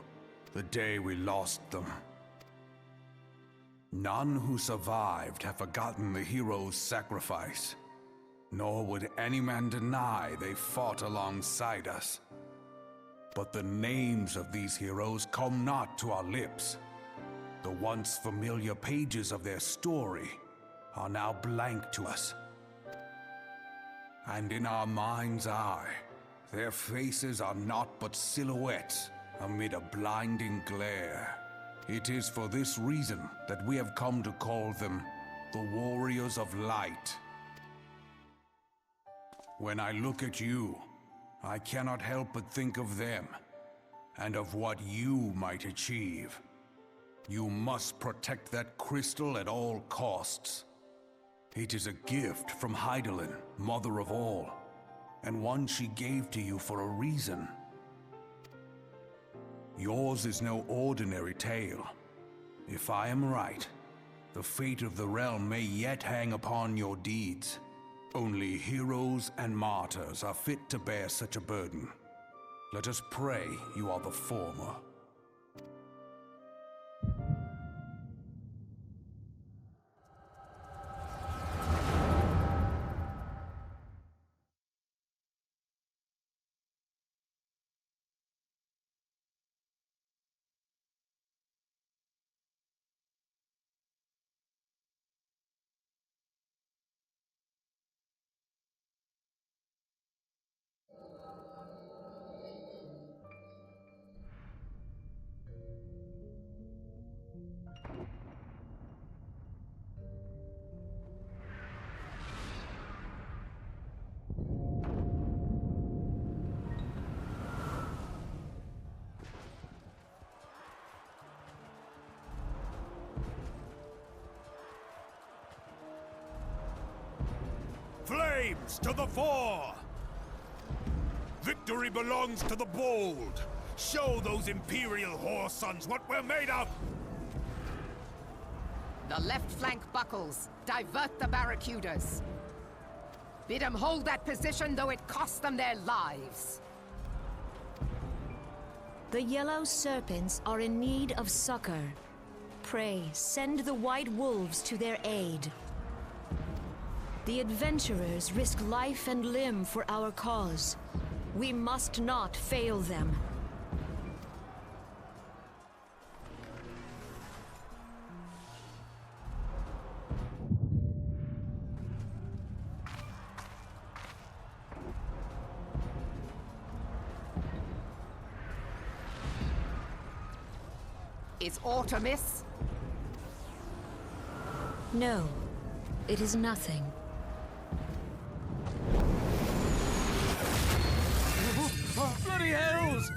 the day we lost them. None who survived have forgotten the heroes' sacrifice. Nor would any man deny they fought alongside us. But the names of these heroes come not to our lips. The once familiar pages of their story are now blank to us. And in our mind's eye, their faces are naught but silhouettes amid a blinding glare. It is for this reason that we have come to call them the Warriors of Light. When I look at you, I cannot help but think of them, and of what you might achieve. You must protect that crystal at all costs. It is a gift from Hydaelyn, mother of all, and one she gave to you for a reason. Yours is no ordinary tale. If I am right, the fate of the realm may yet hang upon your deeds. Only heroes and martyrs are fit to bear such a burden. Let us pray you are the former. Flames to the fore! Victory belongs to the bold. Show those Imperial whore sons what we're made of! The left flank buckles. Divert the barracudas. Bid them hold that position, though it cost them their lives. The Yellow Serpents are in need of succor. Pray, send the White Wolves to their aid. The adventurers risk life and limb for our cause. We must not fail them. Is aught amiss? No, it is nothing. Bloody hells!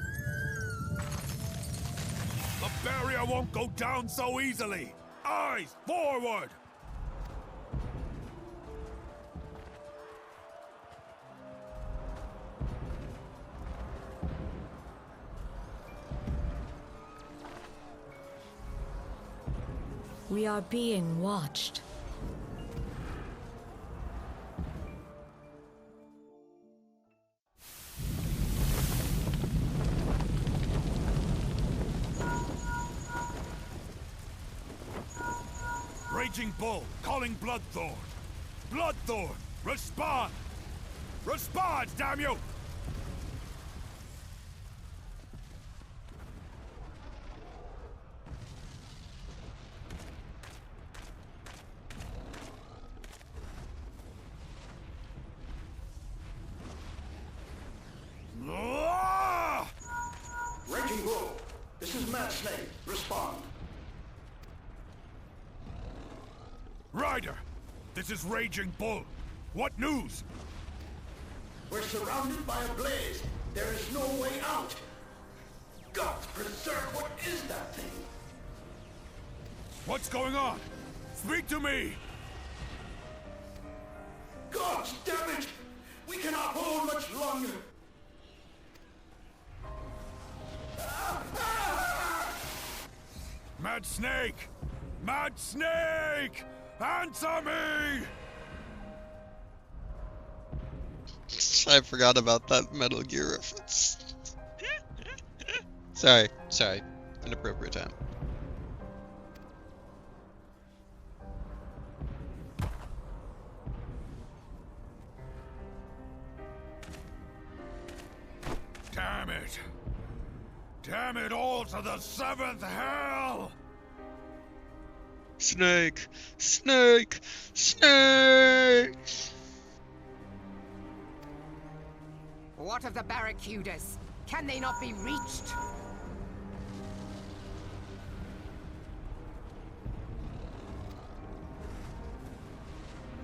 The barrier won't go down so easily! Eyes forward! We are being watched. Raging Bull, calling Bloodthorn. Bloodthorn, respond! Respond, damn you! Ah! Raging Bull, this is Mad Snake. Respond. Ryder, this is Raging Bull. What news? We're surrounded by a blaze. There is no way out. Gods preserve, what is that thing? What's going on? Speak to me! Gods damn it! We cannot hold much longer. Mad Snake! Mad Snake! Answer me! I forgot about that Metal Gear reference. Sorry. Inappropriate time. Damn it! Damn it all to the seventh hell! Snake! Snake! Snake! What of the barracudas? Can they not be reached?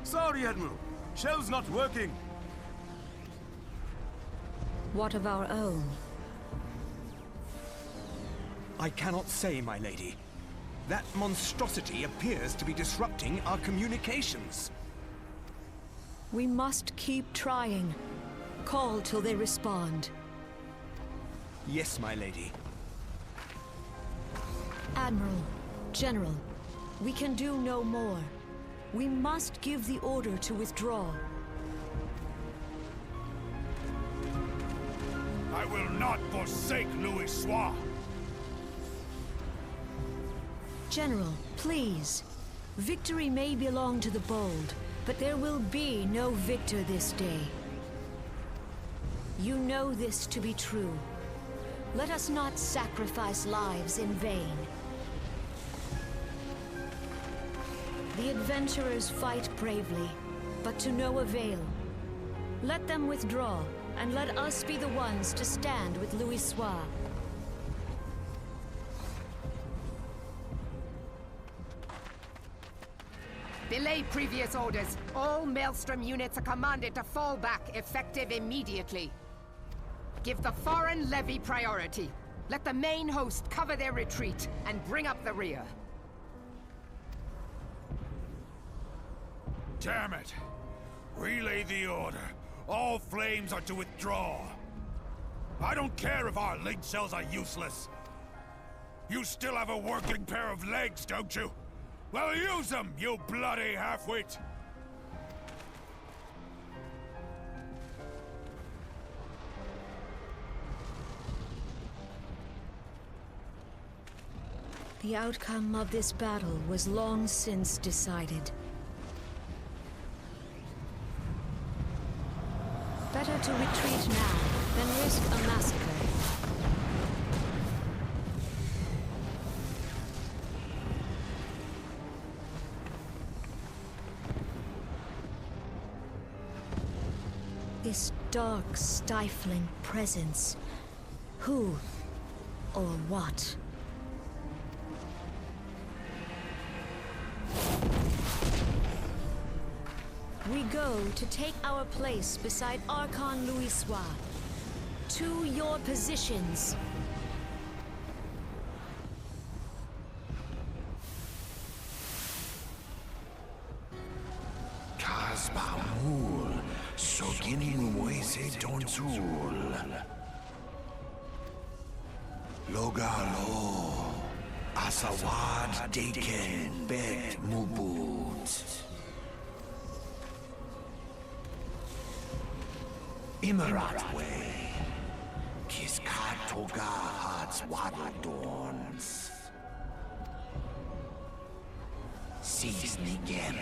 Sorry, Admiral. Shell's not working. What of our own? I cannot say, my lady. That monstrosity appears to be disrupting our communications. We must keep trying. Call till they respond. Yes, my lady. Admiral, General, we can do no more. We must give the order to withdraw. I will not forsake Louis Soir. General, please. Victory may belong to the bold, but there will be no victor this day. You know this to be true. Let us not sacrifice lives in vain. The adventurers fight bravely, but to no avail. Let them withdraw, and let us be the ones to stand with Louis Soir. Belay previous orders. All Maelstrom units are commanded to fall back, effective immediately. Give the foreign levy priority. Let the main host cover their retreat and bring up the rear. Damn it! Relay the order. All flames are to withdraw. I don't care if our link cells are useless. You still have a working pair of legs, don't you? Well, use them, you bloody half-wit! The outcome of this battle was long since decided. Better to retreat now than risk a massacre. This dark, stifling presence. Who or what? We go to take our place beside Archon Louis Soir. To your positions. Kasbamul, Soginin Wese Tonsul. Logalo, Asawad Deken Bet Mubut. Imarat Way, Kiskatoga Hats Waddledorns. Sis Nigem,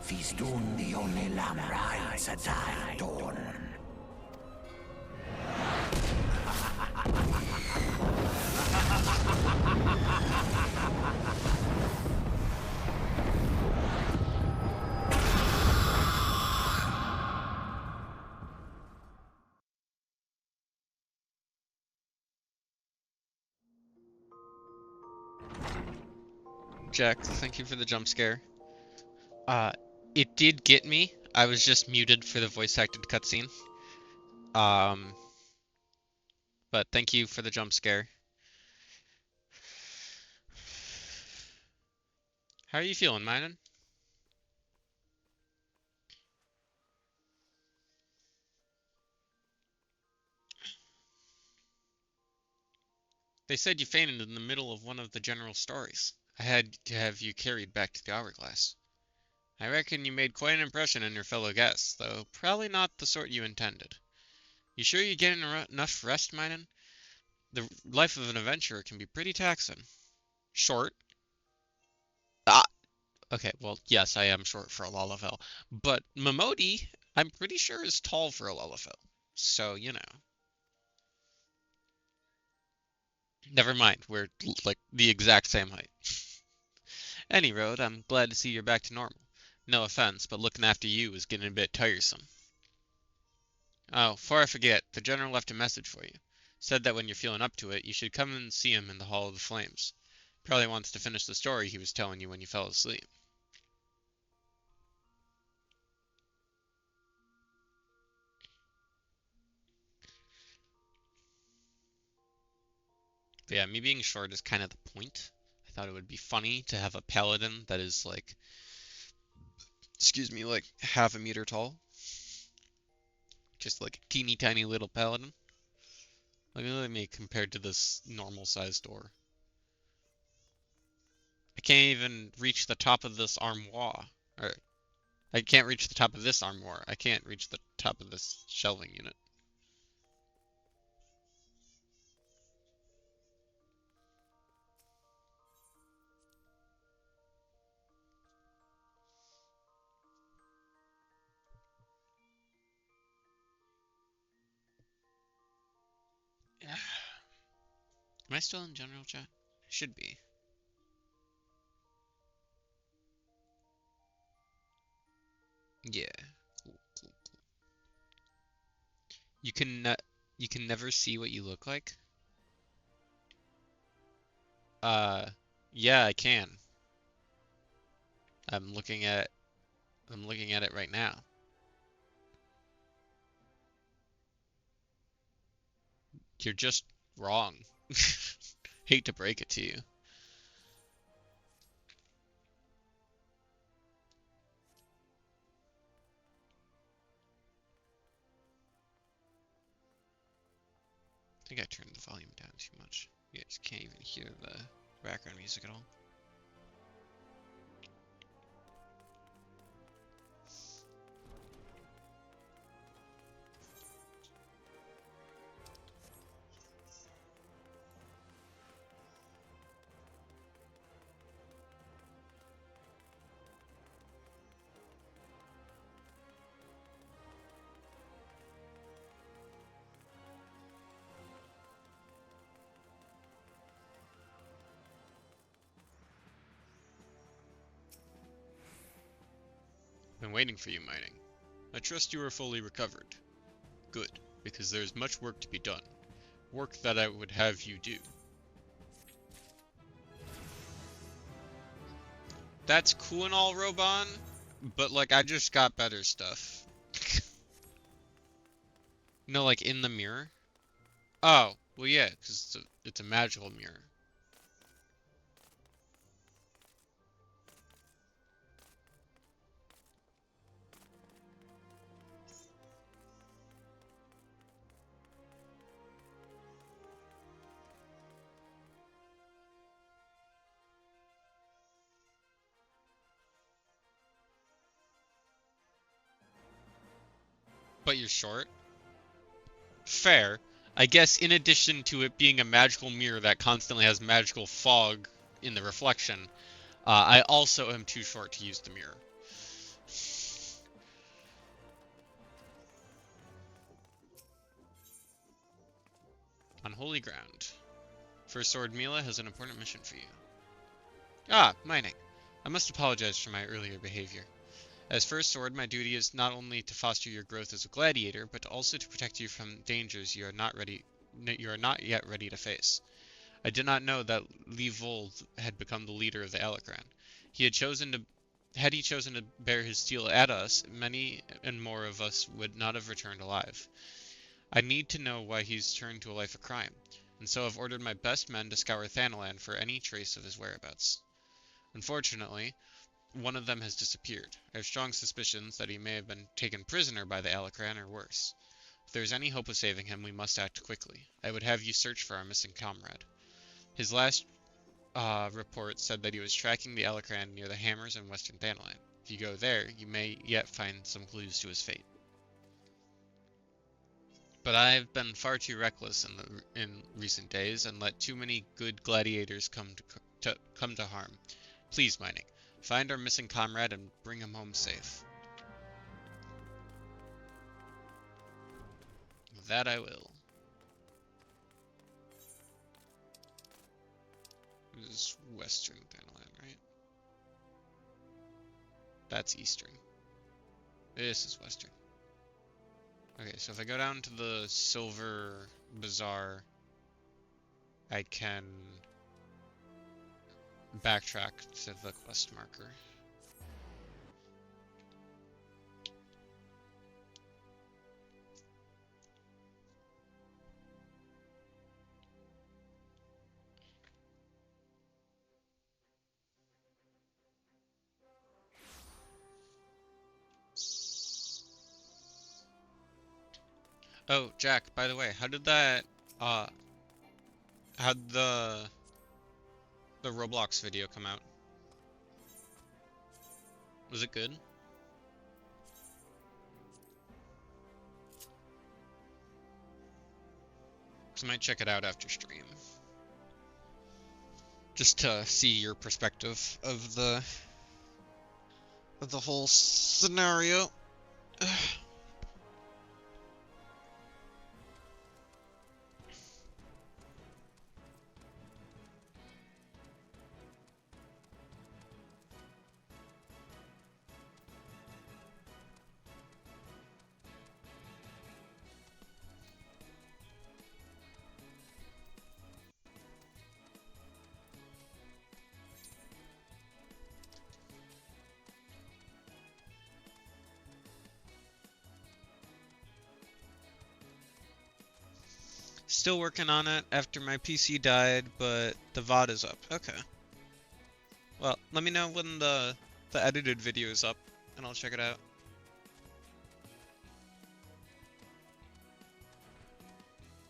Fisdun the only Lamrai Sadai Dorn. Jack, thank you for the jump scare. It did get me. I was just muted for the voice acted cutscene. But thank you for the jump scare. How are you feeling, Mynon? They said you fainted in the middle of one of the general stories. I had to have you carried back to the hourglass. I reckon you made quite an impression on your fellow guests, though probably not the sort you intended. You sure you're getting enough rest, Mynon? The life of an adventurer can be pretty taxing. Short? Ah, okay, well, yes, I am short for a Lalafell. But Momodi, I'm pretty sure is tall for a Lalafell. So, you know. Never mind, we're like the exact same height. Any road, I'm glad to see you're back to normal. No offense, but looking after you is getting a bit tiresome. Oh, before I forget, the General left a message for you. Said that when you're feeling up to it, you should come and see him in the Hall of the Flames. Probably wants to finish the story he was telling you when you fell asleep. But yeah, me being short is kind of the point, I I thought it would be funny to have a paladin that is like, excuse me, like half a meter tall. Just like a teeny tiny little paladin. Look at me compared to this normal sized door. I can't even reach the top of this armoire. Or, I can't reach the top of this armoire. I can't reach the top of this shelving unit. Am I still in general chat? Should be. Yeah. Cool, cool, cool. You can never see what you look like? Uh, yeah, I can. I'm looking at I'm looking at it right now. You're just wrong. Hate to break it to you. I think I turned the volume down too much. You guys can't even hear the background music at all. Been waiting for you, Mining. I trust you are fully recovered. Good, because there's much work to be done. Work that I would have you do. That's cool and all, Robon, but like I just got better stuff. No, like in the mirror? Oh, well yeah, because it's a magical mirror. But you're short? Fair. I guess in addition to it being a magical mirror that constantly has magical fog in the reflection, I also am too short to use the mirror. Unholy ground. First Sword Mila has an important mission for you. Ah, Mining. I must apologize for my earlier behavior. As First Sword, my duty is not only to foster your growth as a gladiator, but also to protect you from dangers you are not yet ready to face. I did not know that Levold had become the leader of the Alacran. Had he chosen to bear his steel at us, many and more of us would not have returned alive. I need to know why he's turned to a life of crime, and so I've ordered my best men to scour Thanalan for any trace of his whereabouts. Unfortunately, one of them has disappeared. I have strong suspicions that he may have been taken prisoner by the Alacran or worse. If there is any hope of saving him, we must act quickly. I would have you search for our missing comrade. His last report said that he was tracking the Alacran near the Hammers in western Thanalan. If you go there, you may yet find some clues to his fate. But I've been far too reckless in recent days and let too many good gladiators come to harm. Please, Mining, find our missing comrade and bring him home safe. That I will. This is western Thanalan, right? That's eastern. This is western. Okay, so if I go down to the Silver Bazaar, I can backtrack to the quest marker. Oh, Jack, by the way, how did that, how'd the Roblox video come out? Was it good? 'Cause I might check it out after stream. Just to see your perspective of the whole scenario. Still working on it after my PC died, but the VOD is up. Okay. Well, let me know when the edited video is up, and I'll check it out.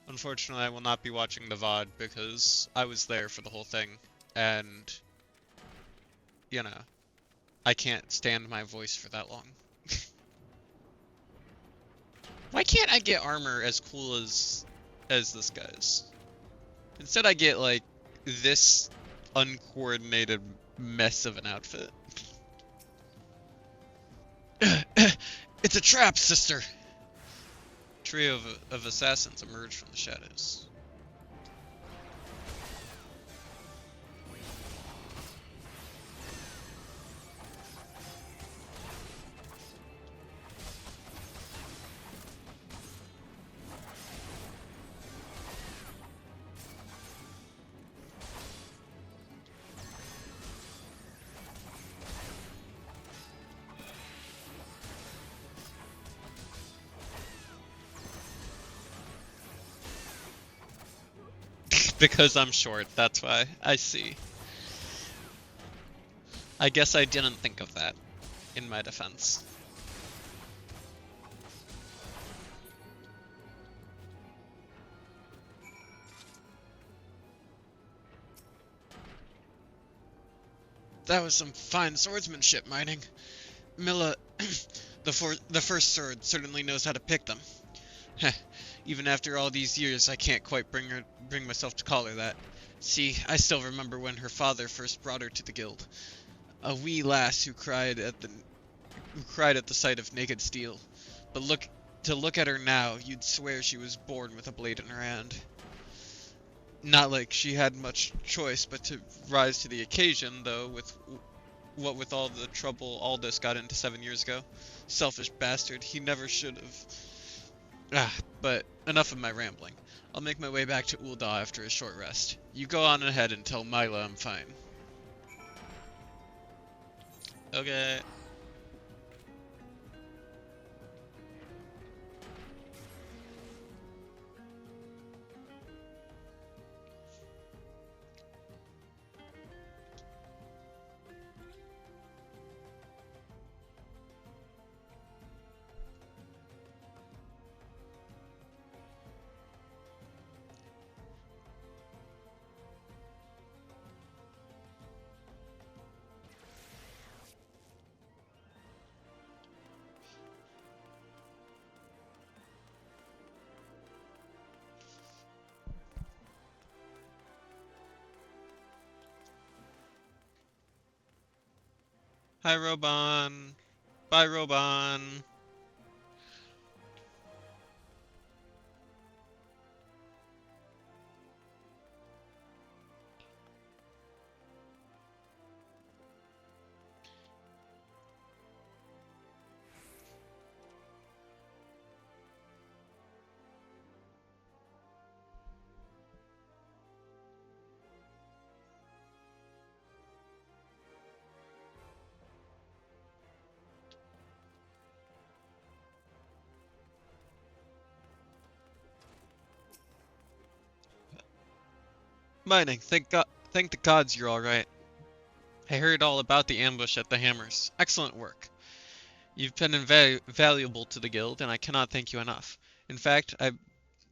Unfortunately, I will not be watching the VOD because I was there for the whole thing, and, you know, I can't stand my voice for that long. Why can't I get armor as cool as this guy's? Instead I get, like, this uncoordinated mess of an outfit. It's a trap, sister! Trio of assassins emerge from the shadows. Because I'm short, that's why. I see. I guess I didn't think of that, in my defense. That was some fine swordsmanship, Mining. Milla, the first sword, certainly knows how to pick them. Even after all these years, I can't quite bring myself to call her that. See, I still remember when her father first brought her to the guild. A wee lass who cried at the sight of naked steel. But to look at her now, you'd swear she was born with a blade in her hand. Not like she had much choice but to rise to the occasion, though, with all the trouble Aldous got into 7 years ago. Selfish bastard, he never should have. But enough of my rambling. I'll make my way back to Ul'dah after a short rest. You go on ahead and tell Mila I'm fine. Okay. Hi, Robon. Bye, Robon. Mining, thank the gods you're alright. I heard all about the ambush at the Hammers. Excellent work. You've been invaluable to the guild, and I cannot thank you enough. In fact, I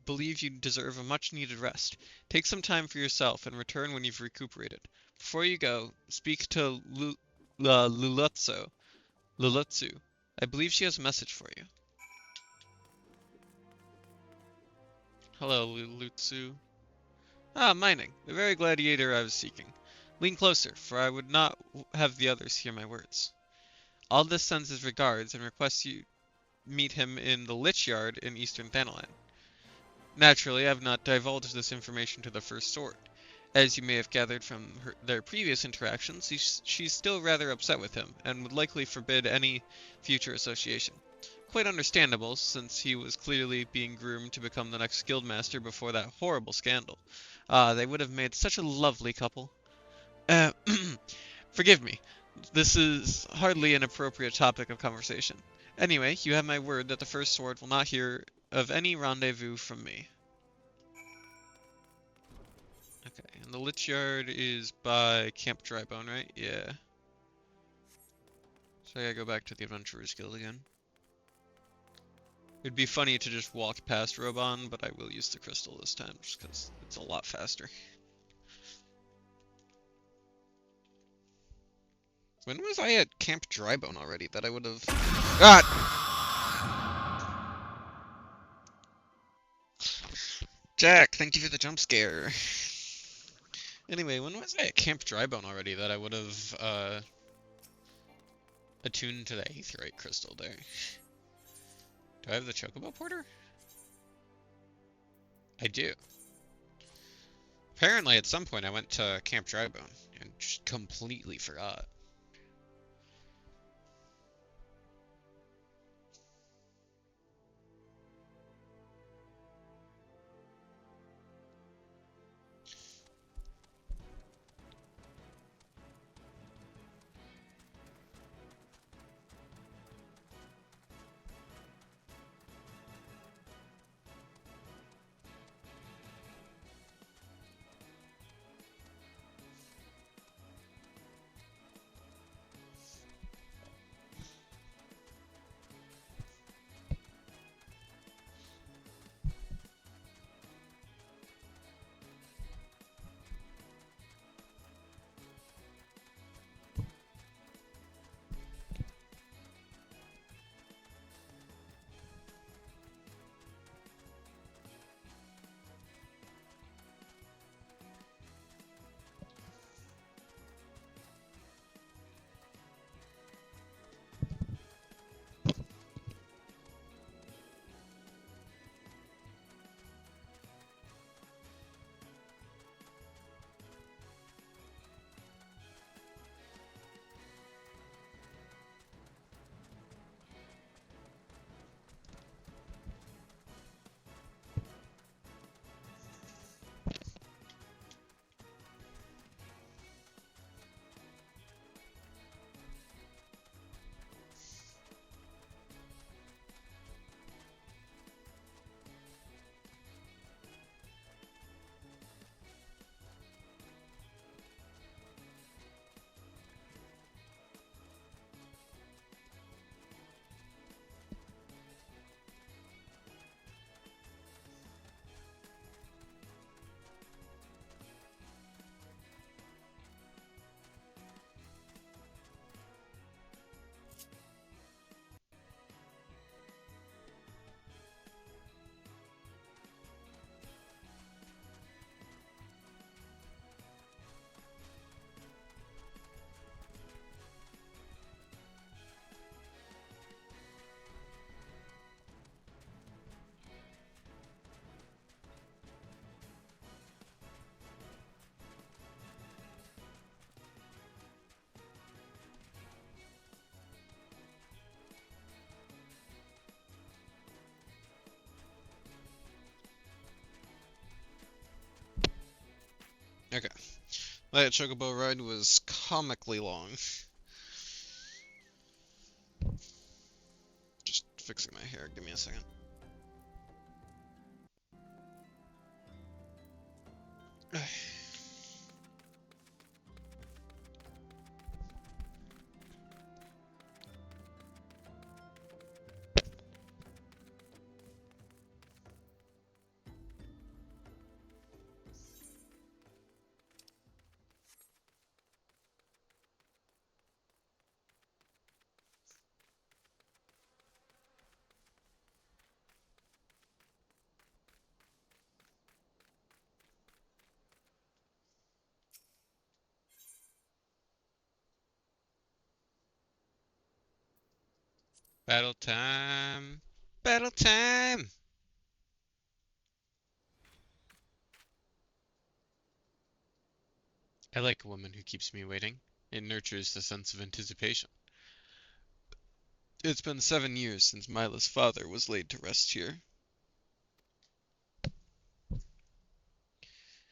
believe you deserve a much-needed rest. Take some time for yourself and return when you've recuperated. Before you go, speak to Lulutsu. I believe she has a message for you. Hello, Lulutsu. Ah, mining. The very gladiator I was seeking. Lean closer, for I would not have the others hear my words. Aldous sends his regards and requests you meet him in the Lich Yard in eastern Thanalan. Naturally, I have not divulged this information to the First Sword. As you may have gathered from their previous interactions, she's still rather upset with him, and would likely forbid any future association. Quite understandable, since he was clearly being groomed to become the next guildmaster before that horrible scandal. Ah, they would have made such a lovely couple. Uh, Forgive me. This is hardly an appropriate topic of conversation. Anyway, you have my word that the First Sword will not hear of any rendezvous from me. Okay, and the Lich Yard is by Camp Drybone, right? Yeah. So I gotta go back to the Adventurers Guild again. It'd be funny to just walk past Robon, but I will use the crystal this time, just because it's a lot faster. When was I at Camp Drybone already that I would have... Ah! Jack, thank you for the jump scare. Anyway, when was I at Camp Drybone already that I would have, attuned to the Aetheryte crystal there? Do I have the Chocobo Porter? I do. Apparently, at some point, I went to Camp Drybone and just completely forgot. Okay. That Chocobo ride was comically long. Just fixing my hair. Give me a second. Battle time! Battle time! I like a woman who keeps me waiting. It nurtures the sense of anticipation. It's been 7 years since Mila's father was laid to rest here.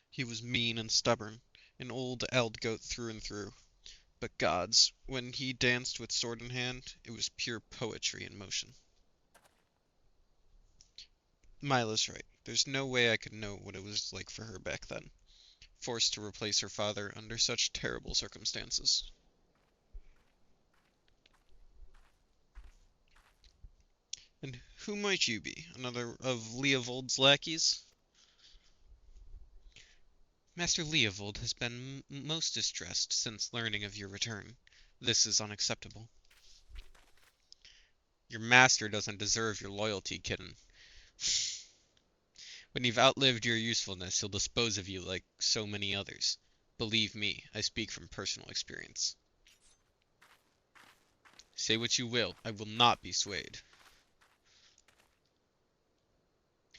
He was mean and stubborn, an old eld goat through and through. But gods, when he danced with sword in hand, it was pure poetry in motion. Mila's right. There's no way I could know what it was like for her back then, forced to replace her father under such terrible circumstances. And who might you be? Another of Leovold's lackeys? Master Leovold has been most distressed since learning of your return. This is unacceptable. Your master doesn't deserve your loyalty, kitten. When you've outlived your usefulness, he'll dispose of you like so many others. Believe me, I speak from personal experience. Say what you will, I will not be swayed.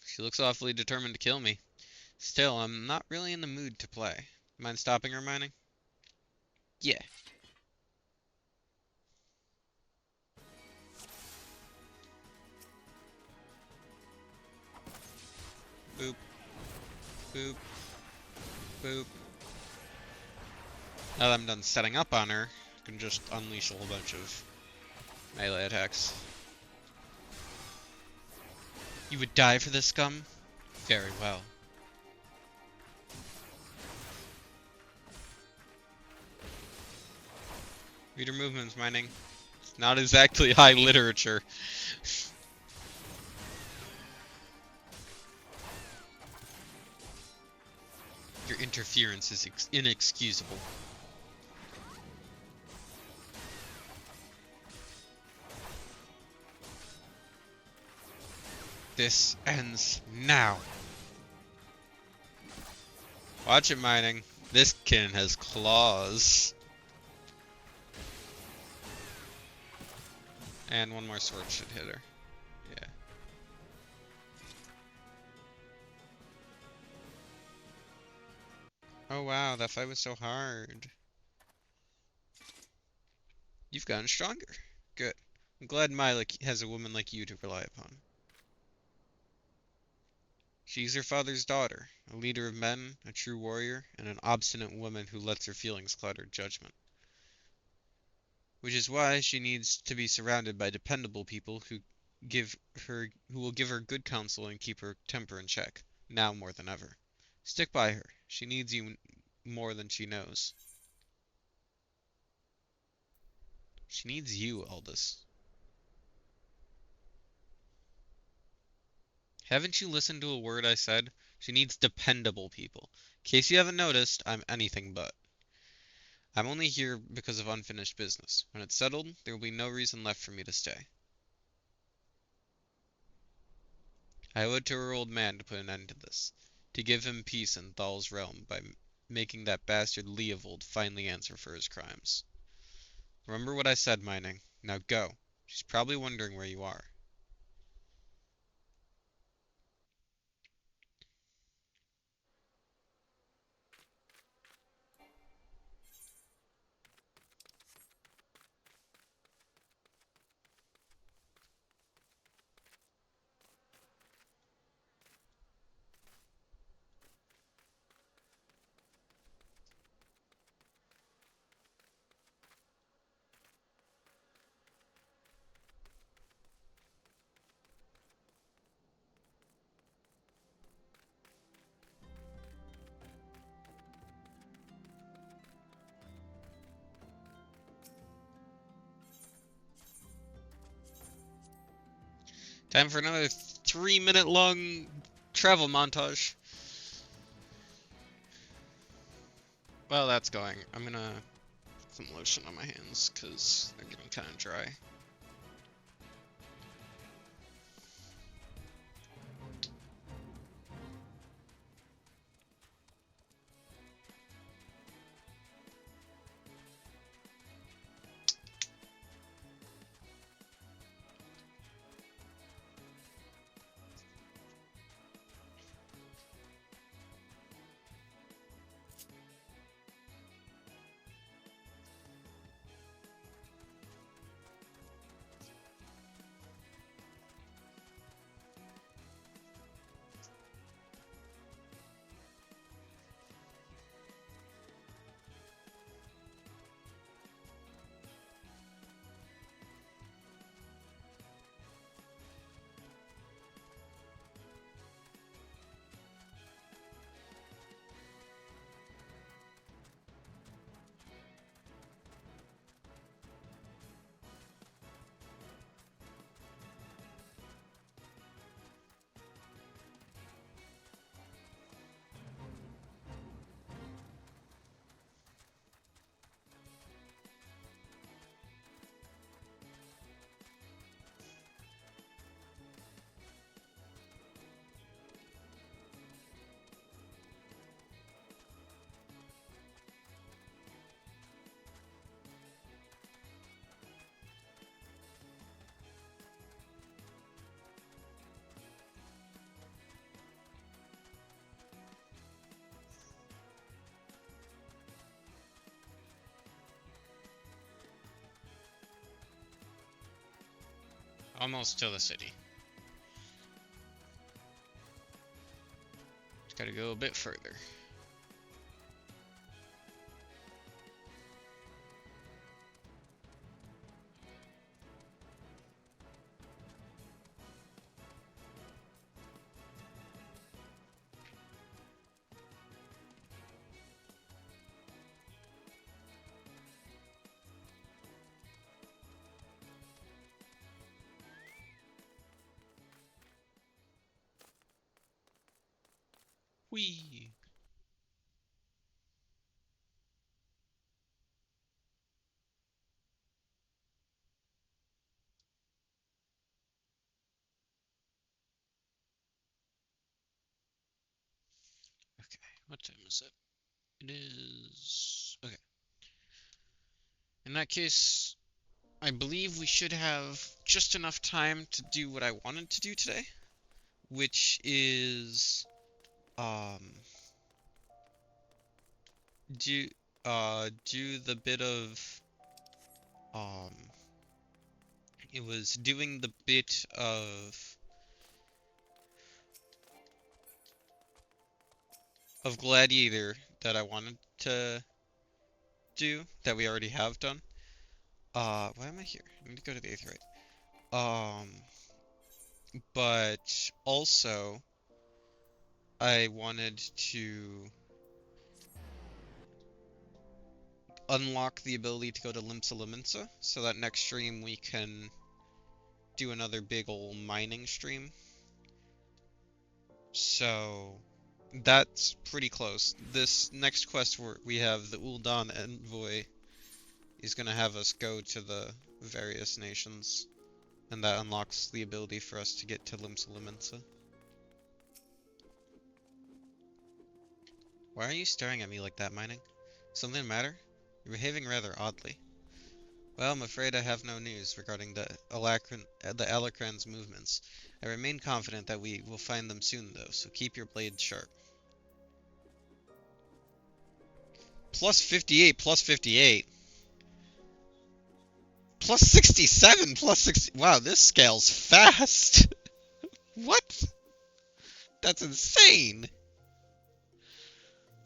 She looks awfully determined to kill me. Still, I'm not really in the mood to play. Mind stopping her mining? Yeah. Boop. Boop. Boop. Now that I'm done setting up on her, I can just unleash a whole bunch of melee attacks. You would die for this scum? Very well. Reader movements mining. It's not exactly high literature. Your interference is inexcusable. This ends now. Watch it, mining. This kitten has claws. And one more sword should hit her. Yeah. Oh wow, that fight was so hard. You've gotten stronger. Good. I'm glad Mila has a woman like you to rely upon. She's her father's daughter, a leader of men, a true warrior, and an obstinate woman who lets her feelings cloud her judgment. Which is why she needs to be surrounded by dependable people who will give her good counsel and keep her temper in check, now more than ever. Stick by her. She needs you more than she knows. She needs you, Aldous. Haven't you listened to a word I said? She needs dependable people. In case you haven't noticed, I'm anything but. I'm only here because of unfinished business. When it's settled, there will be no reason left for me to stay. I owe it to her old man to put an end to this, to give him peace in Thal's realm by making that bastard Leovold finally answer for his crimes. Remember what I said, mining. Now go. She's probably wondering where you are. Time for another 3-minute long travel montage. Well, that's going. I'm gonna put some lotion on my hands because they're getting kind of dry. Almost to the city. Just gotta go a bit further. Whee! Okay, what time is it? It is... Okay. In that case, I believe we should have just enough time to do what I wanted to do today, which is, do, do the bit of, um, it was doing the bit of Gladiator that I wanted to do, that we already have done. Why am I here? I need to go to the Aetheryte. But also, I wanted to unlock the ability to go to Limsa Limensa, so that next stream we can do another big ol' mining stream. So, that's pretty close. This next quest where we have the Ul'dan Envoy is gonna have us go to the various nations, and that unlocks the ability for us to get to Limsa Limensa. Why are you staring at me like that, Mining? Something the matter? You're behaving rather oddly. Well, I'm afraid I have no news regarding the Alacran's movements. I remain confident that we will find them soon, though, so keep your blade sharp. Plus 58, plus 58. Plus 67, plus 60. Wow, this scales fast. What? That's insane.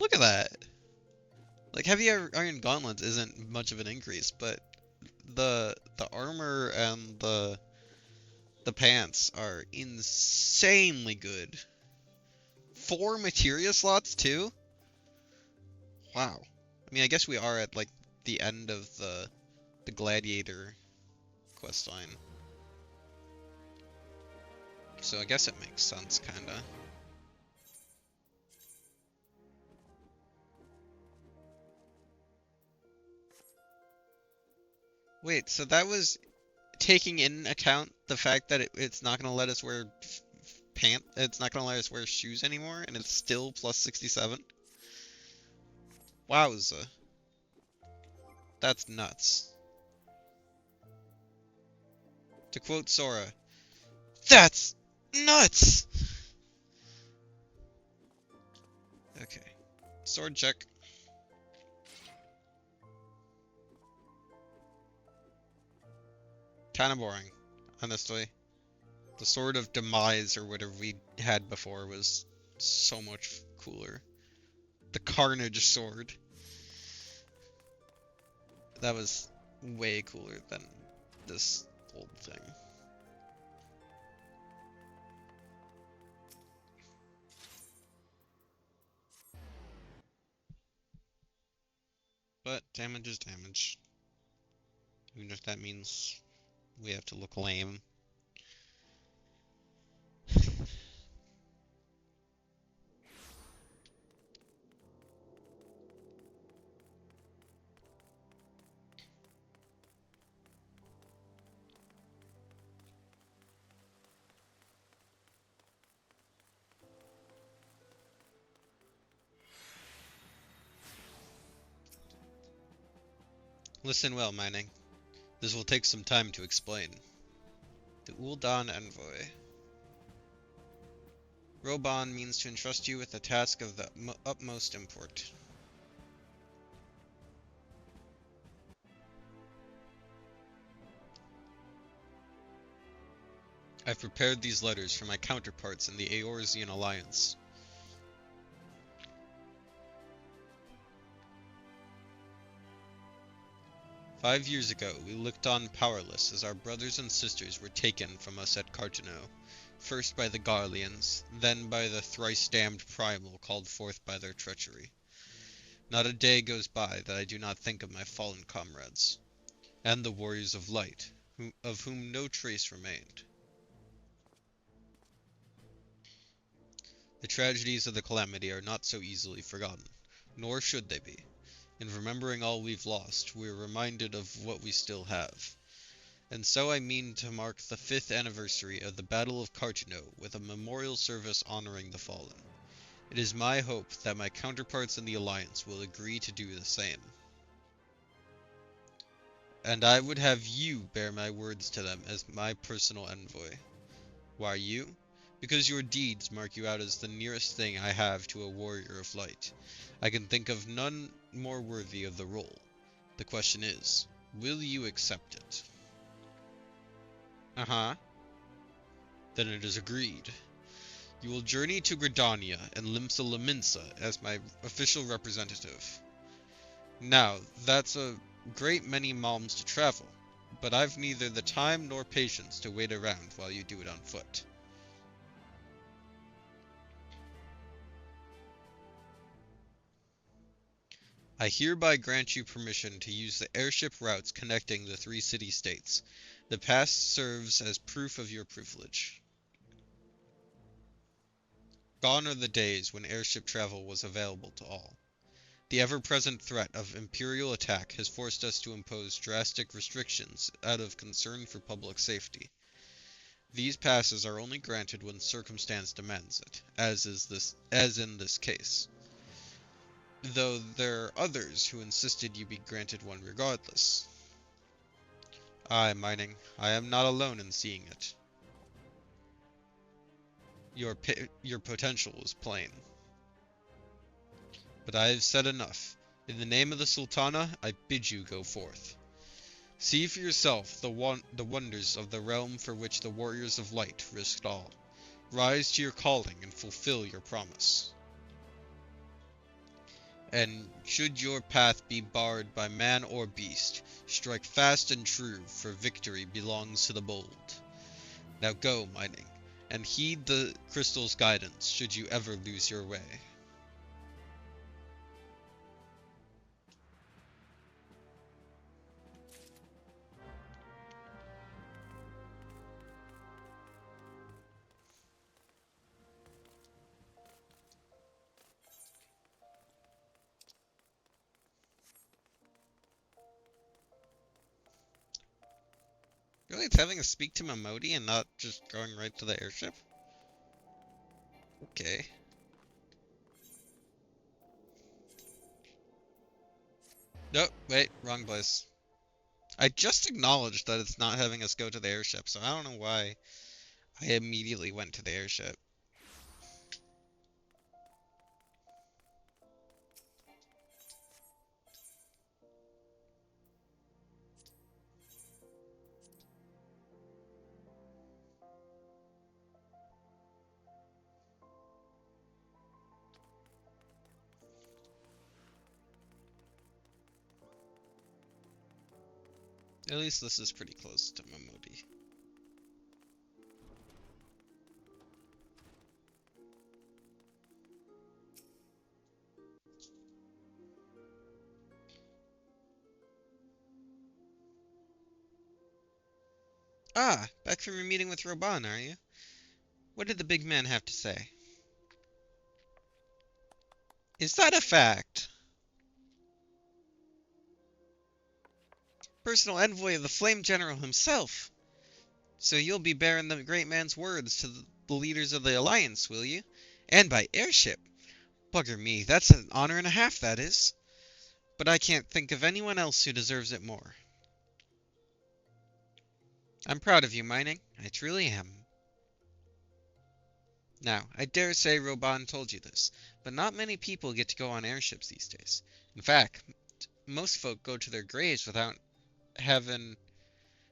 Look at that. Like, heavy iron gauntlets isn't much of an increase, but the armor and the pants are insanely good. 4 materia slots too? Wow. I mean, I guess we are at like the end of the gladiator questline. So I guess it makes sense, kinda. Wait, so that was taking in account the fact that it's not gonna let us wear it's not gonna let us wear shoes anymore, and it's still plus 67? Wowza. That's nuts. To quote Sora, that's nuts! Okay. Sword check. Kinda boring, honestly. The Sword of Demise, or whatever we had before, was so much cooler. The Carnage Sword. That was way cooler than this old thing. But damage is damage. Even if that means we have to look lame. Listen well, Mining. This will take some time to explain. The Ul'dan Envoy. Roban means to entrust you with a task of the utmost import. I've prepared these letters for my counterparts in the Eorzean Alliance. "5 years ago, we looked on powerless as our brothers and sisters were taken from us at Cargino, first by the Garleans, then by the thrice-damned Primal called forth by their treachery. Not a day goes by that I do not think of my fallen comrades, and the warriors of light, of whom no trace remained. The tragedies of the Calamity are not so easily forgotten, nor should they be. In remembering all we've lost, we are reminded of what we still have. And so I mean to mark the 5th anniversary of the Battle of Cargino with a memorial service honoring the fallen. It is my hope that my counterparts in the Alliance will agree to do the same. And I would have you bear my words to them as my personal envoy. Why you? Because your deeds mark you out as the nearest thing I have to a warrior of light. I can think of none more worthy of the role. The question is, will you accept it?" "Uh-huh." "Then it is agreed. You will journey to Gridania and Limsa Lominsa as my official representative. Now, that's a great many malms to travel, but I've neither the time nor patience to wait around while you do it on foot. I hereby grant you permission to use the airship routes connecting the 3 city-states. The pass serves as proof of your privilege. Gone are the days when airship travel was available to all. The ever-present threat of Imperial attack has forced us to impose drastic restrictions out of concern for public safety. These passes are only granted when circumstance demands it, as in this case. Though there are others who insisted you be granted one regardless. Aye, Mining, I am not alone in seeing it. Your potential is plain. But I have said enough. In the name of the Sultana, I bid you go forth. See for yourself the wonders of the realm for which the warriors of light risked all. Rise to your calling and fulfill your promise. And should your path be barred by man or beast, strike fast and true, for victory belongs to the bold. Now go, Mining, and heed the crystal's guidance should you ever lose your way." Really, it's having us speak to Momodi and not just going right to the airship? Okay. Nope, wait, wrong place. I just acknowledged that it's not having us go to the airship, so I don't know why I immediately went to the airship. At least this is pretty close to Momodi. Ah, back from your meeting with Roban, are you? What did the big man have to say? Is that a fact? Personal envoy of the Flame General himself. So you'll be bearing the great man's words to the leaders of the Alliance, will you? And by airship. Bugger me, that's an honor and a half, that is. But I can't think of anyone else who deserves it more. I'm proud of you, Mining. I truly am. Now, I dare say Roban told you this, but not many people get to go on airships these days. In fact, most folk go to their graves without having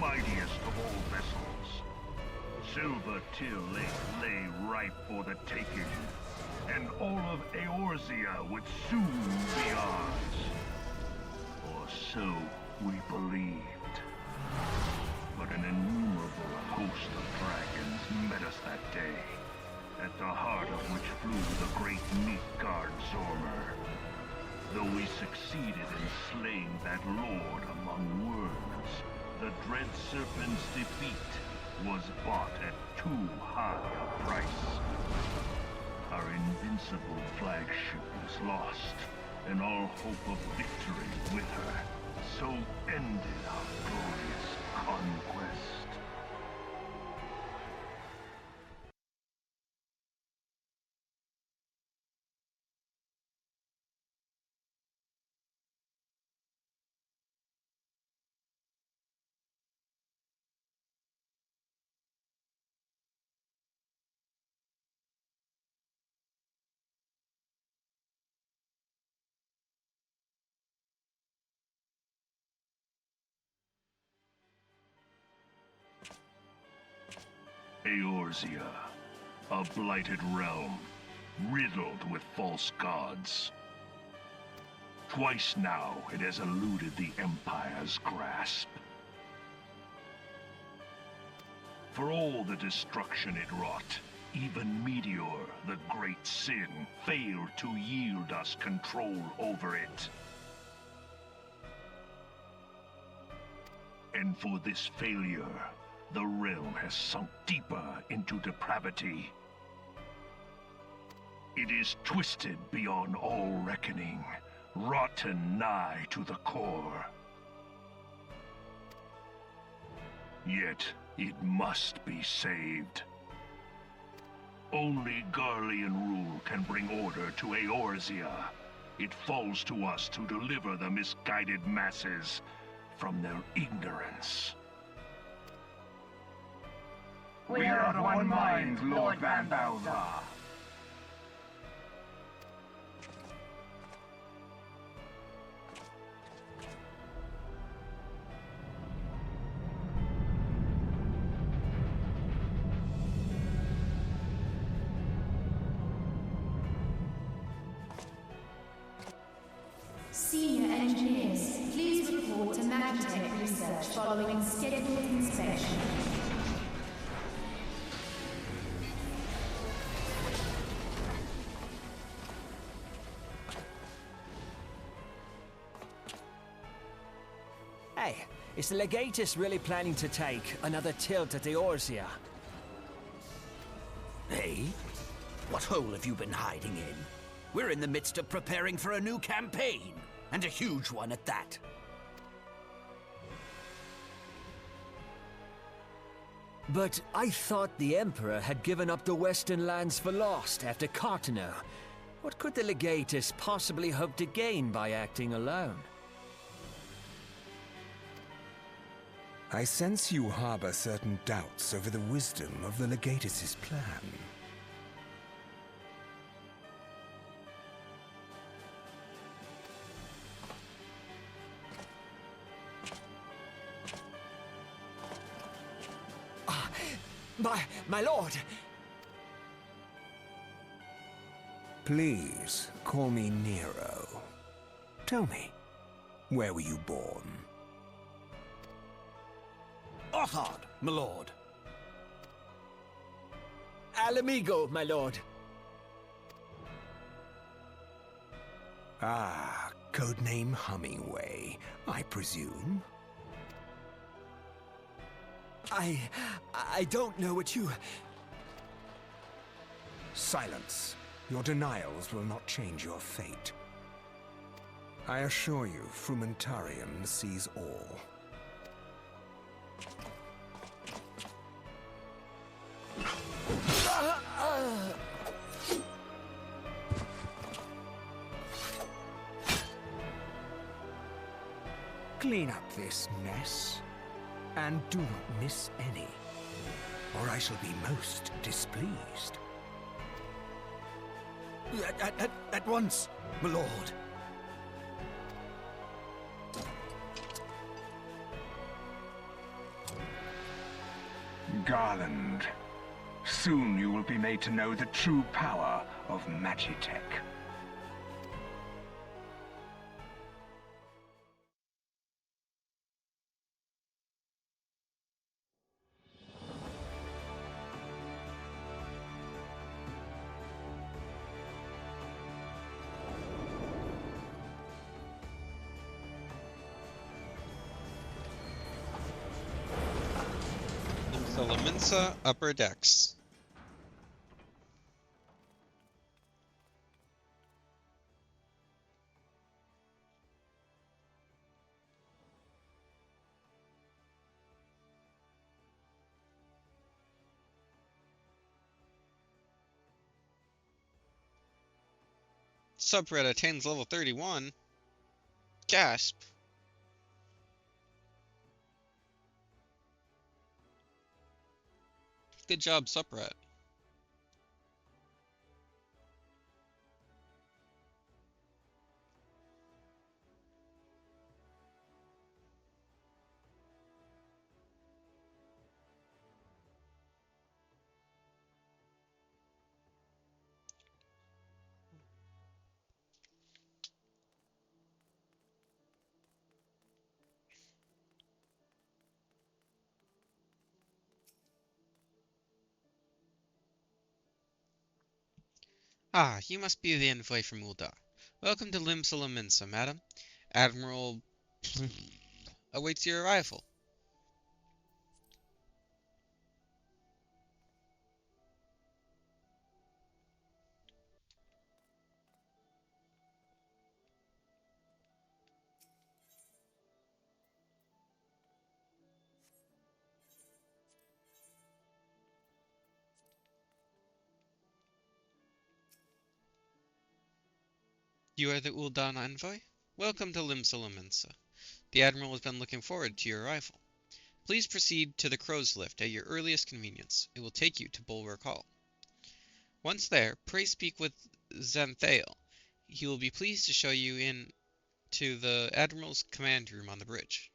mightiest of all vessels. Silver Till Lake lay ripe for the taking, and all of Eorzea would soon be ours. Or so we believed. But an innumerable host of dragons met us that day, at the heart of which flew the great Midgard Zormer. Though we succeeded in slaying that lord among worms, the dread serpent's defeat was bought at too high a price. Our invincible flagship was lost, and all hope of victory with her. So ended our glorious conquest. Eorzea, a blighted realm, riddled with false gods. Twice now it has eluded the Empire's grasp. For all the destruction it wrought, even Meteor, the great sin, failed to yield us control over it. And for this failure, the realm has sunk deeper into depravity. It is twisted beyond all reckoning, rotten nigh to the core. Yet, it must be saved. Only Garlean rule can bring order to Eorzea. It falls to us to deliver the misguided masses from their ignorance. We are of one mind, Lord Van Balthar. Senior engineers, please report to Magitech Research following scheduled inspection. Hey, is the Legatus really planning to take another tilt at Eorzea? Hey? What hole have you been hiding in? We're in the midst of preparing for a new campaign, and a huge one at that. But I thought the Emperor had given up the Western lands for lost after Cartano. What could the Legatus possibly hope to gain by acting alone? I sense you harbor certain doubts over the wisdom of the Legatus' plan. My lord! Please, call me Nero. Tell me, where were you born? Othard, my lord. Alamigo, my lord. Ah, codename Hummingway, I presume? I don't know what you... Silence. Your denials will not change your fate. I assure you, Frumentarium sees all. Clean up this mess, and do not miss any, or I shall be most displeased. At once, my lord. Garland. Soon you will be made to know the true power of Magitech. Limsa Upper Decks. Subred attains level 31. Gasp. Good job, Subred. Ah, you must be the envoy from Uldar. Welcome to Limsa Lominsa, madam. Admiral awaits your arrival. You are the Uldan envoy? Welcome to Limsa Lominsa. The Admiral has been looking forward to your arrival. Please proceed to the Crow's Lift at your earliest convenience. It will take you to Bulwark Hall. Once there, pray speak with Xanthael. He will be pleased to show you in to the Admiral's command room on the bridge.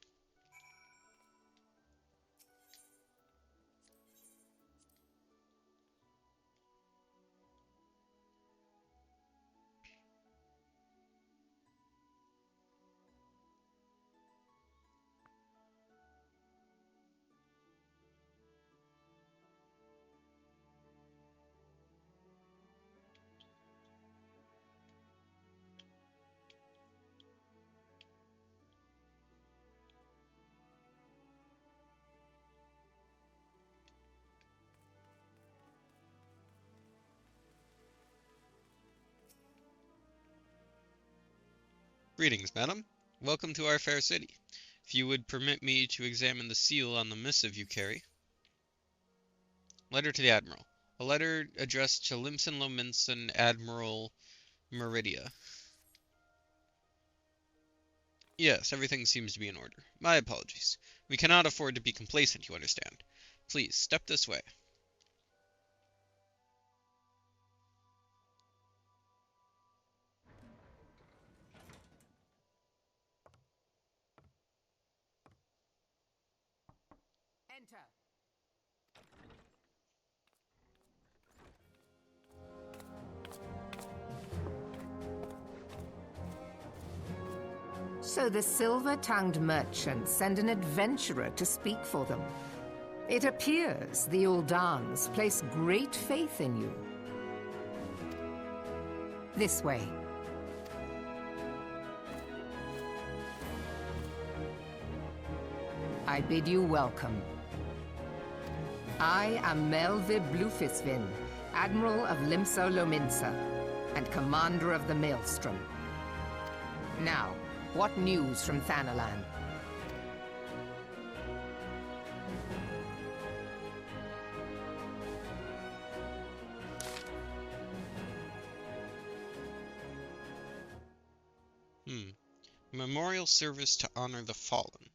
Greetings, madam. Welcome to our fair city. If you would permit me to examine the seal on the missive you carry. Letter to the Admiral. A letter addressed to Limsan Lominsan Admiral Meridia. Yes, everything seems to be in order. My apologies. We cannot afford to be complacent, you understand. Please, step this way. Enter. So the silver-tongued merchants send an adventurer to speak for them. It appears the Uldans place great faith in you. This way. I bid you welcome. I am Melve Blufisvin, Admiral of Limsa Lominsa, and Commander of the Maelstrom. Now, what news from Thanalan? Memorial service to honor the fallen.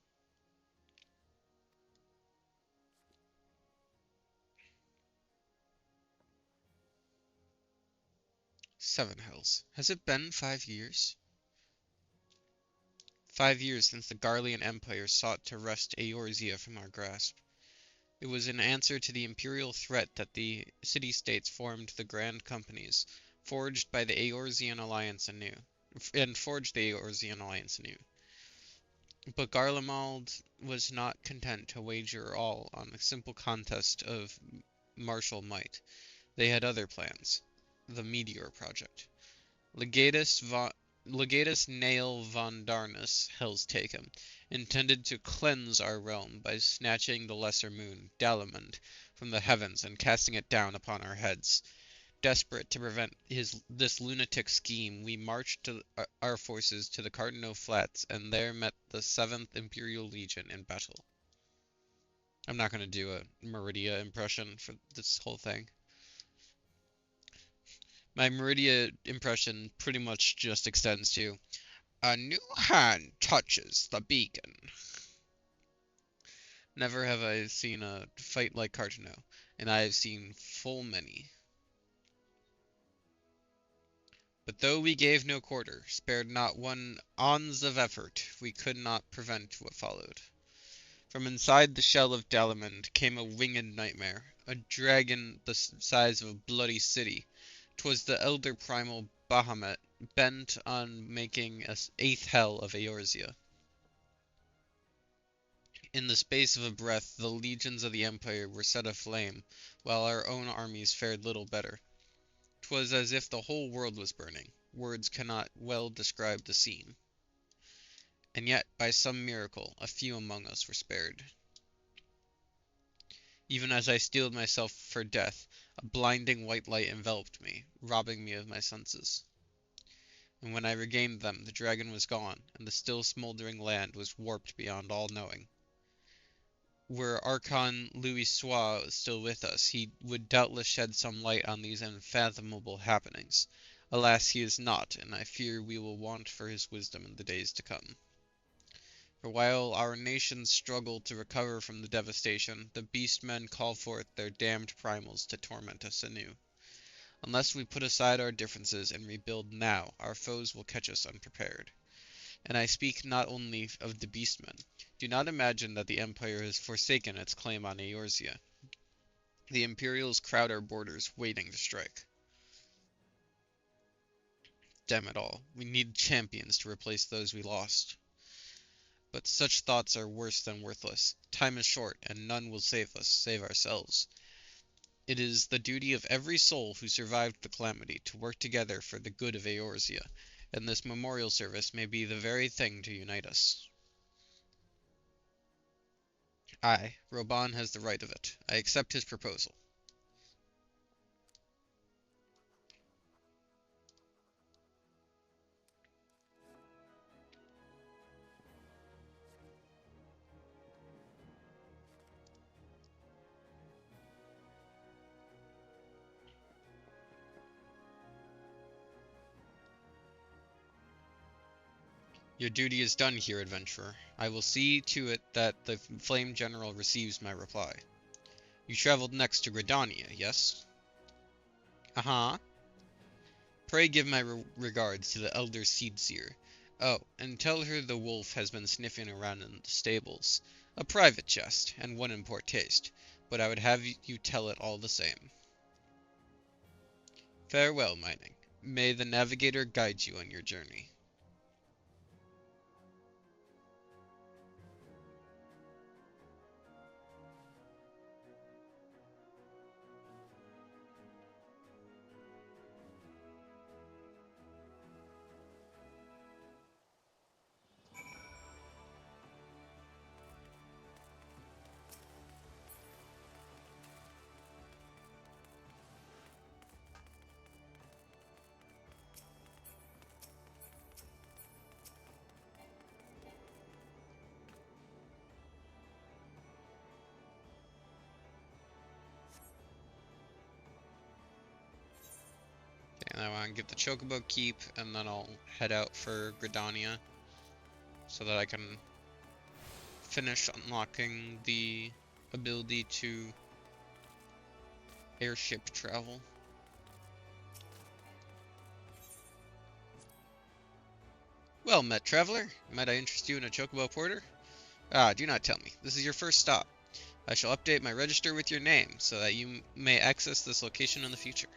Seven Hells. Has it been 5 years? 5 years since the Garlean Empire sought to wrest Eorzea from our grasp. It was in answer to the imperial threat that the city-states formed the Grand Companies, forged by the Eorzean Alliance anew. But Garlemald was not content to wager all on a simple contest of martial might. They had other plans. The Meteor Project. Legatus Nail von Darnus, Hell's Taken, intended to cleanse our realm by snatching the lesser moon, Dalamund, from the heavens and casting it down upon our heads. Desperate to prevent this lunatic scheme, we marched our forces to the Cardinal Flats and there met the 7th Imperial Legion in battle. I'm not going to do a Meridia impression for this whole thing. My Meridia impression pretty much just extends to, a new hand touches the beacon. Never have I seen a fight like Cartano, and I have seen full many. But though we gave no quarter, spared not one ons of effort, we could not prevent what followed. From inside the shell of Dalamund came a winged nightmare, a dragon the size of a bloody city. 'Twas the elder primal Bahamut, bent on making a 8th hell of Eorzea. In the space of a breath, the legions of the Empire were set aflame, while our own armies fared little better. 'Twas as if the whole world was burning. Words cannot well describe the scene. And yet, by some miracle, a few among us were spared. Even as I steeled myself for death, a blinding white light enveloped me, robbing me of my senses. And when I regained them, the dragon was gone, and the still smoldering land was warped beyond all knowing. Were Archon Louis Sois still with us, he would doubtless shed some light on these unfathomable happenings. Alas, he is not, and I fear we will want for his wisdom in the days to come. For while our nations struggle to recover from the devastation, the beast-men call forth their damned primals to torment us anew. Unless we put aside our differences and rebuild now, our foes will catch us unprepared. And I speak not only of the beastmen. Do not imagine that the Empire has forsaken its claim on Eorzea. The Imperials crowd our borders, waiting to strike. Damn it all, we need champions to replace those we lost. But such thoughts are worse than worthless. Time is short, and none will save us, save ourselves. It is the duty of every soul who survived the calamity to work together for the good of Eorzea, and this memorial service may be the very thing to unite us. Aye, Roban has the right of it. I accept his proposal. Your duty is done here, adventurer. I will see to it that the Flame General receives my reply. You traveled next to Gridania, yes? Uh-huh. Pray give my regards to the Elder Seedseer. Oh, and tell her the wolf has been sniffing around in the stables. A private jest, and one in poor taste, but I would have you tell it all the same. Farewell, Mining. May the Navigator guide you on your journey. And I want to get the Chocobo Keep, and then I'll head out for Gridania, so that I can finish unlocking the ability to airship travel. Well met, traveler. Might I interest you in a Chocobo Porter? Ah, do not tell me. This is your first stop. I shall update my register with your name so that you may access this location in the future.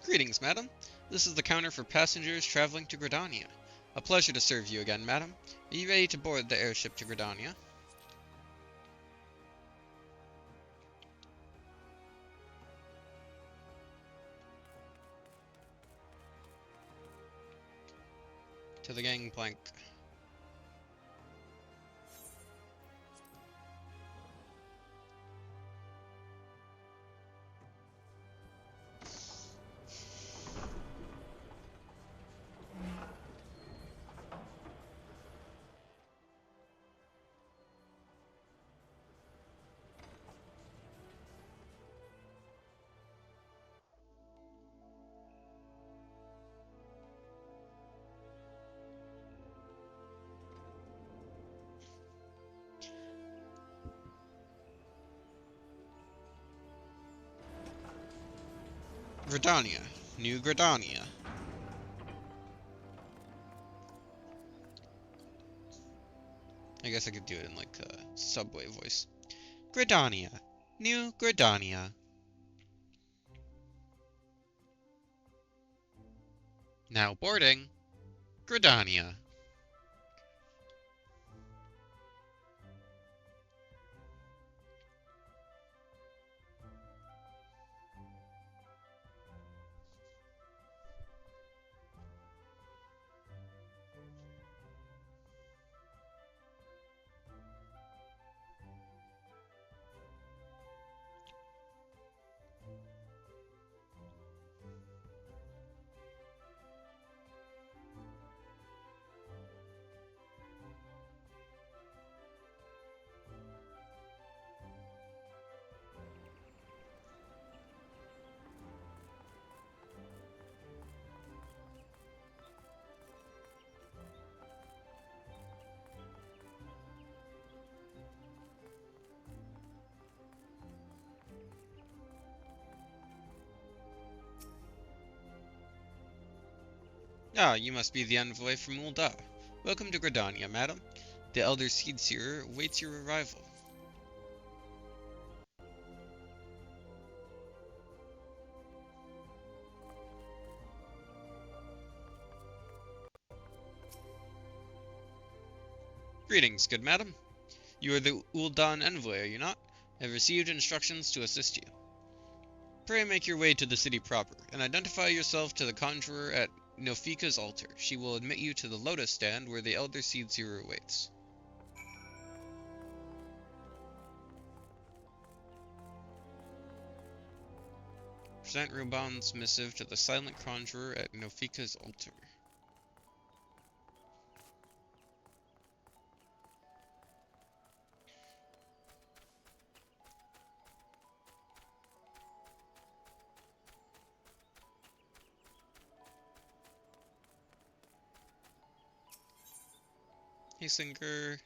Greetings, madam. This is the counter for passengers traveling to Gridania. A pleasure to serve you again, madam. Are you ready to board the airship to Gridania? To the gangplank. Gridania. New Gridania. I guess I could do it in like a subway voice. Gridania. New Gridania. Now boarding. Gridania. Ah, you must be the envoy from Ul'dah. Welcome to Gridania, madam. The Elder Seed Seer awaits your arrival. Greetings, good madam. You are the Ul'dah envoy, are you not? I have received instructions to assist you. Pray make your way to the city proper, and identify yourself to the conjurer at Nofika's altar. She will admit you to the lotus stand where the Elder Seed Seer awaits. Present Ruban's missive to the silent conjurer at Nofika's altar. Hey, Singer.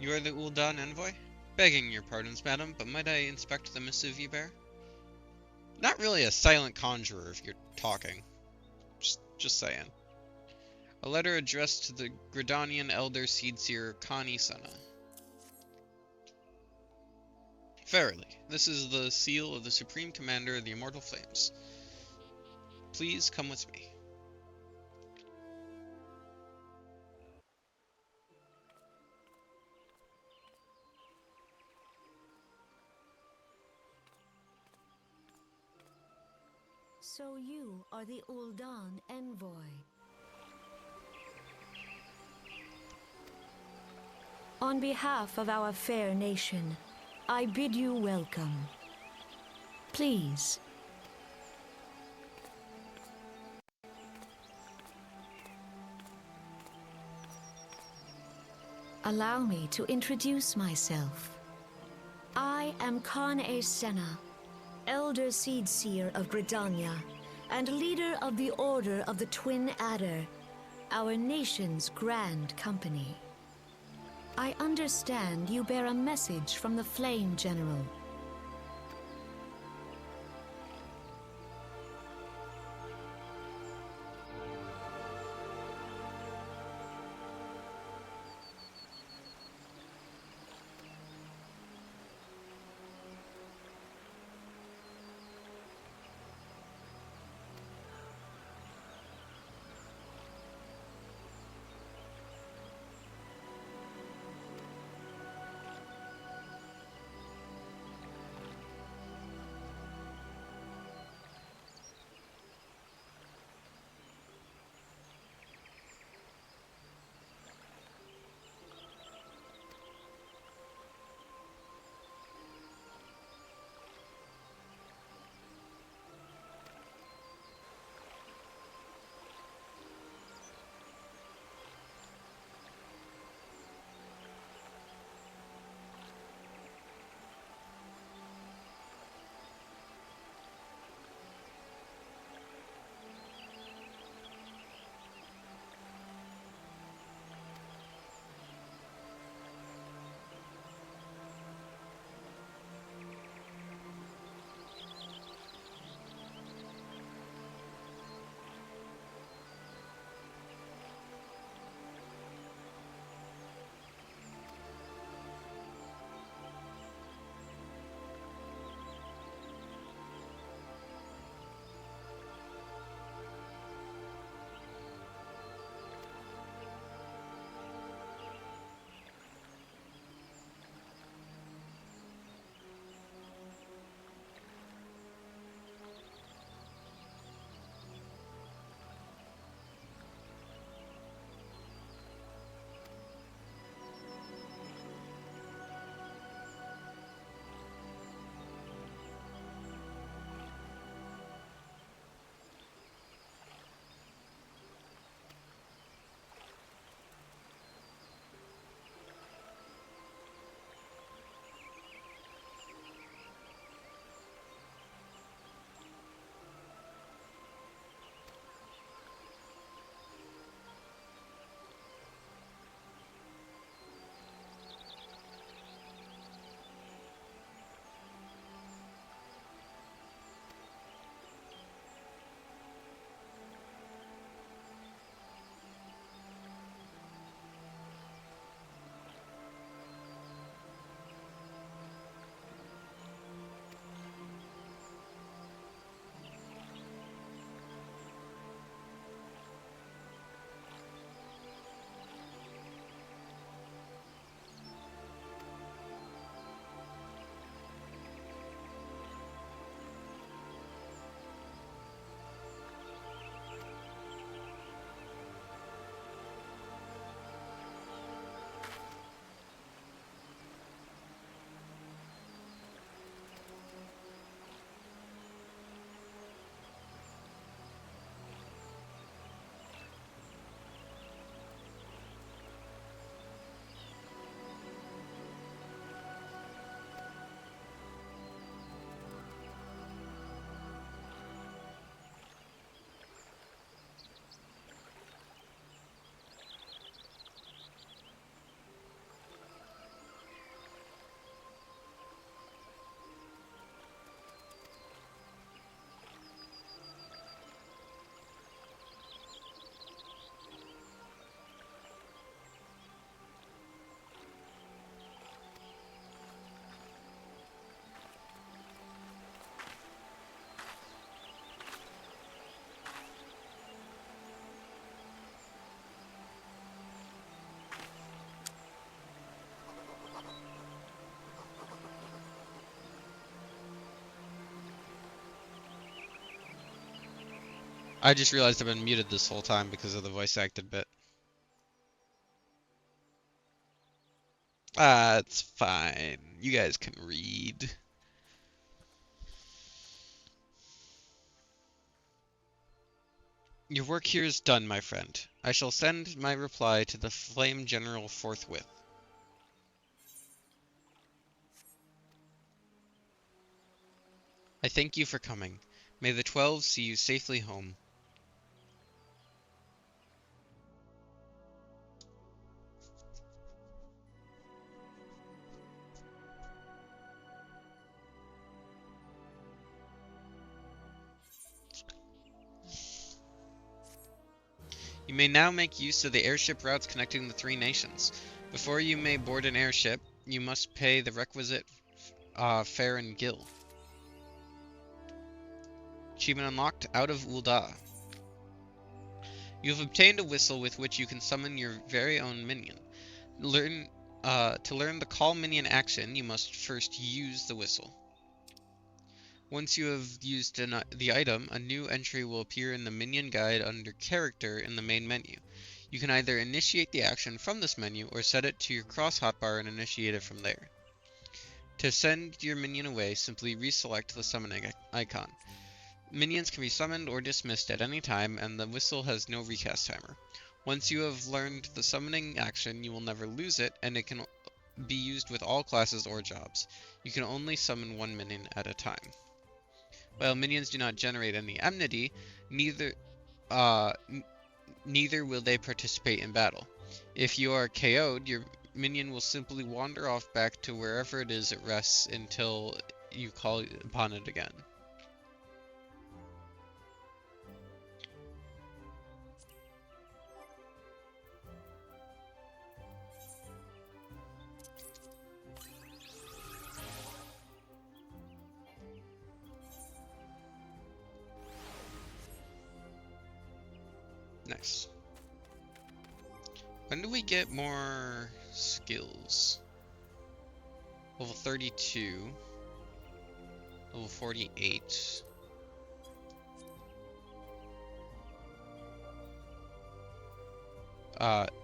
You are the Ul'dan envoy? Begging your pardons, madam, but might I inspect the missive you bear? Not really a silent conjurer if you're talking. Just saying. A letter addressed to the Gridanian elder seedseer Kani Sana. Verily, this is the seal of the Supreme Commander of the Immortal Flames. Please come with me. So you are the Ul'dan envoy. On behalf of our fair nation, I bid you welcome. Please. Allow me to introduce myself. I am Khan-E Senna, Elder Seedseer of Gridania, and leader of the Order of the Twin Adder, our nation's grand company. I understand you bear a message from the Flame General. I just realized I've been muted this whole time because of the voice acted bit. Ah, it's fine. You guys can read. Your work here is done, my friend. I shall send my reply to the Flame General forthwith. I thank you for coming. May the 12 see you safely home. You may now make use of the airship routes connecting the three nations. Before you may board an airship, you must pay the requisite fare and gil. Achievement unlocked, out of Ul'dah. You have obtained a whistle with which you can summon your very own minion. To learn the call minion action, you must first use the whistle. Once you have used the item, a new entry will appear in the minion guide under character in the main menu. You can either initiate the action from this menu or set it to your cross hotbar and initiate it from there. To send your minion away, simply reselect the summoning icon. Minions can be summoned or dismissed at any time, and the whistle has no recast timer. Once you have learned the summoning action, you will never lose it, and it can be used with all classes or jobs. You can only summon one minion at a time. While minions do not generate any enmity, neither will they participate in battle. If you are KO'd, your minion will simply wander off back to wherever it is it rests until you call upon it again. Nice. When do we get more skills? Level 32. Level 48.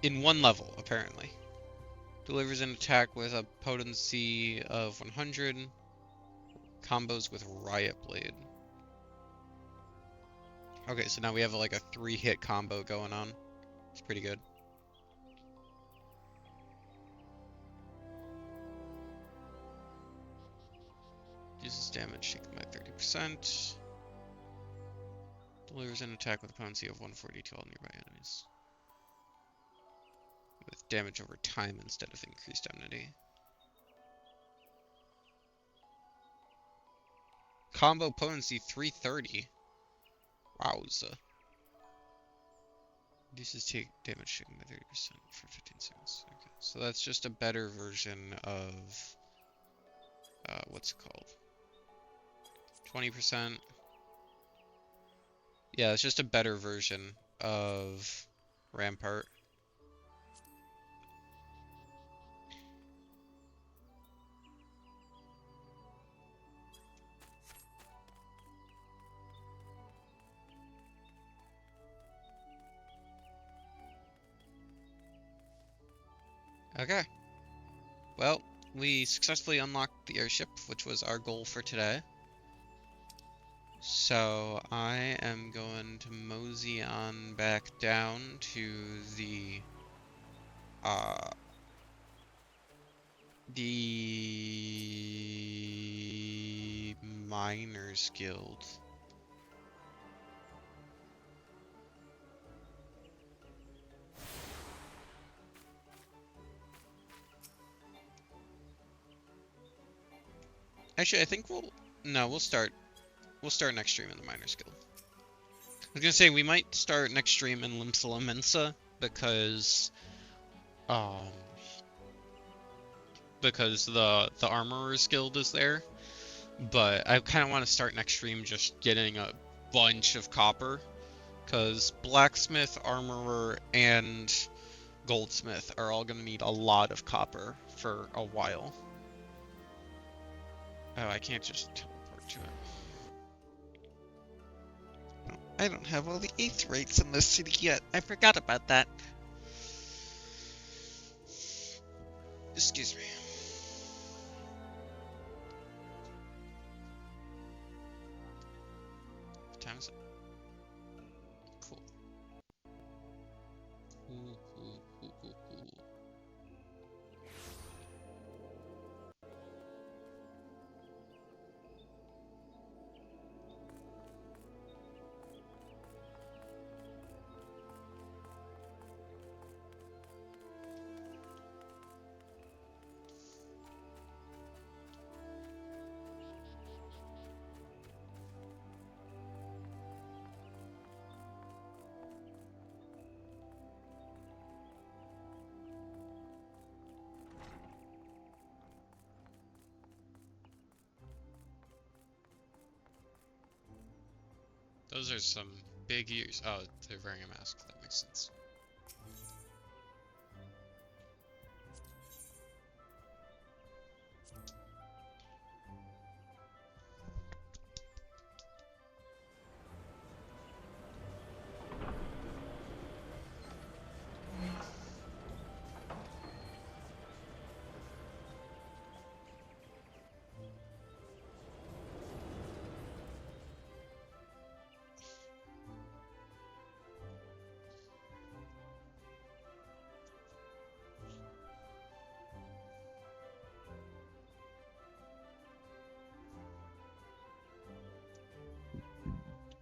In one level, apparently. Delivers an attack with a potency of 100. Combos with Riot Blade. Okay, so now we have like a 3-hit combo going on. It's pretty good. Uses damage taken by 30%. Delivers an attack with a potency of 140 to all nearby enemies. With damage over time instead of increased enmity. Combo potency 330. Wowza. Reduces take damage taken by 30% for 15 seconds. Okay, so that's just a better version of what's it called? 20%. Yeah, it's just a better version of Rampart. Okay. Well, we successfully unlocked the airship, which was our goal for today. So I am going to mosey on back down to the Miners Guild. Actually, I think we'll start next stream in the Miners Guild. I was gonna say we might start next stream in Limsala Mensa because the Armorers Guild is there. But I kind of want to start next stream just getting a bunch of copper, because Blacksmith, Armorer, and Goldsmith are all going to need a lot of copper for a while. Oh, I can't just teleport to it. I don't have all the 8th rates enlisted yet. I forgot about that. Excuse me. What time is it? Cool. Cool. Those are some big ears. Oh, they're wearing a mask. That makes sense.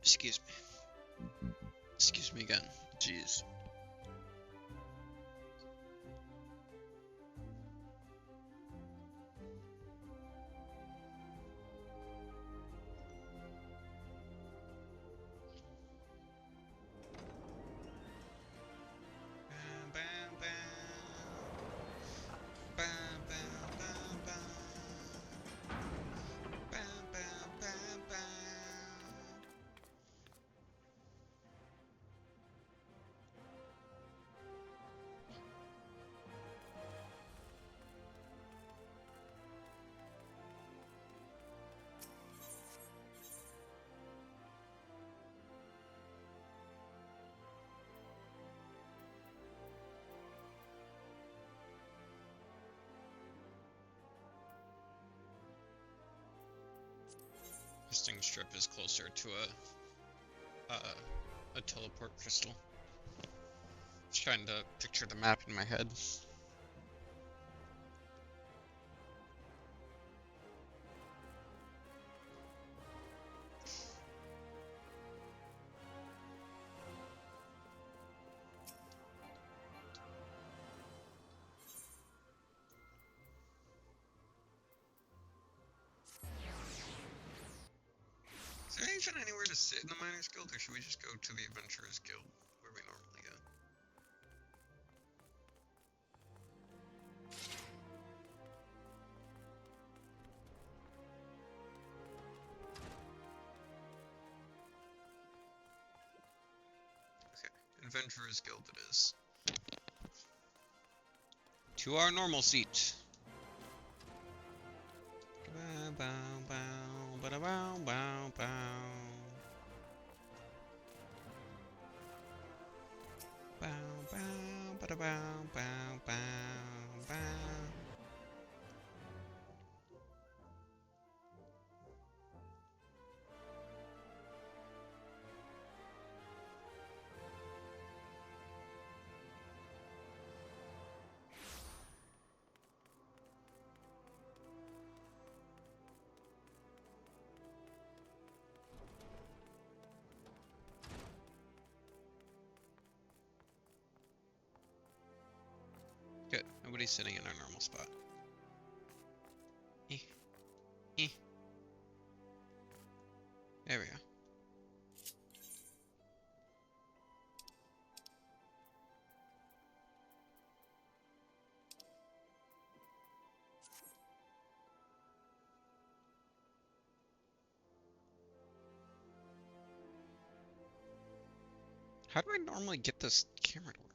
Excuse me. Excuse me again. Jeez. This thing strip is closer to a teleport crystal. Just trying to picture the map in my head. Is there even anywhere to sit in the Miners Guild, or should we just go to the Adventurers Guild, where we normally go? Okay, Adventurers Guild it is. To our normal seat. Bow, bow, bow, bow, bow, bow, bow. Bow, bow, bow, bow, bow, bow. Good. Nobody's sitting in our normal spot. Eh. Eh. There we go. How do I normally get this camera to work?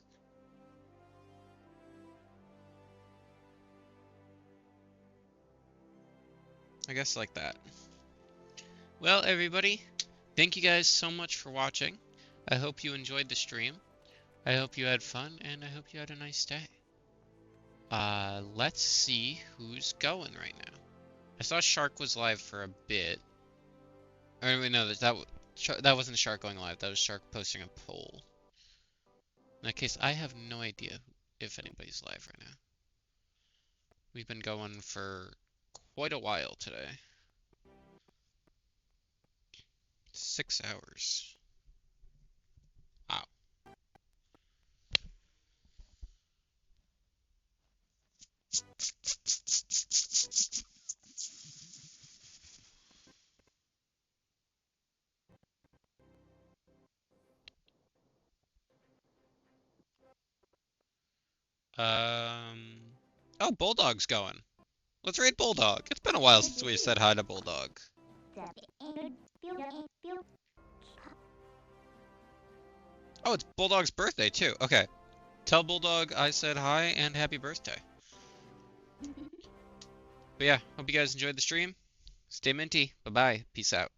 I guess like that. Well, everybody, Thank you guys so much for watching. I hope you enjoyed the stream. I hope you had fun, and I hope you had a nice day. Let's see who's going right now. I saw Shark was live for a bit. Or wait, no, that wasn't Shark going live. That was Shark posting a poll. In that case, I have no idea if anybody's live right now. We've been going for quite a while today. 6 hours. Wow. Oh, Bulldog's going. Let's raid Bulldog. It's been a while since we said hi to Bulldog. Oh, it's Bulldog's birthday too. Okay. Tell Bulldog I said hi and happy birthday. But yeah, hope you guys enjoyed the stream. Stay minty. Bye-bye. Peace out.